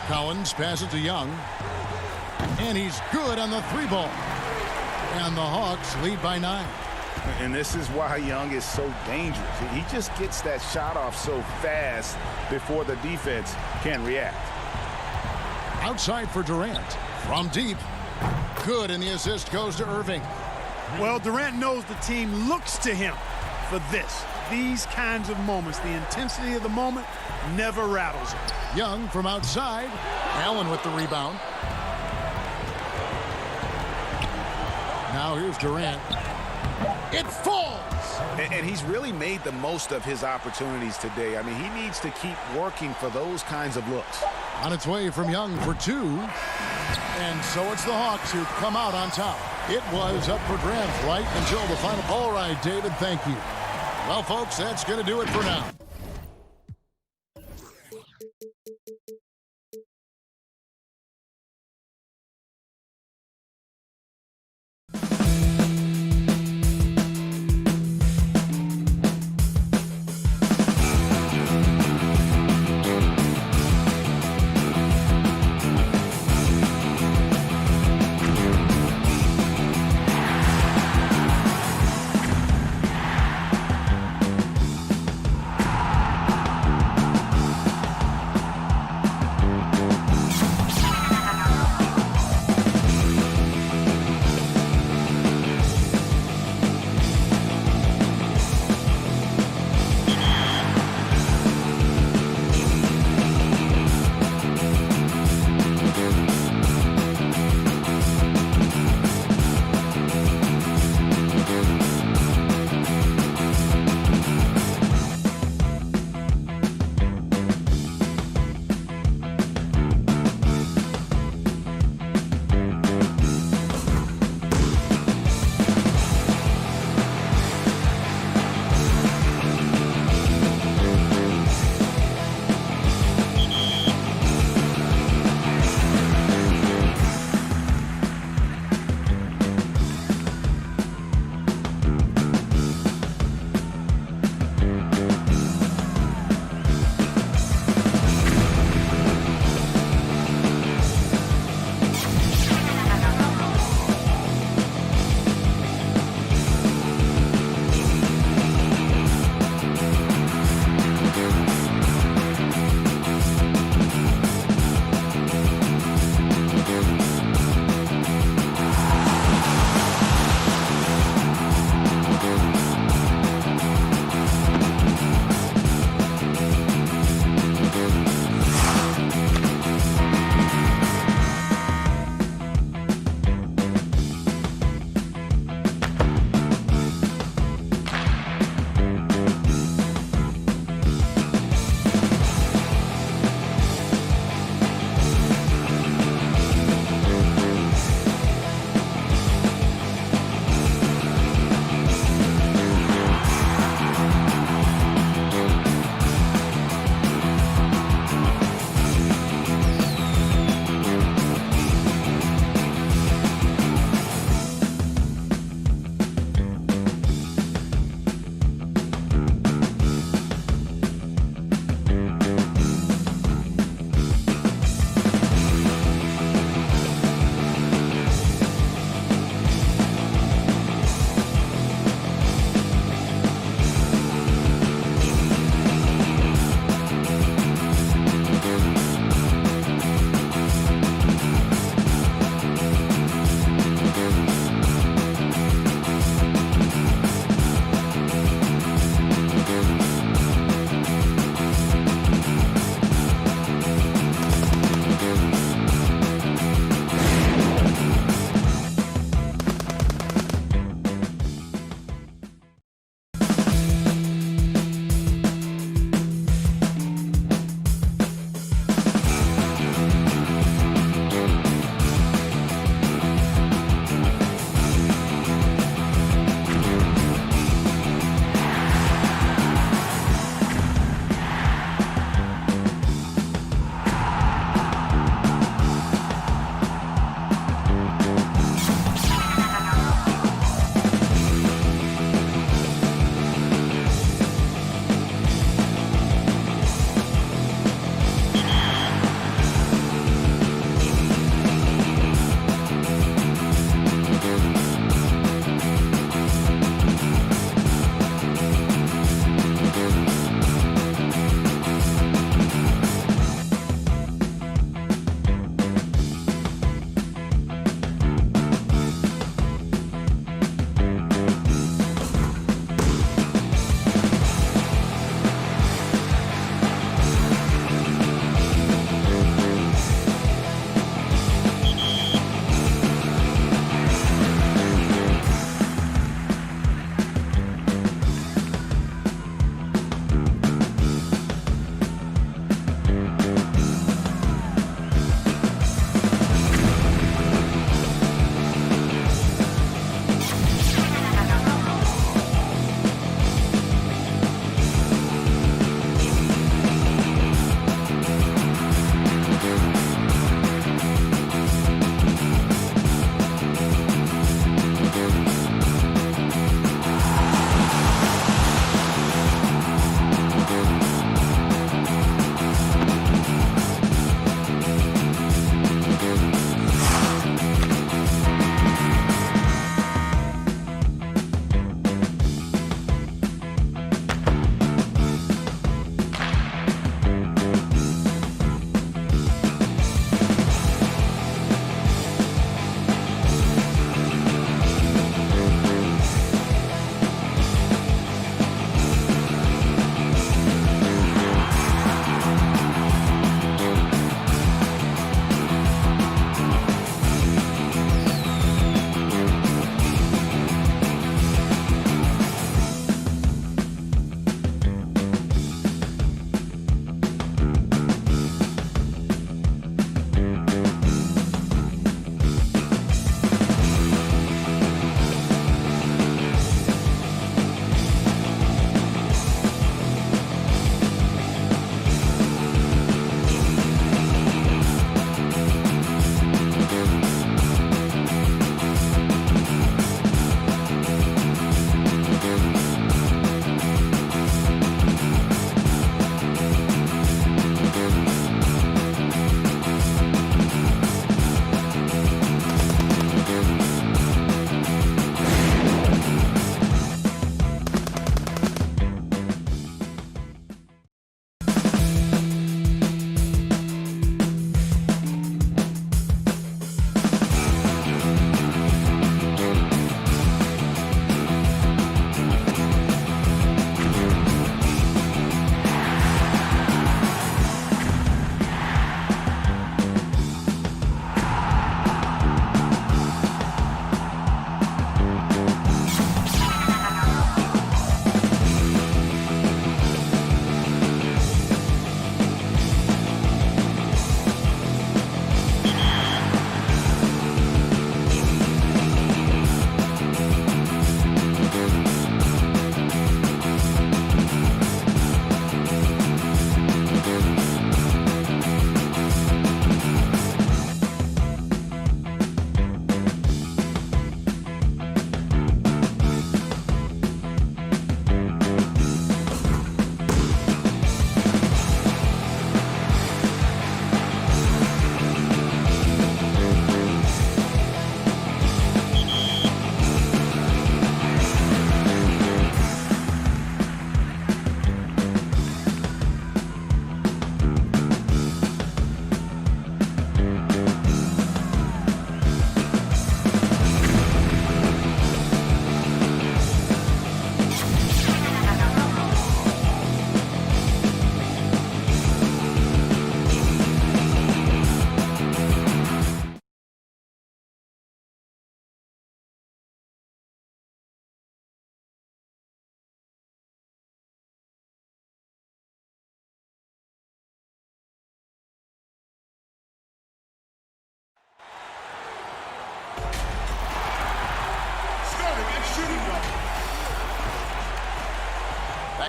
Collins passes to Young. And he's good on the three ball. And the Hawks lead by 9. And this is why Young is so dangerous. He just gets that shot off so fast before the defense can react. Outside for Durant. From deep. Good, and the assist goes to Irving. Well, Durant knows the team looks to him for this. These kinds of moments, the intensity of the moment never rattles him. Young from outside. Allen with the rebound. Now here's Durant. It falls! And he's really made the most of his opportunities today. I mean, he needs to keep working for those kinds of looks. On its way from Young for 2. And so it's the Hawks who come out on top. It was up for grabs right until the final. All right, David, thank you. Well, folks, that's going to do it for now.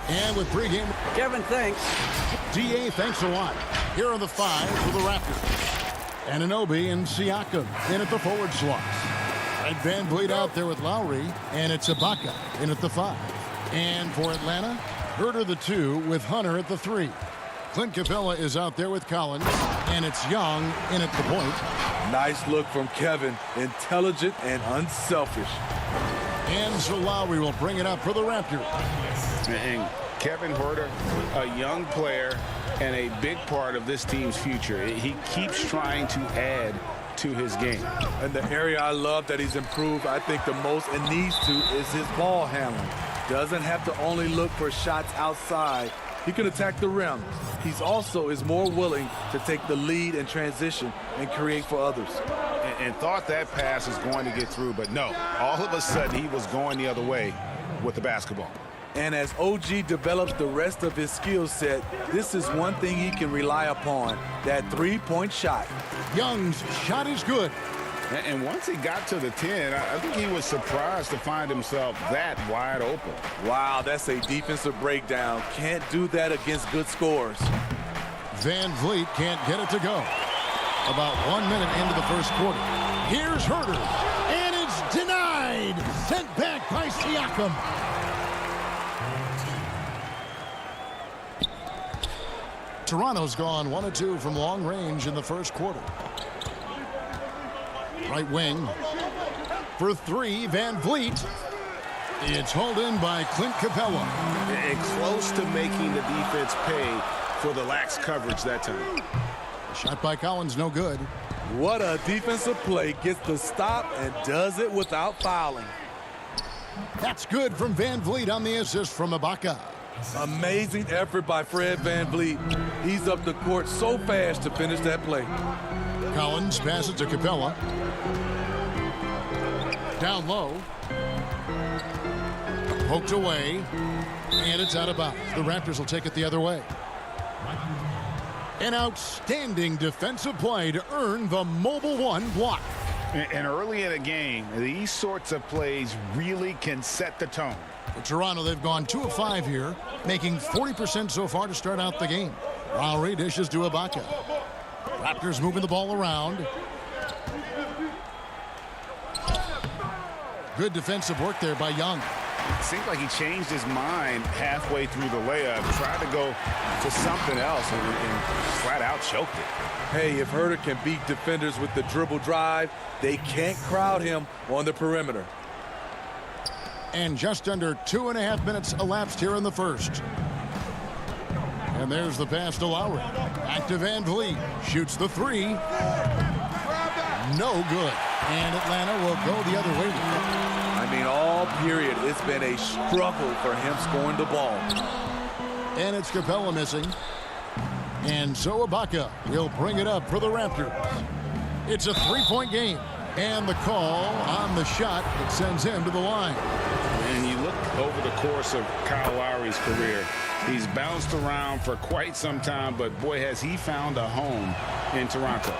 And with pregame. Kevin, thanks. DA, thanks a lot. Here are the 5 for the Raptors. Anunoby and Siakam in at the forward slots. Red Van Vliet out there with Lowry, and it's Ibaka in at the 5. And for Atlanta, Herter the 2 with Hunter at the 3. Clint Capella is out there with Collins, and it's Young in at the point. Nice look from Kevin, intelligent and unselfish. And so Lowry will bring it up for the Raptors. And Kevin Herter, a young player and a big part of this team's future. He keeps trying to add to his game. And the area I love that he's improved, I think the most and needs to, is his ball handling. Doesn't have to only look for shots outside. He can attack the rim. He's also is more willing to take the lead in transition and create for others. And thought that pass was going to get through, but no. All of a sudden, he was going the other way with the basketball. And as OG develops the rest of his skill set, this is one thing he can rely upon, that three-point shot. Young's shot is good. And once he got to the 10, I think he was surprised to find himself that wide open. Wow, that's a defensive breakdown. Can't do that against good scores. Van Vliet can't get it to go. About 1 minute into the first quarter. Here's Herter, and it's denied. Sent back by Siakam. Toronto's gone 1 of 2 from long range in the first quarter. Right wing for 3, Van Vliet. It's hauled in by Clint Capella. And close to making the defense pay for the lax coverage that time. Shot by Collins, no good. What a defensive play. Gets the stop and does it without fouling. That's good from Van Vliet on the assist from Ibaka. Amazing effort by Fred Van Vliet. He's up the court so fast to finish that play. Collins passes to Capella. Down low. Poked away. And it's out of bounds. The Raptors will take it the other way. An outstanding defensive play to earn the mobile 1 block. And early in a game, these sorts of plays really can set the tone. For Toronto, they've gone 2 of 5 here, making 40% so far to start out the game. Lowry dishes to Ibaka. Raptors moving the ball around. Good defensive work there by Young. It seemed like he changed his mind halfway through the layup, tried to go to something else, and flat out choked it. Hey, if Herter can beat defenders with the dribble drive, they can't crowd him on the perimeter. And just under 2.5 minutes elapsed here in the first. And there's the pass to Lowry. Back to Van Vliet. Shoots the 3. No good. And Atlanta will go the other way. I mean, all period, it's been a struggle for him scoring the ball. And it's Capella missing. And so Ibaka will bring it up for the Raptors. It's a 3-point game. And the call on the shot that sends him to the line. And you look over the course of Kyle Lowry's career, he's bounced around for quite some time, but boy, has he found a home in Toronto.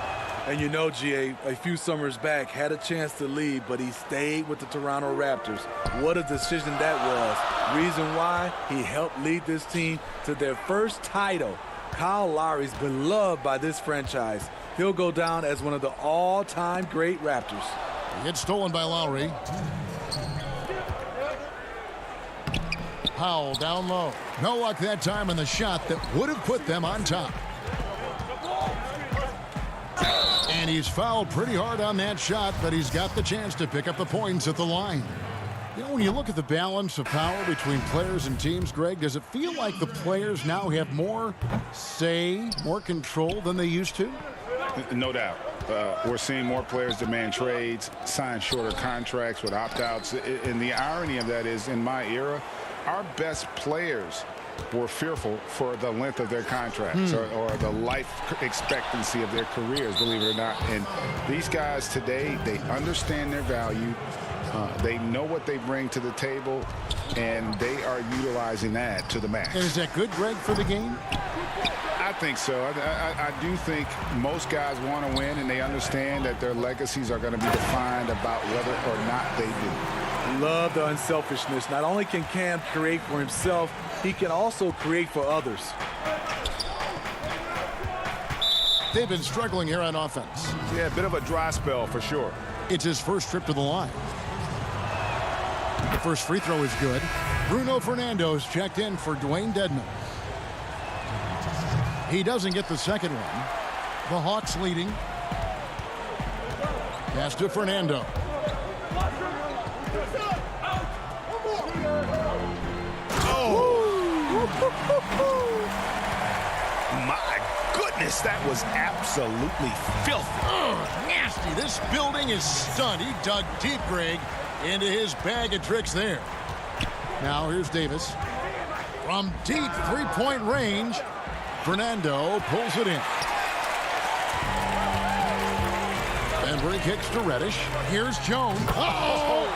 And you know, GA, a few summers back, had a chance to leave, but he stayed with the Toronto Raptors. What a decision that was. Reason why, he helped lead this team to their first title. Kyle Lowry's beloved by this franchise. He'll go down as one of the all-time great Raptors. It's stolen by Lowry. Powell down low. No luck that time in the shot that would have put them on top. And he's fouled pretty hard on that shot, but he's got the chance to pick up the points at the line. You know, when you look at the balance of power between players and teams, Greg, does it feel like the players now have more say, more control than they used to? No doubt. We're seeing more players demand trades, sign shorter contracts with opt-outs. And the irony of that is, in my era, our best players were fearful for the length of their contracts or the life expectancy of their careers, believe it or not. And these guys today, they understand their value. They know what they bring to the table, and they are utilizing that to the max. And is that good, Greg, for the game? I think so. I do think most guys want to win, and they understand that their legacies are going to be defined about whether or not they do. Love the unselfishness. Not only can Cam create for himself, he can also create for others. They've been struggling here on offense. Yeah, a bit of a dry spell for sure. It's his first trip to the line. The first free throw is good. Bruno Fernando's checked in for Dwayne Dedman. He doesn't get the second one. The Hawks leading. Pass to Fernando. My goodness, that was absolutely filthy. Nasty. This building is stunned. He dug deep, Greg, into his bag of tricks there. Now here's Davis. From deep three-point range, Fernando pulls it in. And Brink kicks to Reddish. Here's Jones. Oh!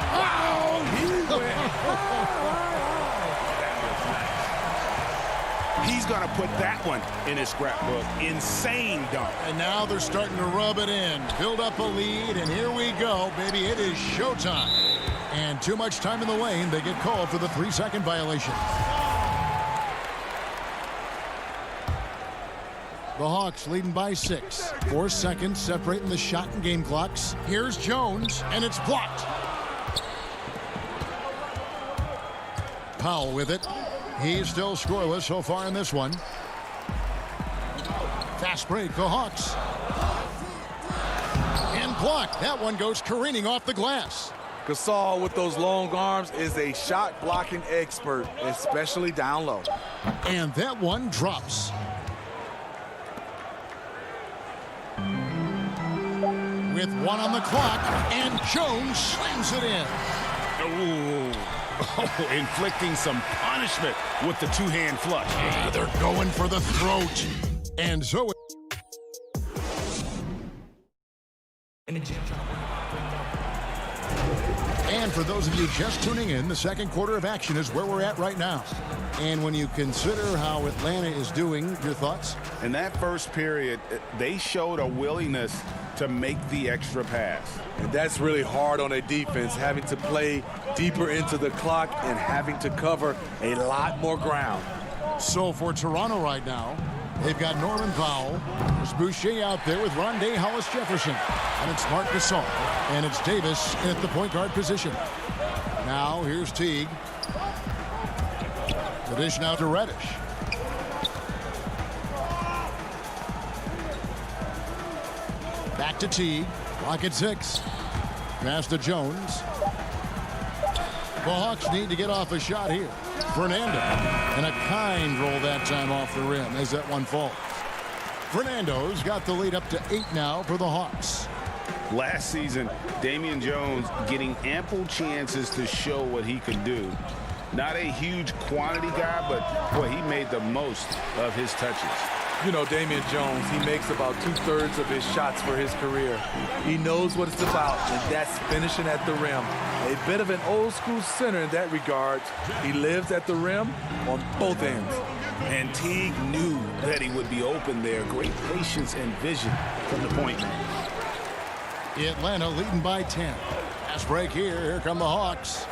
He's going to put that one in his scrapbook. Insane dunk. And now they're starting to rub it in. Build up a lead, and here we go, baby. It is showtime. And too much time in the lane. They get called for the 3-second violation. The Hawks leading by 6. 4 seconds separating the shot and game clocks. Here's Jones, and it's blocked. Powell with it. He's still scoreless so far in this one. Fast break, the Hawks. And blocked. That one goes careening off the glass. Gasol with those long arms is a shot blocking expert, especially down low. And that one drops. With 1 on the clock, and Jones slams it in. Ooh. Oh, inflicting some punishment with the two-hand flush. Yeah, they're going for the throat. And so and for those of you just tuning in, the second quarter of action is where we're at right now. And when you consider how Atlanta is doing, your thoughts? In that first period, they showed a willingness to make the extra pass. And that's really hard on a defense, having to play deeper into the clock and having to cover a lot more ground. So for Toronto right now, they've got Norman Powell. There's Boucher out there with Rondé Hollis-Jefferson. And it's Marc Gasol. And it's Davis at the point guard position. Now here's Teague. The dish now to Reddish. Back to Teague. Clock at 6. Pass to Jones. The Hawks need to get off a shot here. Fernando. And a kind roll that time off the rim as that one falls. Fernando's got the lead up to 8 now for the Hawks. Last season, Damian Jones getting ample chances to show what he could do. Not a huge quantity guy, but boy, he made the most of his touches. You know, Damian Jones, he makes about 2/3 of his shots for his career. He knows what it's about, and that's finishing at the rim. A bit of an old school center in that regard. He lives at the rim on both ends. And Teague knew that he would be open there. Great patience and vision from the point man. Atlanta leading by 10. Fast break here. Here come the Hawks.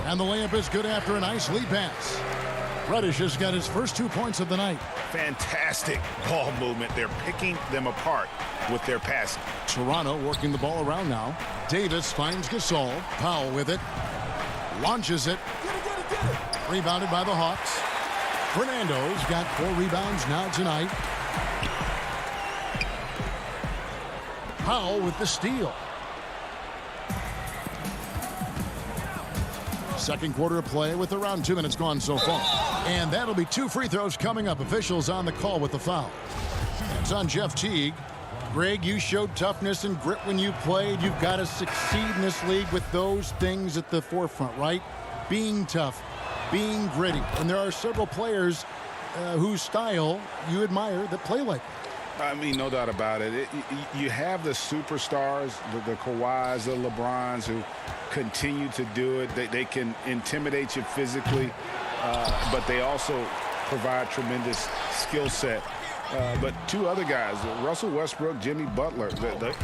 And the layup is good after a nice lead pass. Reddish has got his first 2 points of the night. Fantastic ball movement. They're picking them apart with their passing. Toronto working the ball around now. Davis finds Gasol. Powell with it. Launches it. Rebounded by the Hawks. Fernando's got 4 rebounds now tonight. Powell with the steal. Second quarter of play with around 2 minutes gone so far. And that'll be 2 free throws coming up. Officials on the call with the foul. It's on Jeff Teague. Greg, you showed toughness and grit when you played. You've got to succeed in this league with those things at the forefront, right? Being tough, being gritty. And there are several players whose style you admire that play like that. I mean, no doubt about it. You have the superstars, the Kawhis, the LeBrons, who continue to do it. They can intimidate you physically, but they also provide tremendous skill set. But 2 other guys, Russell Westbrook, Jimmy Butler,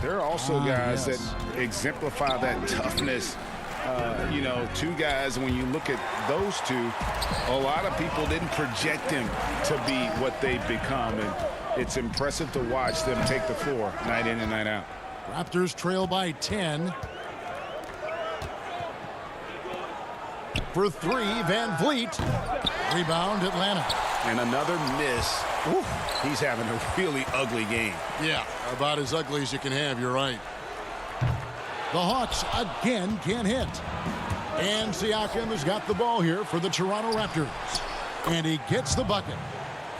they're also guys that exemplify that toughness You know, two guys, when you look at those two, a lot of people didn't project them to be what they've become. And it's impressive to watch them take the floor night in and night out. Raptors trail by 10. For three, Van Vliet. Rebound, Atlanta. And another miss. Ooh, he's having a really ugly game. Yeah, about as ugly as you can have, you're right. The Hawks again can't hit. And Siakam has got the ball here for the Toronto Raptors. And he gets the bucket.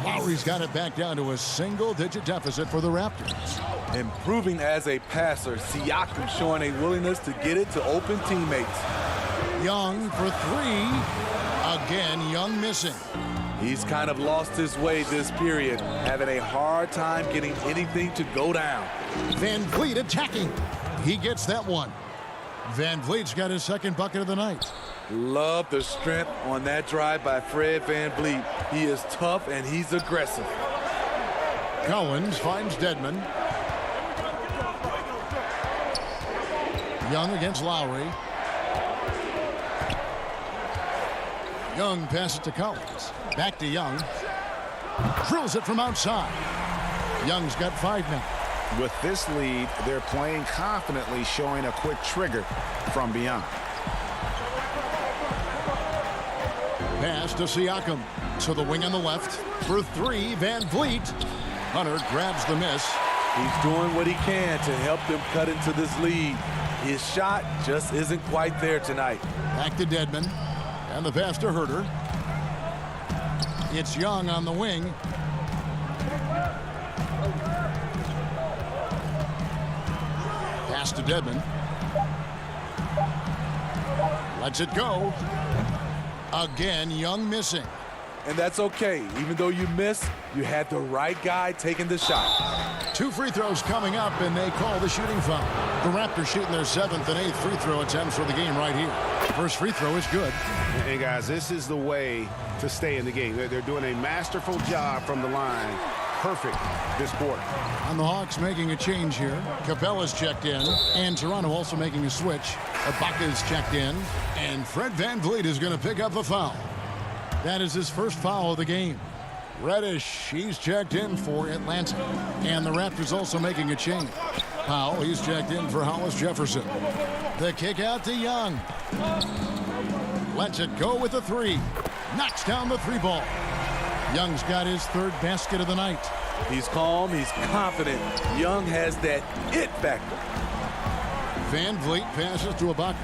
Lowry's got it back down to a single-digit deficit for the Raptors. Improving as a passer, Siakam showing a willingness to get it to open teammates. Young for three. Again, Young missing. He's kind of lost his way this period, having a hard time getting anything to go down. Van Vliet attacking. He gets that one. Van Vliet's got his second bucket of the night. Love the strength on that drive by Fred Van Vliet. He is tough and he's aggressive. Collins finds Dedmon. Young against Lowry. Young passes to Collins. Back to Young. Drills it from outside. Young's got 5 now. With this lead, they're playing confidently, showing a quick trigger from beyond. Pass to Siakam. To the wing on the left. For three, Van Vliet. Hunter grabs the miss. He's doing what he can to help them cut into this lead. His shot just isn't quite there tonight. Back to Dedmon. And the pass to Herter. It's Young on the wing. Pass to Dedmon. Lets it go. Again, Young missing. And that's okay. Even though you miss, you had the right guy taking the shot. 2 free throws coming up, and they call the shooting foul. The Raptors shooting their 7th and 8th free throw attempts for the game right here. First free throw is good. Hey, guys, this is the way to stay in the game. They're doing a masterful job from the line. Perfect this quarter. And the Hawks making a change here. Capella's checked in, and Toronto also making a switch. Ibaka's checked in, and Fred Van Vliet is going to pick up the foul. That is his first foul of the game. Reddish, he's checked in for Atlanta. And the Raptors also making a change. Powell, he's checked in for Hollis Jefferson. The kick out to Young. Lets it go with the three. Knocks down the 3 ball. Young's got his 3rd basket of the night. He's calm, he's confident. Young has that it factor. Van Vliet passes to Ibaka.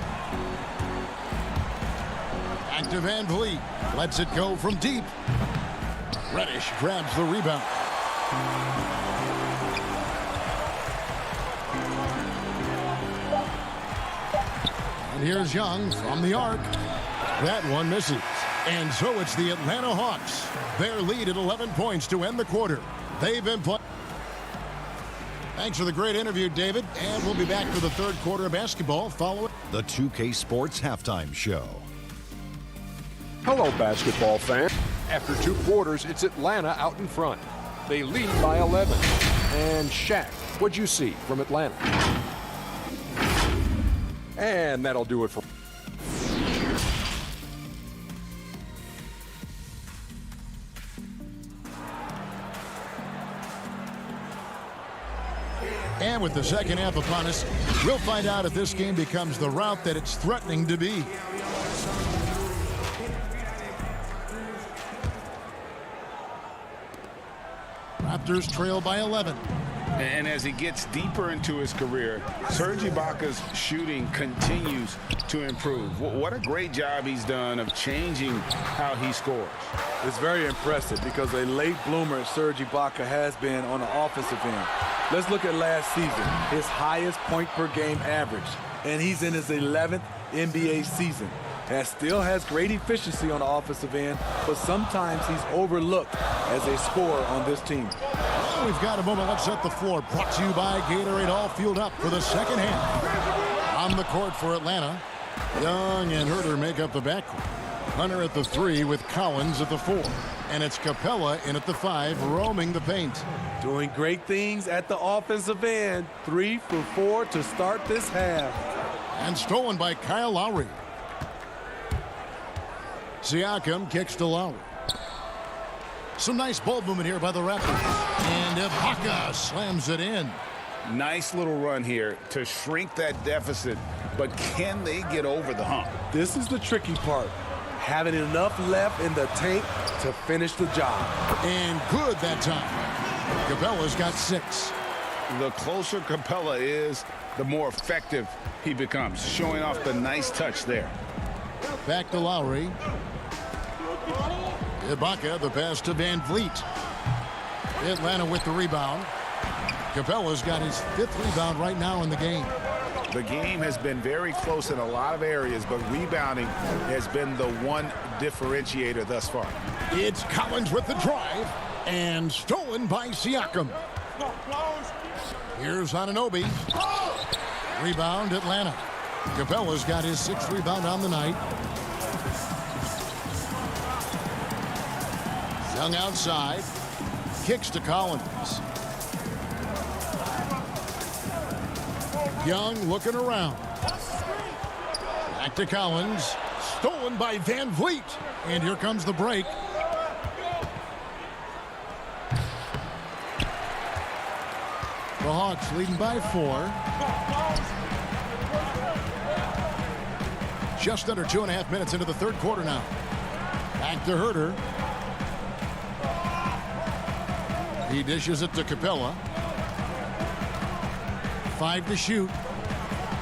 Back to Van Vliet. Lets it go from deep. Reddish grabs the rebound. And here's Young from the arc. That one misses. And so it's the Atlanta Hawks. Their lead at 11 points to end the quarter. They've been playing. Thanks for the great interview, David. And we'll be back for the 3rd quarter of basketball following the 2K Sports Halftime Show. Hello, basketball fan. After 2 quarters, it's Atlanta out in front. They lead by 11. And Shaq, what'd you see from Atlanta? And that'll do it for... And with the second half upon us, we'll find out if this game becomes the route that it's threatening to be. Raptors trail by 11. And as he gets deeper into his career, Serge Ibaka's shooting continues to improve. What a great job he's done of changing how he scores. It's very impressive because a late bloomer Serge Ibaka has been on the offensive end. Let's look at last season, his highest point per game average, and he's in his 11th NBA season. And still has great efficiency on the offensive end, but sometimes he's overlooked as a scorer on this team. We've got a moment. Let's set the floor. Brought to you by Gatorade. All fueled up for the second half. On the court for Atlanta, Young and Herter make up the backcourt. Hunter at the 3 with Collins at the 4. And it's Capella in at the 5, roaming the paint. Doing great things at the offensive end. 3 for 4 to start this half. And stolen by Kyle Lowry. Siakam kicks to Lowry. Some nice ball movement here by the Raptors. And Ibaka slams it in. Nice little run here to shrink that deficit, but can they get over the hump? This is the tricky part. Having enough left in the tank to finish the job. And good that time. Capella's got 6. The closer Capella is, the more effective he becomes, showing off the nice touch there. Back to Lowry. Ibaka, the pass to Van Vliet. Atlanta with the rebound. Capella's got his 5th rebound right now in the game. The game has been very close in a lot of areas, but rebounding has been the one differentiator thus far. It's Collins with the drive, and stolen by Siakam. Here's Anunoby. Rebound, Atlanta. Capella's got his 6th rebound on the night. Young outside. Kicks to Collins. Young looking around. Back to Collins. Stolen by Van Vliet. And here comes the break. The Hawks leading by 4. Just under 2.5 minutes into the 3rd quarter now. Back to Herter. He dishes it to Capella. 5 to shoot.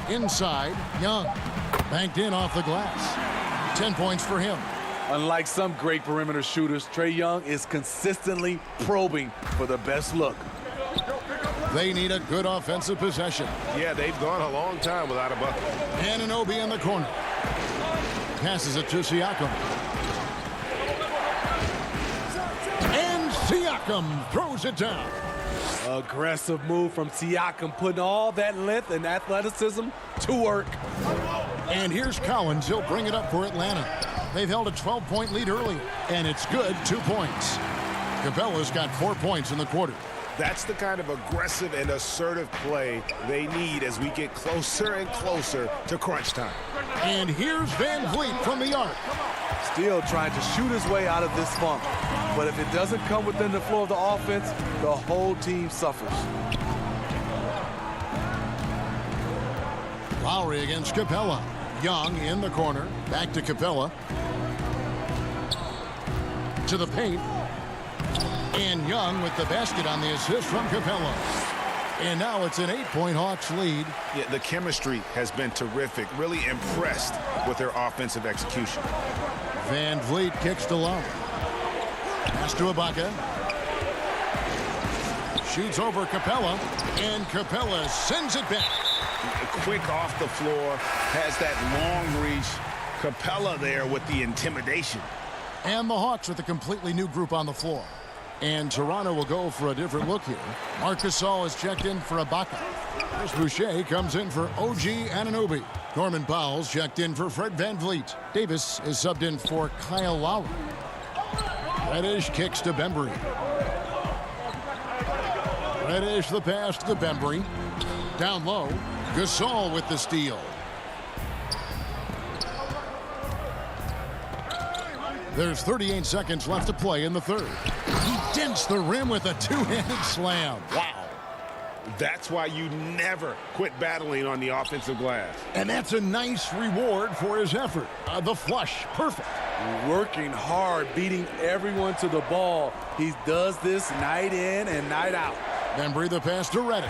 Inside, Young. Banked in off the glass. 10 points for him. Unlike some great perimeter shooters, Trae Young is consistently probing for the best look. They need a good offensive possession. Yeah, they've gone a long time without a bucket. Anunoby in the corner. Passes it to Siakam. And Siakam throws it down. Aggressive move from Siakam, putting all that length and athleticism to work. And here's Collins. He'll bring it up for Atlanta. They've held a 12-point lead earlier, and it's good, 2 points. Capella's got 4 points in the quarter. That's the kind of aggressive and assertive play they need as we get closer and closer to crunch time. And here's Van Vliet from the arc. Still trying to shoot his way out of this funk. But if it doesn't come within the flow of the offense, the whole team suffers. Lowry against Capella. Young in the corner. Back to Capella. To the paint. And Young with the basket on the assist from Capella. And now it's an 8-point Hawks lead. Yeah, the chemistry has been terrific. Really impressed with their offensive execution. Van Vliet kicks to Lowry. Pass to Ibaka. Shoots over Capella. And Capella sends it back. Quick off the floor. Has that long reach. Capella there with the intimidation. And the Hawks with a completely new group on the floor. And Toronto will go for a different look here. Marc Gasol is checked in for Ibaka. Chris Boucher comes in for OG Anunoby. Norman Powell's checked in for Fred Van Vliet. Davis is subbed in for Kyle Lowry. Reddish kicks to Bembry. Reddish the pass to Bembry. Down low, Gasol with the steal. There's 38 seconds left to play in the 3rd. He dents the rim with a 2-handed slam. Wow. That's why you never quit battling on the offensive glass. And that's a nice reward for his effort. The flush, perfect. Working hard, beating everyone to the ball. He does this night in and night out. Bembry the pass to Reddish.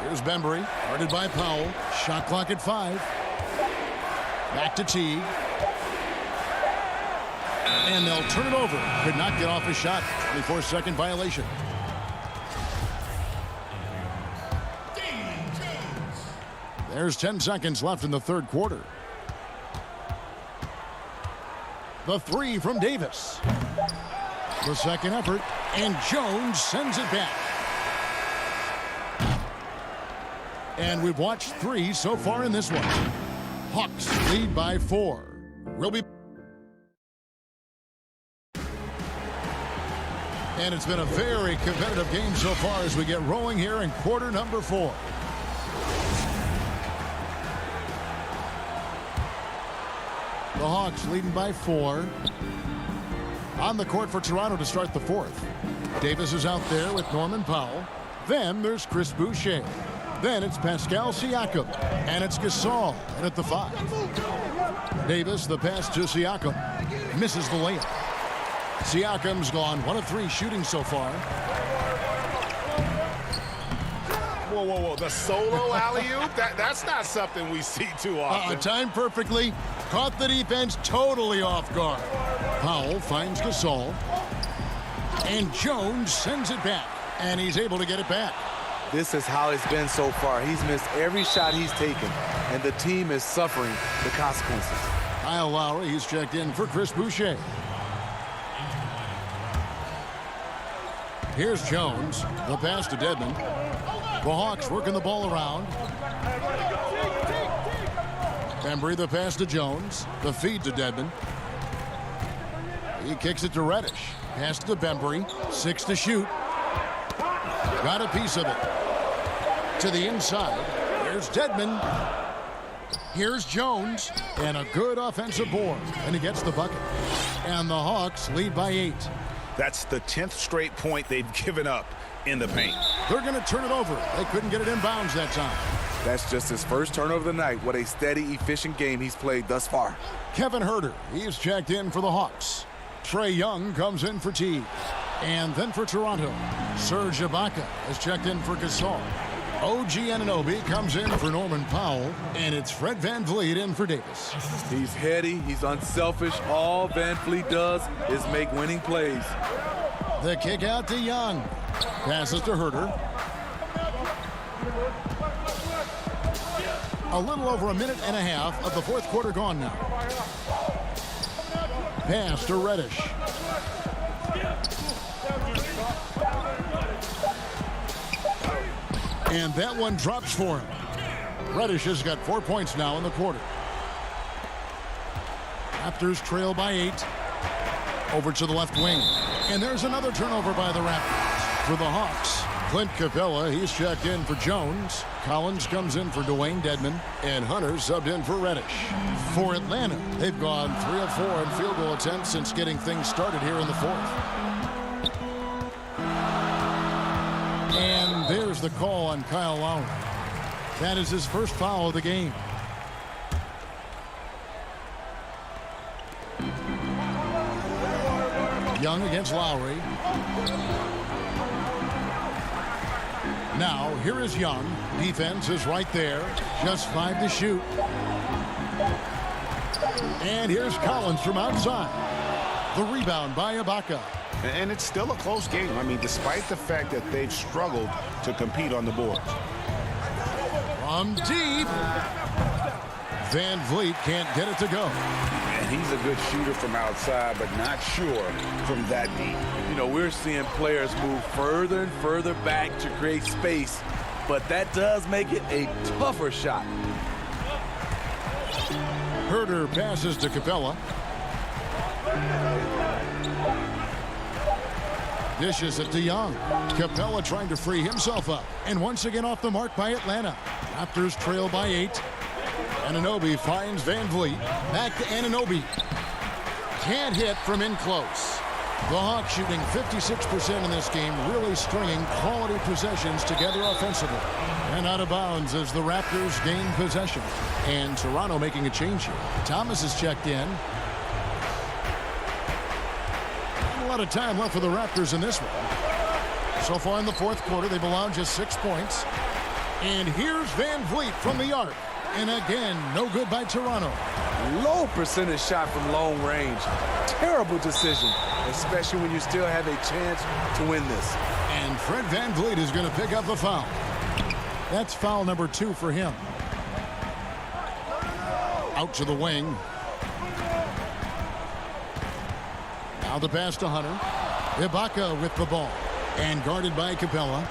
Here's Bembry, guarded by Powell. Shot clock at 5. Back to Teague. And they'll turn it over. Could not get off a shot. 24-second violation. There's 10 seconds left in the 3rd quarter. The 3 from Davis. The second effort. And Jones sends it back. And we've watched 3 so far in this one. Hawks lead by 4. We'll be And it's been a very competitive game so far as we get rolling here in quarter number 4. The Hawks leading by 4. On the court for Toronto to start the 4th. Davis is out there with Norman Powell. Then there's Chris Boucher. Then it's Pascal Siakam. And it's Gasol and at the 5. Davis, the pass to Siakam. Misses the layup. Siakam's gone 1 of 3 shooting so far. Whoa, whoa, whoa. The solo alley-oop? That's not something we see too often. Timed perfectly. Caught the defense totally off guard. Powell finds Gasol. And Jones sends it back. And he's able to get it back. This is how it's been so far. He's missed every shot he's taken, and the team is suffering the consequences. Kyle Lowry, he's checked in for Chris Boucher. Here's Jones. The pass to Dedmon. The Hawks working the ball around. Bembry, the pass to Jones. The feed to Dedmon. He kicks it to Reddish. Pass to Bembry. 6 to shoot. Got a piece of it. To the inside. Here's Dedmon. Here's Jones. And a good offensive board. And he gets the bucket. And the Hawks lead by 8. That's the 10th straight point they've given up in the paint. They're going to turn it over. They couldn't get it inbounds that time. That's just his first turnover of the night. What a steady, efficient game he's played thus far. Kevin Huerter, he's checked in for the Hawks. Trae Young comes in for T. And then for Toronto, Serge Ibaka has checked in for Gasol. OG Anunoby comes in for Norman Powell. And it's Fred VanVleet in for Davis. He's heady. He's unselfish. All VanVleet does is make winning plays. The kick out to Young. Passes to Huerter. A little over a minute and a half of the 4th quarter gone now. Pass to Reddish. And that one drops for him. Reddish has got 4 points now in the quarter. Raptors trail by 8. Over to the left wing. And there's another turnover by the Raptors. For the Hawks, Clint Capella, he's checked in for Jones. Collins comes in for Dwayne Dedmon. And Hunter subbed in for Reddish. For Atlanta, they've gone 3 of 4 in field goal attempts since getting things started here in the 4th. And there's the call on Kyle Lowry. That is his first foul of the game. Young against Lowry. Now, here is Young. Defense is right there. Just 5 to shoot. And here's Collins from outside. The rebound by Ibaka. And it's still a close game. I mean, despite the fact that they've struggled to compete on the boards. From deep. VanVleet can't get it to go. And he's a good shooter from outside, but not sure from that deep. You know, we're seeing players move further and further back to create space, but that does make it a tougher shot. Huerter passes to Capella. Dishes it to Young. Capella trying to free himself up. And once again off the mark by Atlanta. Raptors trail by 8. Anunoby finds VanVleet. Back to Anunoby. Can't hit from in close. The Hawks shooting 56% in this game, really stringing quality possessions together offensively. And out of bounds as the Raptors gain possession. And Toronto making a change here. Thomas is checked in. A lot of time left for the Raptors in this one. So far in the 4th quarter, they've allowed just 6 points. And here's VanVleet from the arc. And again, no good by Toronto. Low percentage shot from long range. Terrible decision, especially when you still have a chance to win this. And Fred VanVleet is going to pick up a foul. That's foul number 2 for him. Out to the wing. Now the pass to Hunter. Ibaka with the ball. And guarded by Capella.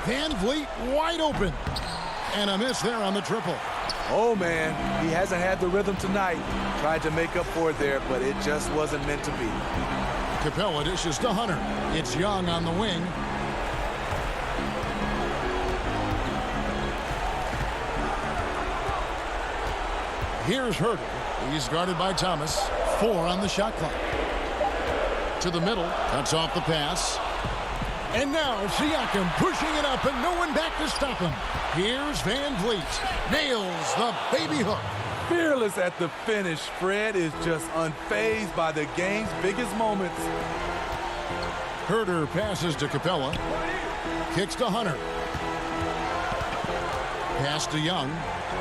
VanVleet wide open. And a miss there on the triple. Oh, man, he hasn't had the rhythm tonight. Tried to make up for it there, but it just wasn't meant to be. Capella dishes to Hunter. It's Young on the wing. Here's Herter. He's guarded by Thomas. 4 on the shot clock. To the middle. Cuts off the pass. And now Siakam pushing it up and no one back to stop him. Here's Van Vliet. Nails the baby hook. Fearless at the finish. Fred is just unfazed by the game's biggest moments. Herter passes to Capella. Kicks to Hunter. Pass to Young.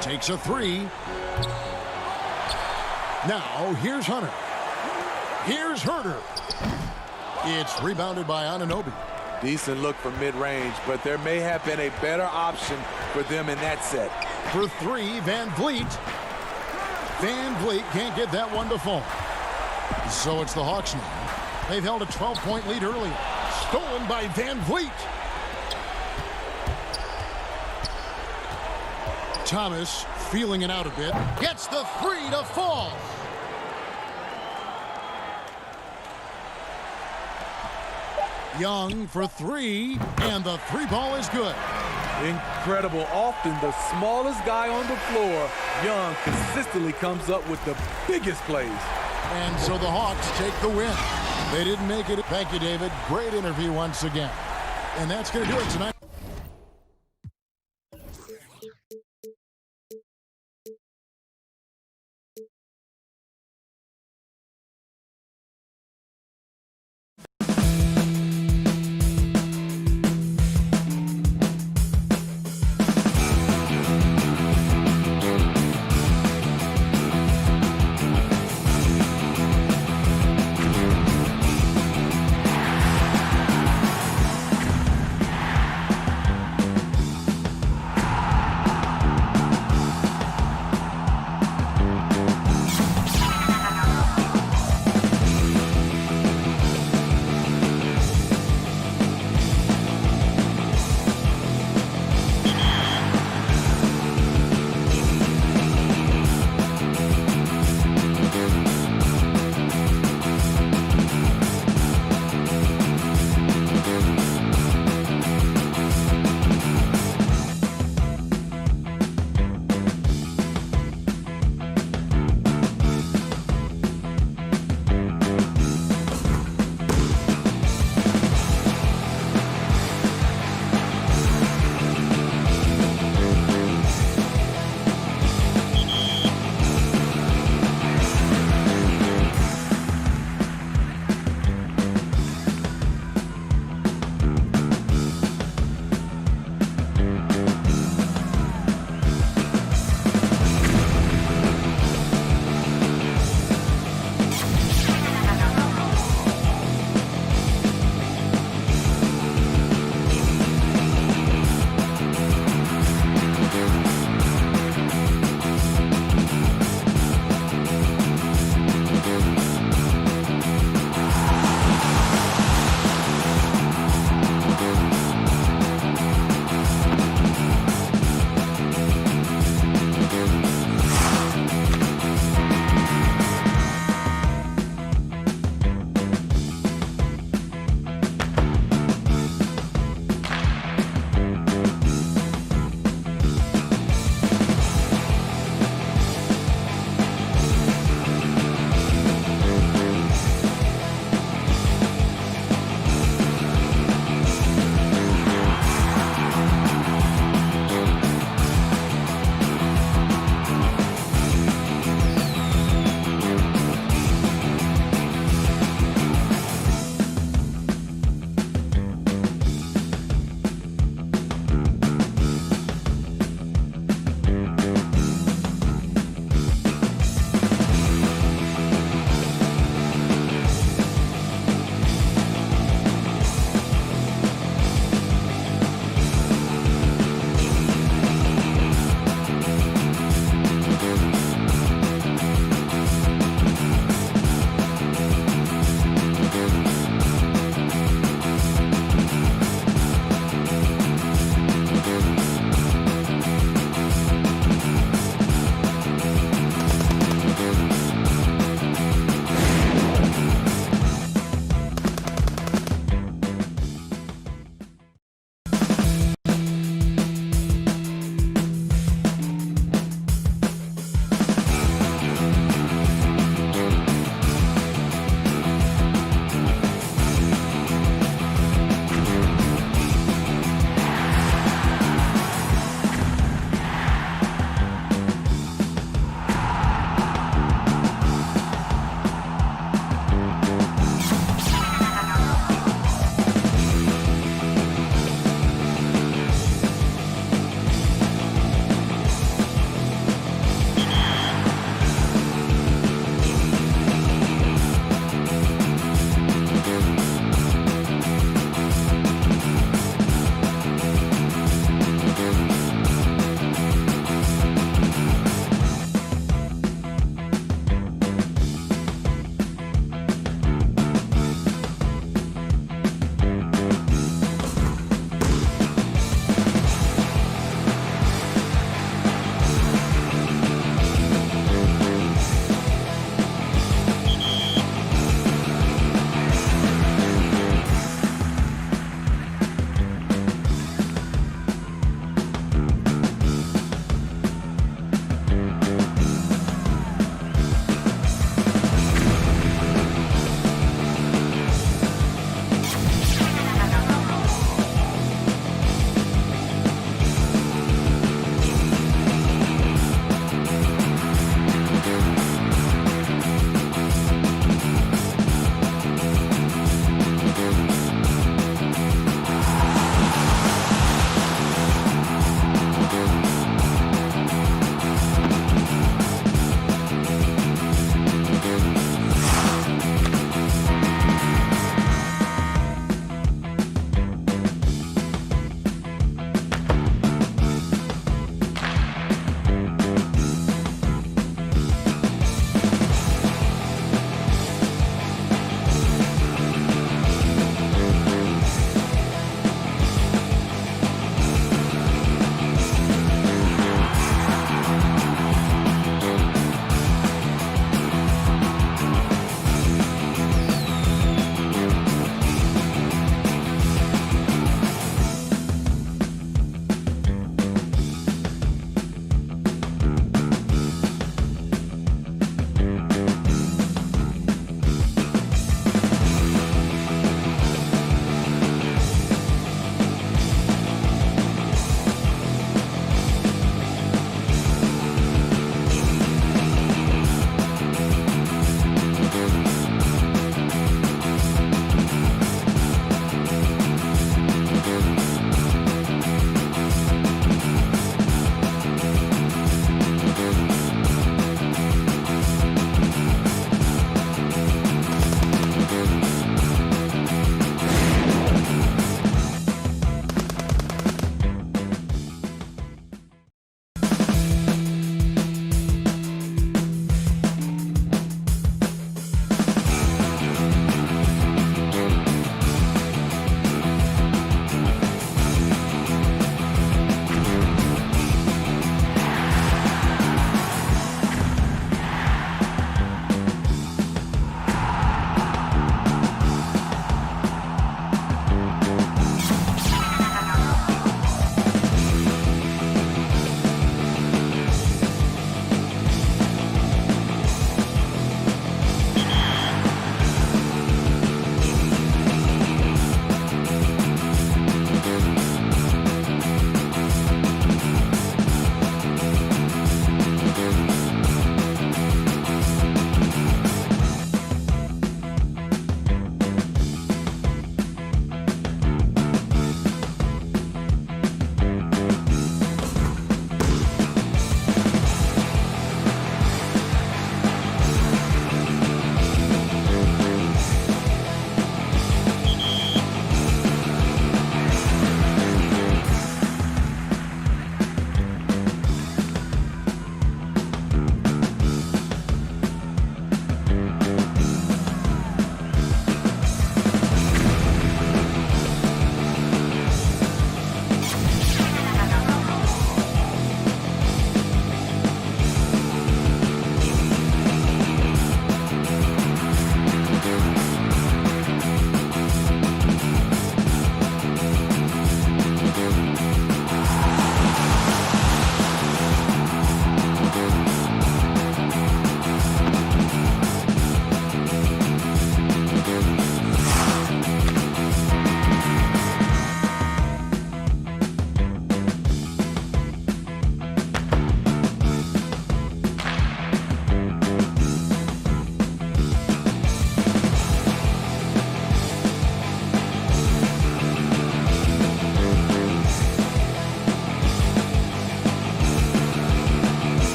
Takes a 3. Now here's Hunter. Here's Herter. It's rebounded by Anunoby. Decent look from mid-range, but there may have been a better option for them in that set. For 3, Van Vliet. Van Vliet can't get that one to fall. So it's the Hawks now. They've held a 12-point lead earlier. Stolen by Van Vliet. Thomas feeling it out a bit. Gets the 3 to fall. Young for 3, and the 3 ball is good. Incredible. Often the smallest guy on the floor, Young consistently comes up with the biggest plays. And so the Hawks take the win. They didn't make it. Thank you, David. Great interview once again. And that's going to do it tonight.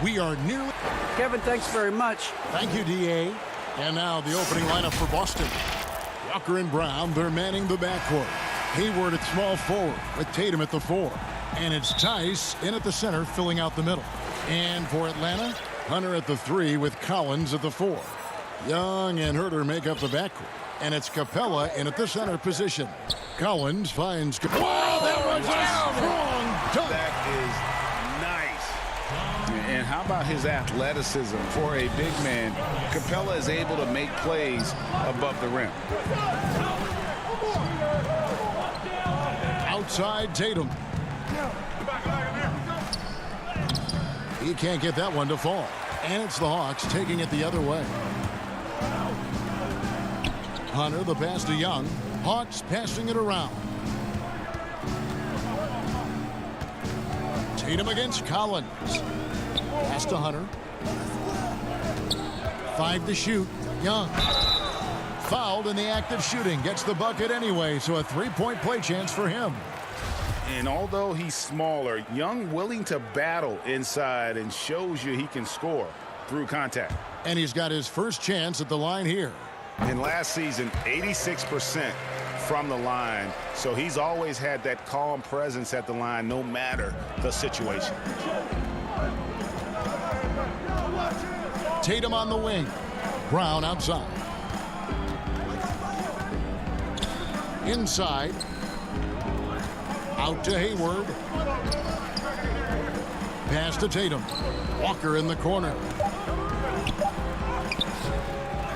We are nearly... Kevin, thanks very much. Thank you, D.A. And now the opening lineup for Boston. Walker and Brown, they're manning the backcourt. Hayward at small forward with Tatum at the 4. And it's Tice in at the center, filling out the middle. And for Atlanta, Hunter at the 3 with Collins at the 4. Young and Herter make up the backcourt. And it's Capella in at the center position. Collins finds... Wow, that was a strong dunk. That is nice. And how about his athleticism for a big man? Capella is able to make plays above the rim. Outside Tatum. He can't get that one to fall. And it's the Hawks taking it the other way. Hunter, the pass to Young. Hawks passing it around. Tatum against Collins. Pass to Hunter. 5 to shoot. Young. Fouled in the act of shooting. Gets the bucket anyway, so a 3-point play chance for him. And although he's smaller, Young willing to battle inside and shows you he can score through contact. And he's got his first chance at the line here. In last season, 86% from the line. So he's always had that calm presence at the line no matter the situation. Tatum on the wing. Brown outside. Inside. Out to Hayward. Pass to Tatum. Walker in the corner.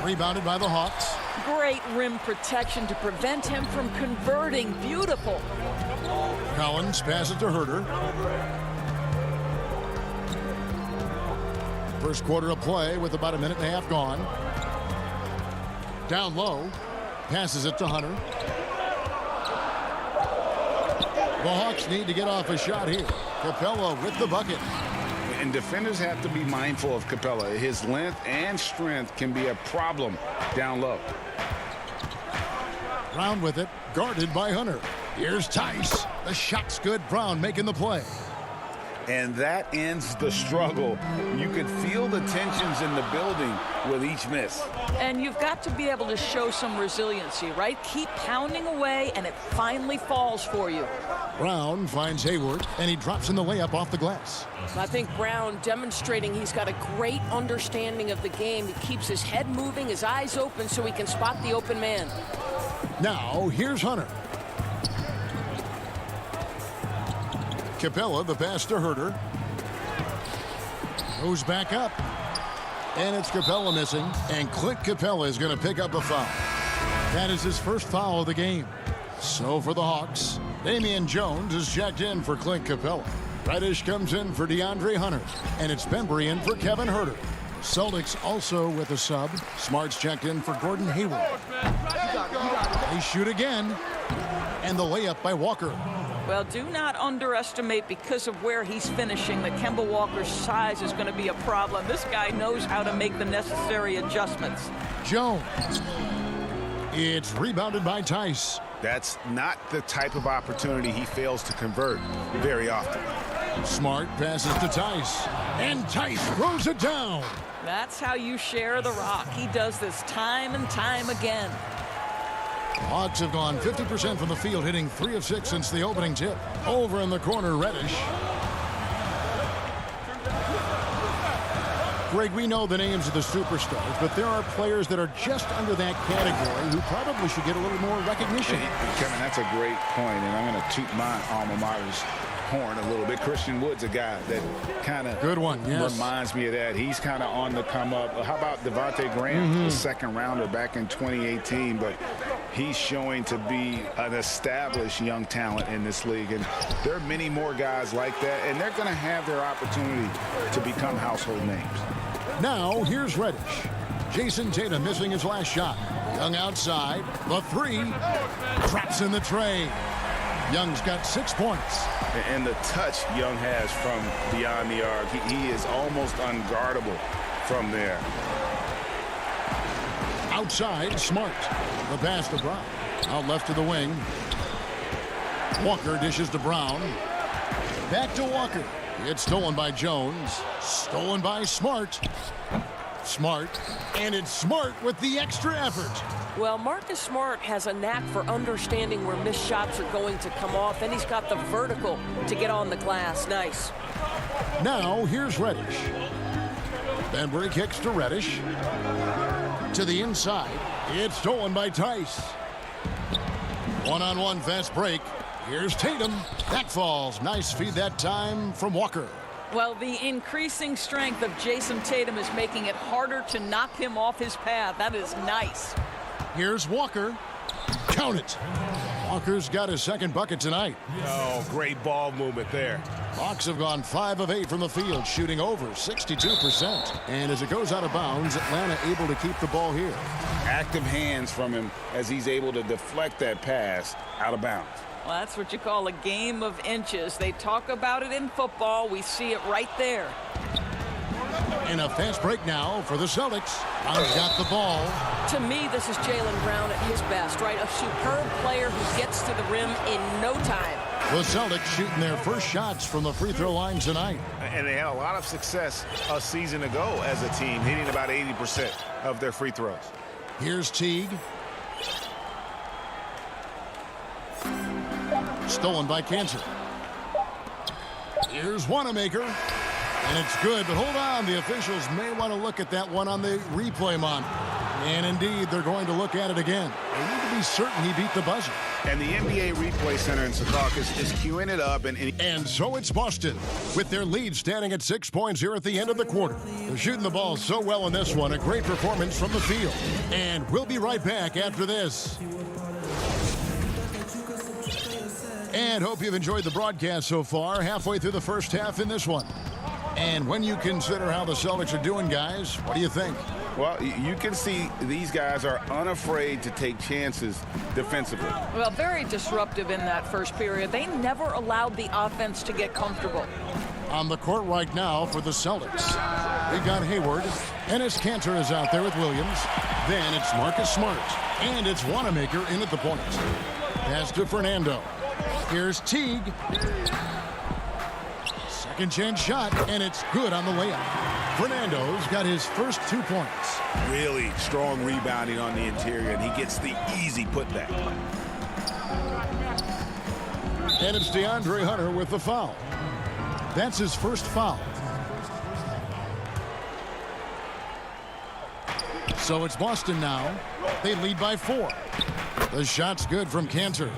Rebounded by the Hawks. Great rim protection to prevent him from converting. Beautiful. Collins passes to Herter. First quarter of play with about a minute and a half gone. Down low. Passes it to Hunter. The Hawks need to get off a shot here. Capella with the bucket. And defenders have to be mindful of Capella. His length and strength can be a problem down low. Brown with it, guarded by Hunter. Here's Tice. The shot's good. Brown making the play. And that ends the struggle. You could feel the tensions in the building with each miss. And you've got to be able to show some resiliency, right? Keep pounding away, and it finally falls for you. Brown finds Hayward, and he drops in the layup off the glass. I think Brown demonstrating he's got a great understanding of the game. He keeps his head moving, his eyes open, so he can spot the open man. Now, here's Hunter. Capella, the pass to Herter. Goes back up. And it's Capella missing. And Clint Capella is going to pick up a foul. That is his first foul of the game. So for the Hawks, Damian Jones is checked in for Clint Capella. Reddish comes in for DeAndre Hunter. And it's Bembry in for Kevin Herter. Celtics also with a sub. Smart's checked in for Gordon Hayward. They shoot again. And the layup by Walker. Well, do not underestimate, because of where he's finishing, that Kemba Walker's size is going to be a problem. This guy knows how to make the necessary adjustments. Jones. It's rebounded by Tice. That's not the type of opportunity he fails to convert very often. Smart passes to Tice. And Tice throws it down. That's how you share the rock. He does this time and time again. Hawks have gone 50% from the field, hitting 3 of 6 since the opening tip. Over in the corner, Reddish. Greg, we know the names of the superstars, but there are players that are just under that category who probably should get a little more recognition. Hey, Kevin, that's a great point, and I'm going to toot my alma mater's horn a little bit. Christian Wood's a guy that kind of reminds me of that. He's kind of on the come up. How about Devontae Graham, the second rounder back in 2018, but he's showing to be an established young talent in this league, and there are many more guys like that, and they're going to have their opportunity to become household names. Now here's Reddish. Jason Tatum missing his last shot. Young outside, the 3, traps in the tray. Young's got 6 points. And the touch Young has from beyond the arc, he is almost unguardable from there. Outside, Smart. The pass to Brown. Out left to the wing. Walker dishes to Brown. Back to Walker. It's stolen by Jones. Stolen by Smart. Smart. And it's Smart with the extra effort. Well, Marcus Smart has a knack for understanding where missed shots are going to come off, and he's got the vertical to get on the glass. Nice. Now, here's Reddish. Benbury kicks to Reddish. To the inside. It's stolen by Tice. One-on-one fast break. Here's Tatum. Back falls. Nice feed that time from Walker. Well, the increasing strength of Jason Tatum is making it harder to knock him off his path. That is nice. Here's Walker. Count it. Walker's got his second bucket tonight. Oh, great ball movement there. Hawks have gone 5 of 8 from the field, shooting over 62%. And as it goes out of bounds, Atlanta able to keep the ball here. Active hands from him as he's able to deflect that pass out of bounds. Well, that's what you call a game of inches. They talk about it in football. We see it right there. And a fast break now for the Celtics. Brown's got the ball. To me, this is Jaylen Brown at his best, right? A superb player who gets to the rim in no time. The Celtics shooting their first shots from the free throw line tonight. And they had a lot of success a season ago as a team, hitting about 80% of their free throws. Here's Teague. Stolen by Cantor. Here's Wanamaker. And it's good, but hold on. The officials may want to look at that one on the replay monitor. And indeed, they're going to look at it again. They need to be certain he beat the buzzer. And the NBA Replay Center in Secaucus is queuing it up. And so it's Boston, with their lead standing at 6 points here at the end of the quarter. They're shooting the ball so well in this one. A great performance from the field. And we'll be right back after this. And hope you've enjoyed the broadcast so far. Halfway through the first half in this one. And when you consider how the Celtics are doing, guys, what do you think? Well, you can see these guys are unafraid to take chances defensively. Well, very disruptive in that first period. They never allowed the offense to get comfortable. On the court right now for the Celtics, we got Hayward. Enes Kanter is out there with Williams. Then it's Marcus Smart. And it's Wanamaker in at the point. Pass to Fernando. Here's Teague. Second chance shot, and it's good on the layup. Fernando's got his first 2 points. Really strong rebounding on the interior, and he gets the easy putback. And it's DeAndre Hunter with the foul. That's his first foul. So it's Boston now. They lead by 4. The shot's good from Kanter.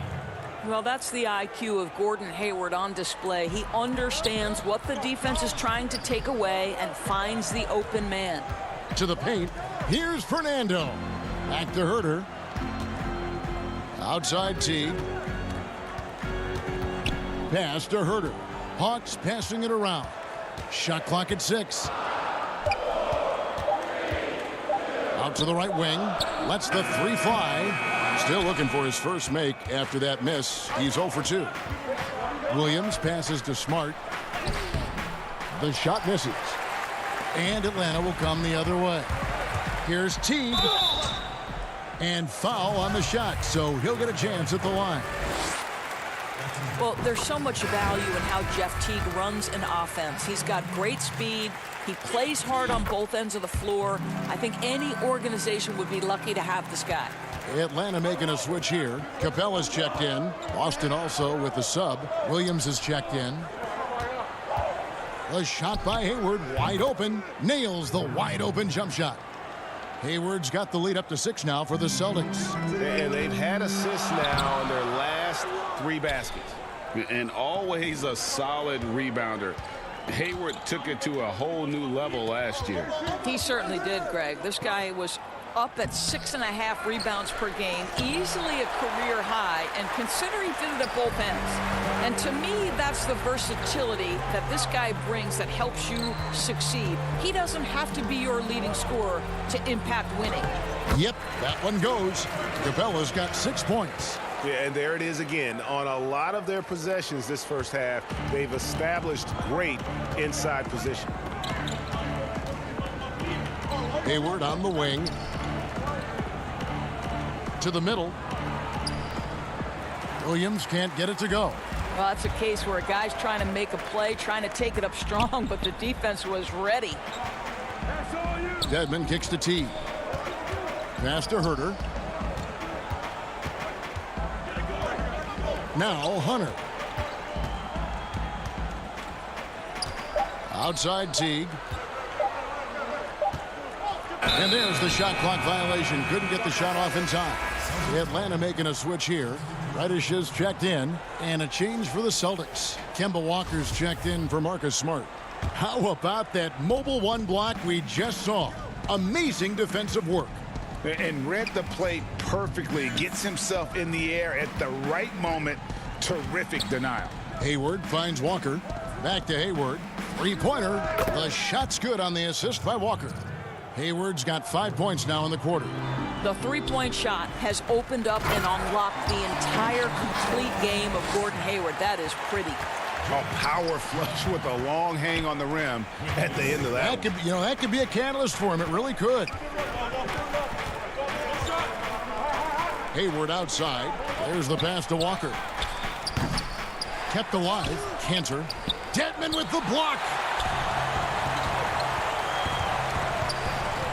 Well, that's the IQ of Gordon Hayward on display. He understands what the defense is trying to take away and finds the open man. To the paint. Here's Fernando. Back to Herter. Outside Teague. Pass to Herter. Hawks passing it around. Shot clock at 6. Out to the right wing. Lets the 3 fly. Still looking for his first make after that miss. He's 0 for 2. Williams passes to Smart. The shot misses. And Atlanta will come the other way. Here's Teague. And foul on the shot, so he'll get a chance at the line. Well, there's so much value in how Jeff Teague runs an offense. He's got great speed. He plays hard on both ends of the floor. I think any organization would be lucky to have this guy. Atlanta making a switch here. Capella's checked in. Boston also with the sub. Williams is checked in. A shot by Hayward, wide open. Nails the wide open jump shot. Hayward's got the lead up to 6 now for the Celtics. And they've had assists now on their last 3 baskets. And always a solid rebounder. Hayward took it to a whole new level last year. He certainly did, Greg. This guy was up at 6.5 rebounds per game, easily a career high, and consider he did it at both ends. And to me, that's the versatility that this guy brings that helps you succeed. He doesn't have to be your leading scorer to impact winning. Yep, that one goes. Capella's got 6 points. Yeah, and there it is again. On a lot of their possessions this first half, they've established great inside position. Hayward on the wing. To the middle. Williams can't get it to go. Well, that's a case where a guy's trying to make a play, trying to take it up strong, but the defense was ready. Dedmon kicks to T. Pass to Herter. Now Hunter. Outside Teague. And there's the shot clock violation. Couldn't get the shot off in time. Atlanta making a switch here. Reddish is checked in. And a change for the Celtics. Kemba Walker's checked in for Marcus Smart. How about that mobile one block we just saw? Amazing defensive work. And read the play perfectly. Gets himself in the air at the right moment. Terrific denial. Hayward finds Walker. Back to Hayward. Three-pointer. The shot's good on the assist by Walker. Hayward's got 5 points now in the quarter. The three-point shot has opened up and unlocked the entire complete game of Gordon Hayward. That is pretty. A power flush with a long hang on the rim at the end of that. That could be a catalyst for him. It really could. Hayward outside. There's the pass to Walker. Kept alive. Cantor. Dedmon with the block.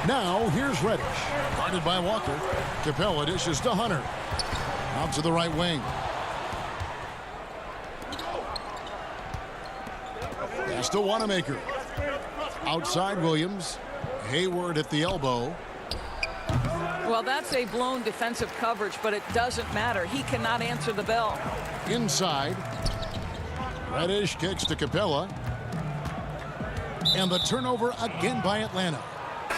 Now here's Reddish. Guarded by Walker. Capella dishes to Hunter. Out to the right wing. Pass to Wanamaker. Outside Williams. Hayward at the elbow. Well, that's a blown defensive coverage, but it doesn't matter. He cannot answer the bell. Inside. Reddish kicks to Capella. And the turnover again by Atlanta.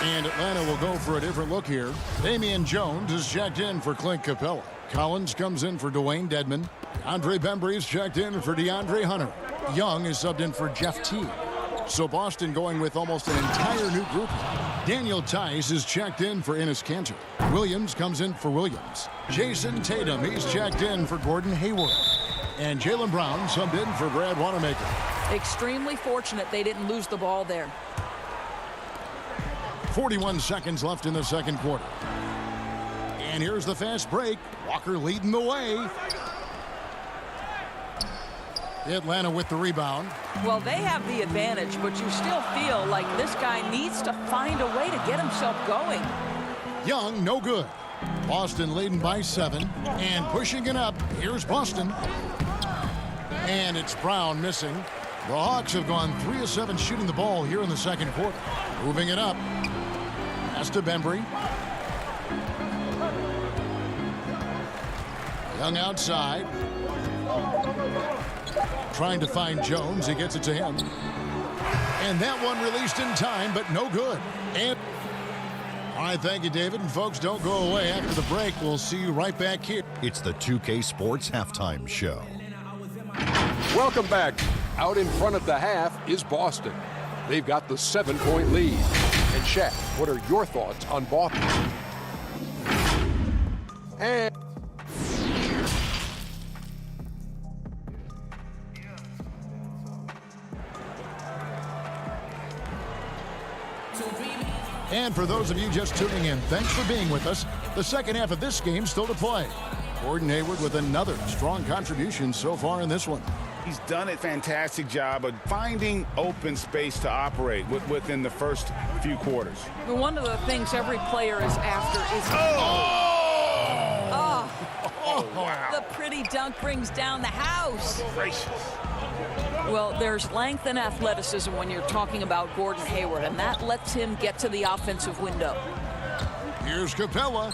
And Atlanta will go for a different look here. Damian Jones is checked in for Clint Capella. Collins comes in for Dwayne Dedmon. Andre Bembry's checked in for DeAndre Hunter. Young is subbed in for Jeff Teague. So Boston going with almost an entire new group. Daniel Tice is checked in for Enes Kanter. Williams comes in for Williams. Jason Tatum, he's checked in for Gordon Hayward. And Jaylen Brown subbed in for Brad Wanamaker. Extremely fortunate they didn't lose the ball there. 41 seconds left in the second quarter. And here's the fast break. Walker leading the way. Atlanta with the rebound. Well, they have the advantage, but you still feel like this guy needs to find a way to get himself going. Young, no good. Boston leading by 7 and pushing it up. Here's Boston. And it's Brown missing. The Hawks have gone 3 of 7 shooting the ball here in the second quarter. Moving it up. Pass to Bembry. Young outside. Trying to find Jones. He gets it to him. And that one released in time, but no good. And all right, thank you, David. And folks, don't go away. After the break, we'll see you right back here. It's the 2K Sports Halftime Show. Welcome back. Out in front of the half is Boston. They've got the 7-point lead. And Shaq, what are your thoughts on Boston? And for those of you just tuning in, thanks for being with us. The second half of this game still to play. Gordon Hayward with another strong contribution so far in this one. He's done a fantastic job of finding open space to operate within the first few quarters. One of the things every player is after is... Wow. The pretty dunk brings down the house. Gracious. Well, there's length and athleticism when you're talking about Gordon Hayward, and that lets him get to the offensive window. Here's Capella.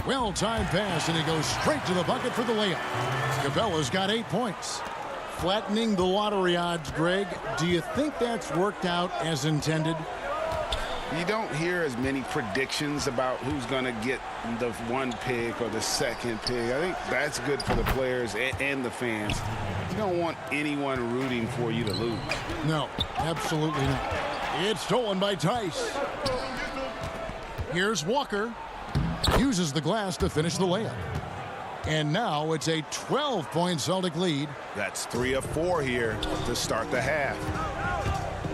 Well-timed pass, and he goes straight to the bucket for the layup. Capella's got 8 points. Flattening the lottery odds, Greg. Do you think that's worked out as intended? You don't hear as many predictions about who's going to get the 1 pick or the 2nd pick. I think that's good for the players and the fans. You don't want anyone rooting for you to lose. No, absolutely not. It's stolen by Tice. Here's Walker. Uses the glass to finish the layup. And now it's a 12-point Celtic lead. That's 3 of 4 here to start the half.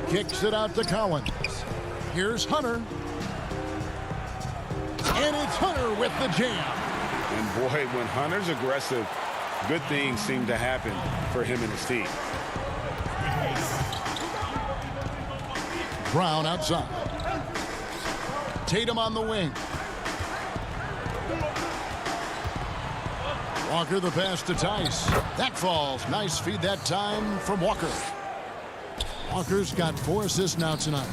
Kicks it out to Collins. Here's Hunter. And it's Hunter with the jam. And boy, when Hunter's aggressive, good things seem to happen for him and his team. Brown outside. Tatum on the wing. Walker the pass to Tice. That falls. Nice feed that time from Walker. Walker's got 4 assists now tonight.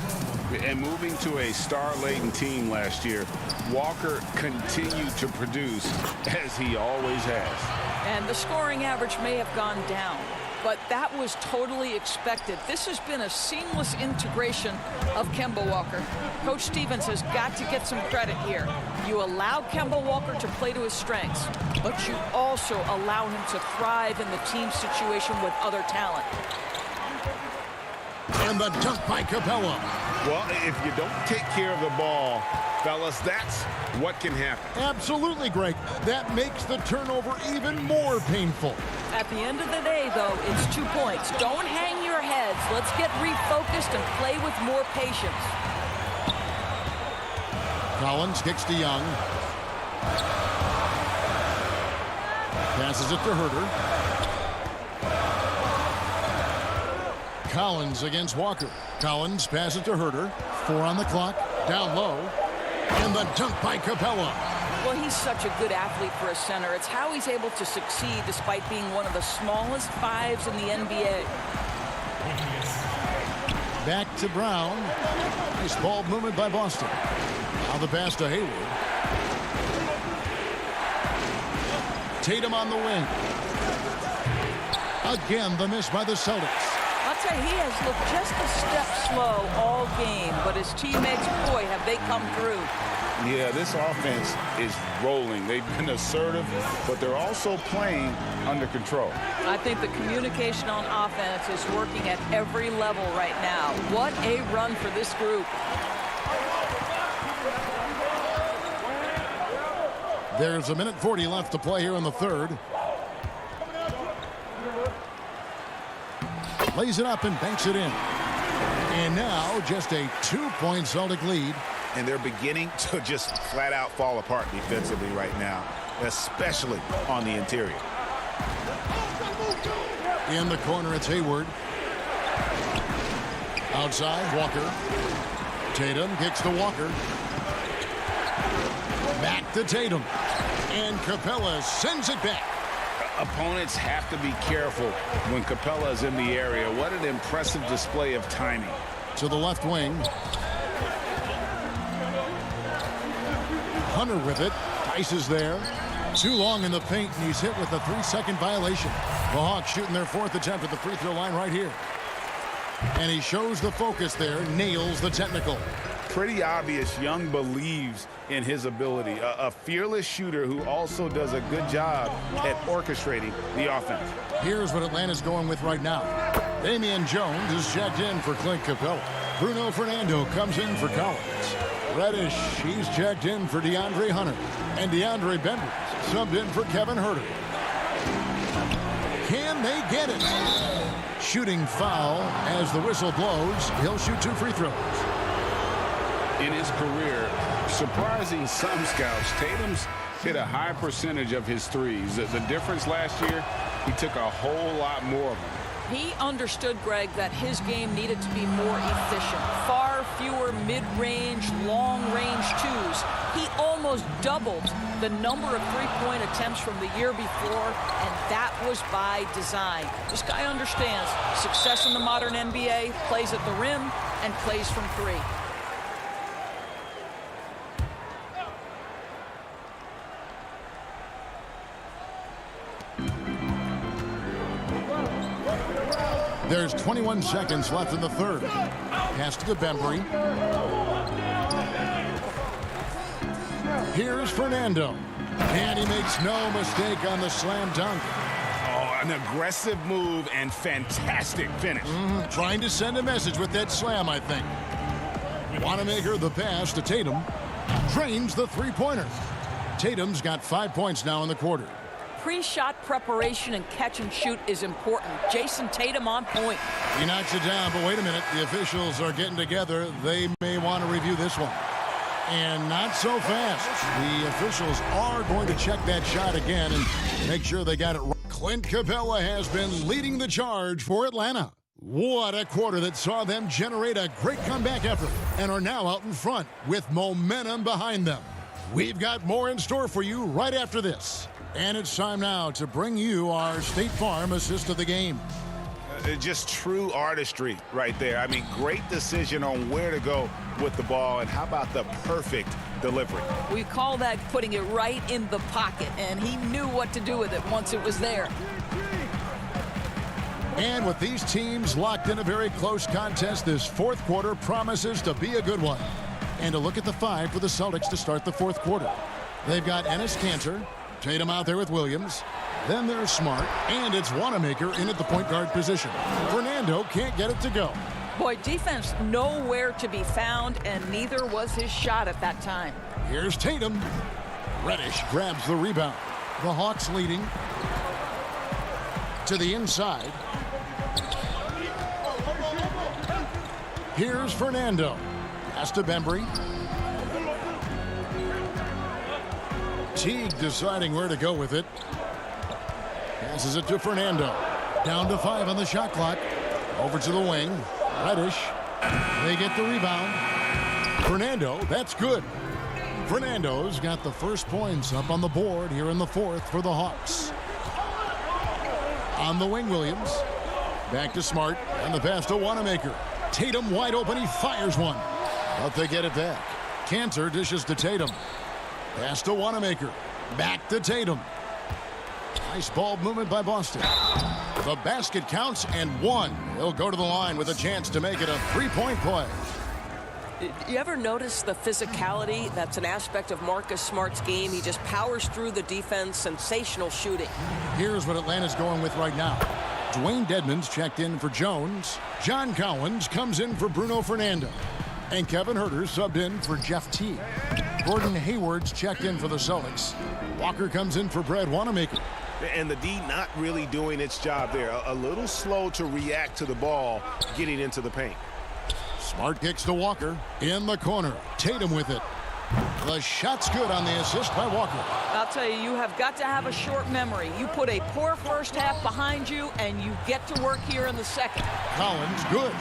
And moving to a star-laden team last year, Walker continued to produce as he always has. And the scoring average may have gone down, but that was totally expected. This has been a seamless integration of Kemba Walker. Coach Stevens has got to get some credit here. You allow Kemba Walker to play to his strengths, but you also allow him to thrive in the team situation with other talent. And the dunk by Capella. Well, if you don't take care of the ball, fellas, that's what can happen. Absolutely, Greg. That makes the turnover even more painful. At the end of the day, though, it's 2 points. Don't hang your heads. Let's get refocused and play with more patience. Collins kicks to Young. Passes it to Herter. Collins against Walker. Collins passes to Herter. 4 on the clock. Down low. And the dunk by Capella. Well, he's such a good athlete for a center. It's how he's able to succeed despite being one of the smallest 5s in the NBA. Back to Brown. Nice ball movement by Boston. Now the pass to Hayward. Tatum on the wing. Again, the miss by the Celtics. I'll tell you, he has looked just a step slow all game, but his teammates, boy, have they come through. Yeah, this offense is rolling. They've been assertive, but they're also playing under control. I think the communication on offense is working at every level right now. What a run for this group. There's 1:40 left to play here in the third. Lays it up and banks it in. And now just a 2-point Celtic lead. And they're beginning to just flat out fall apart defensively right now, especially on the interior. In the corner, it's Hayward. Outside, Walker. Tatum kicks to Walker. Back to Tatum. And Capella sends it back. Opponents have to be careful when Capella is in the area. What an impressive display of timing. To the left wing. Hunter with it. Tice is there. Too long in the paint, and he's hit with a 3-second violation. The Hawks shooting their 4th attempt at the free throw line right here. And he shows the focus there, nails the technical. Pretty obvious Young believes in his ability. A fearless shooter who also does a good job at orchestrating the offense. Here's what Atlanta's going with right now. Damian Jones is checked in for Clint Capella. Bruno Fernando comes in for Collins. Reddish, he's checked in for DeAndre Hunter. And DeAndre Bembry subbed in for Kevin Herter. Can they get it? Shooting foul as the whistle blows. He'll shoot 2 free throws. In his career, surprising some scouts, Tatum's hit a high percentage of his threes. The difference last year, he took a whole lot more of them. He understood, Greg, that his game needed to be more efficient. Far fewer mid-range, long-range 2s. He almost doubled the number of three-point attempts from the year before, and that was by design. This guy understands success in the modern NBA, plays at the rim, and plays from 3. There's 21 seconds left in the third. Pass to Bembry. Here's Fernando. And he makes no mistake on the slam dunk. Oh, an aggressive move and fantastic finish. Trying to send a message with that slam, I think. Wanamaker the pass to Tatum. Drains the three-pointer. Tatum's got 5 points now in the quarter. Pre-shot preparation and catch and shoot is important. Jason Tatum on point. He knocks it down, but wait a minute. The officials are getting together. They may want to review this one. And not so fast. The officials are going to check that shot again and make sure they got it right. Clint Capella has been leading the charge for Atlanta. What a quarter that saw them generate a great comeback effort and are now out in front with momentum behind them. We've got more in store for you right after this. And it's time now to bring you our State Farm assist of the game. Just true artistry right there. I mean, great decision on where to go with the ball, and how about the perfect delivery? We call that putting it right in the pocket, and he knew what to do with it once it was there. And with these teams locked in a very close contest, this fourth quarter promises to be a good one. And a look at the five for the Celtics to start the fourth quarter. They've got Enes Kanter, Tatum out there with Williams. Then there's Smart, and it's Wanamaker in at the point guard position. Fernando can't get it to go. Boy, defense nowhere to be found, and neither was his shot at that time. Here's Tatum. Reddish grabs the rebound. The Hawks leading. To the inside. Here's Fernando. Pass to Bembry. Teague deciding where to go with it. Passes it to Fernando. Down to 5 on the shot clock. Over to the wing. Reddish. They get the rebound. Fernando, that's good. Fernando's got the first points up on the board here in the fourth for the Hawks. On the wing, Williams. Back to Smart. And the pass to Wanamaker. Tatum wide open. He fires one. But they get it back. Kanter dishes to Tatum. Pass to Wanamaker. Back to Tatum. Nice ball movement by Boston. The basket counts and one. He'll go to the line with a chance to make it a three-point play. You ever notice the physicality? That's an aspect of Marcus Smart's game. He just powers through the defense. Sensational shooting. Here's what Atlanta's going with right now. Dwayne Dedmon's checked in for Jones. John Collins comes in for Bruno Fernando. And Kevin Huerter subbed in for Jeff Teague. Gordon Hayward's checked in for the Celtics. Walker comes in for Brad Wanamaker. And the D not really doing its job there. A little slow to react to the ball getting into the paint. Smart kicks to Walker. In the corner. Tatum with it. The shot's good on the assist by Walker. I'll tell you, you have got to have a short memory. You put a poor first half behind you, and you get to work here in the second. Collins, good.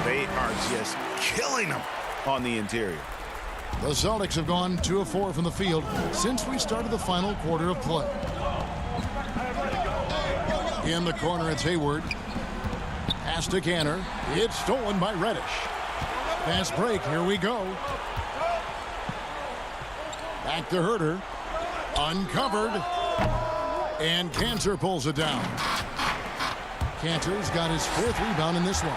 They are just killing them on the interior. The Celtics have gone 2 of 4 from the field since we started the final quarter of play. In the corner, it's Hayward. Pass to Kanter. It's stolen by Reddish. Fast break. Here we go. Back to Huerter. Uncovered. And Kanter pulls it down. Kanter's got his 4th rebound in this one.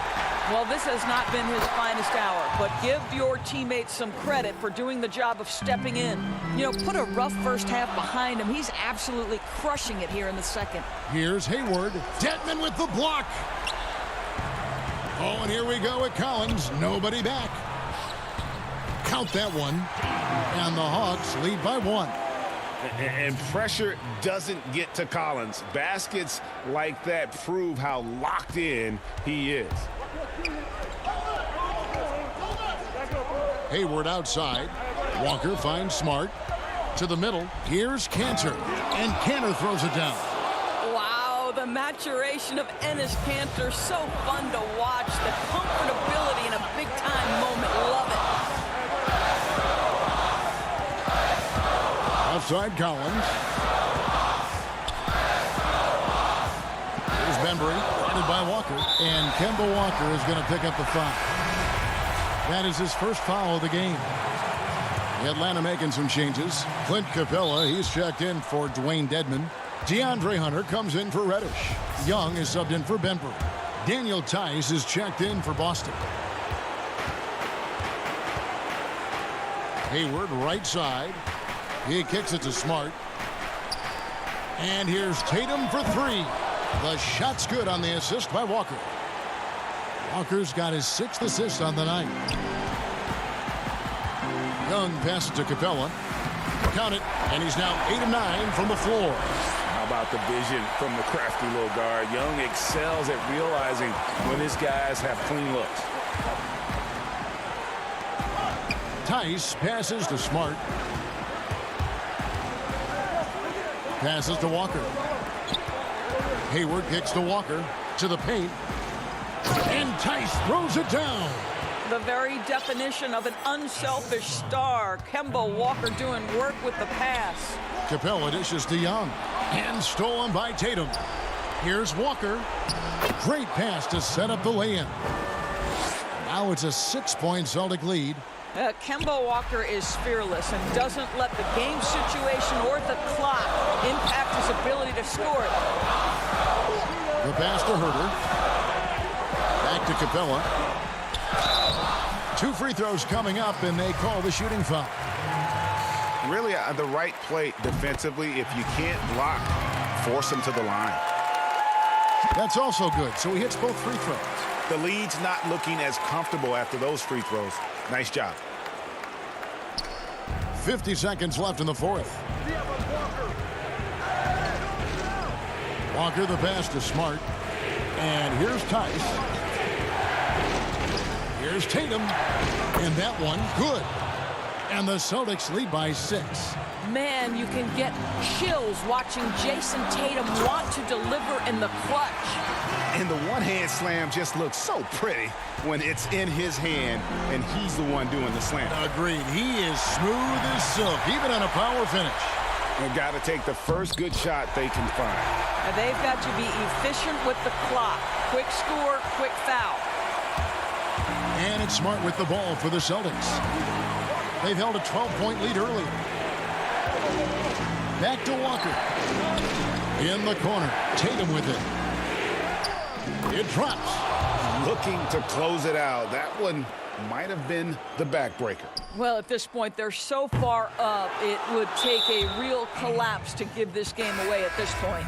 Well, this has not been his finest hour, but give your teammates some credit for doing the job of stepping in. You know, put a rough first half behind him. He's absolutely crushing it here in the second. Here's Hayward. Dedmon with the block. Oh, and here we go with Collins. Nobody back. Count that one. And the Hawks lead by 1. And pressure doesn't get to Collins. Baskets like that prove how locked in he is. Hayward outside. Walker finds Smart. To the middle. Here's Kanter. And Kanter throws it down. Wow, the maturation of Enes Kanter. So fun to watch. The comfortability in a big-time moment. Love it. Outside Collins. Here's Bembry. Guarded by Walker. And Kemba Walker is going to pick up the foul. That is his first foul of the game. Atlanta making some changes. Clint Capella, he's checked in for Dwayne Dedmon. DeAndre Hunter comes in for Reddish. Young is subbed in for Bembry. Daniel Tice is checked in for Boston. Hayward right side. He kicks it to Smart. And here's Tatum for 3. The shot's good on the assist by Walker. Walker's got his 6th assist on the night. Young passes to Capella. Count it, and he's now 8 of 9 from the floor. How about the vision from the crafty little guard? Young excels at realizing when his guys have clean looks. Tice passes to Smart. Passes to Walker. Hayward kicks to Walker. To the paint. And Tice throws it down. The very definition of an unselfish star. Kemba Walker doing work with the pass. Capella dishes to Young. And stolen by Tatum. Here's Walker. Great pass to set up the lay-in. Now it's a 6-point Celtic lead. Kemba Walker is fearless and doesn't let the game situation or the clock impact his ability to score. The pass to Herter. Back to Capella. 2 free throws coming up, and they call the shooting foul. Really, the right play defensively. If you can't block, force him to the line. That's also good, so he hits both free throws. The lead's not looking as comfortable after those free throws. Nice job. 50 seconds left in the fourth. Walker the pass to Smart. And here's Tice. Here's Tatum. And that one, good. And the Celtics lead by 6. Man, you can get chills watching Jason Tatum want to deliver in the clutch. And the one-hand slam just looks so pretty when it's in his hand and he's the one doing the slam. Agreed. He is smooth as silk, even on a power finish. They've got to take the first good shot they can find. And they've got to be efficient with the clock. Quick score, quick foul. And it's Smart with the ball for the Celtics. They've held a 12-point lead early. Back to Walker. In the corner. Tatum with it. It drops. Looking to close it out. That one might have been the backbreaker. Well, at this point, they're so far up, it would take a real collapse to give this game away at this point.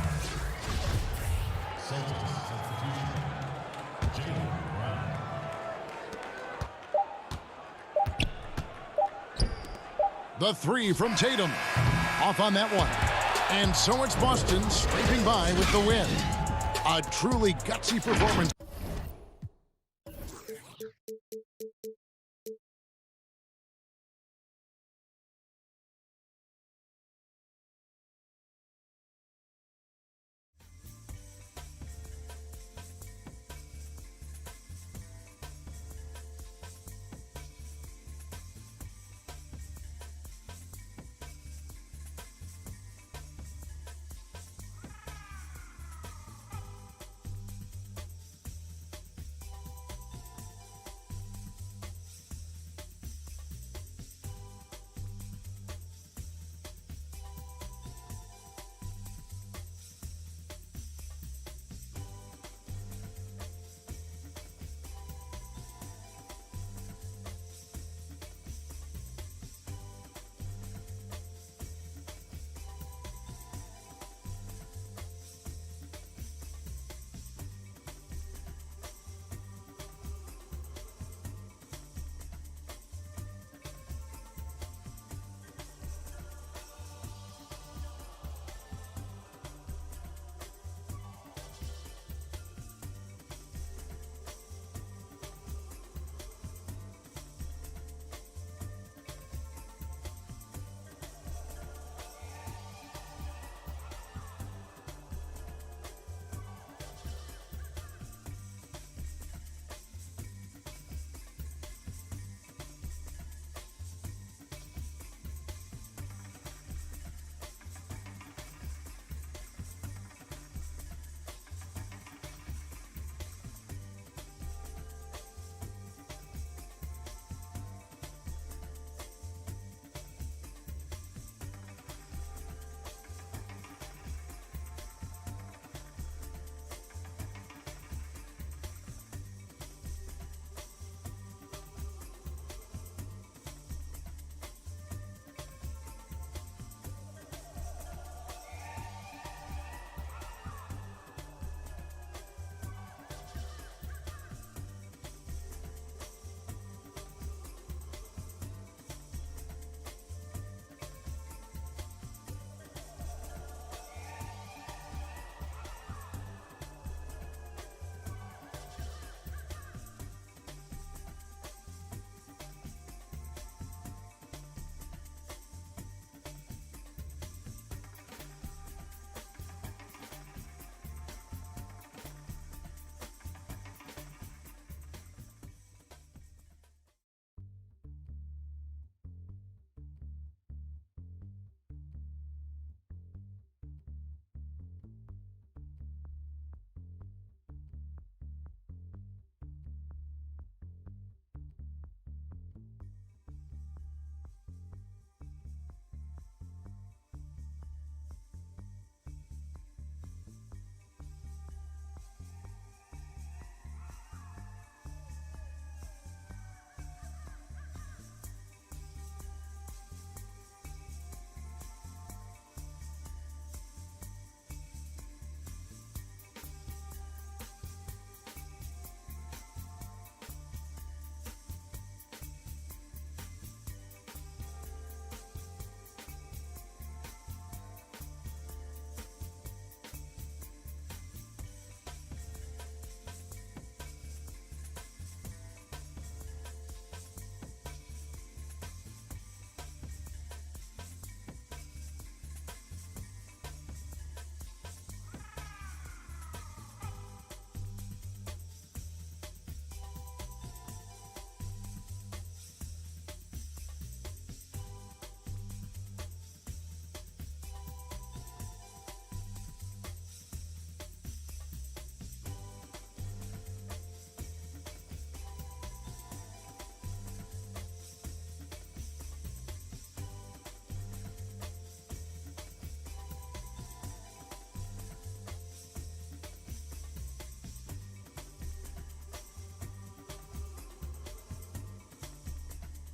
The 3 from Tatum. Off on that one. And so it's Boston scraping by with the win. A truly gutsy performance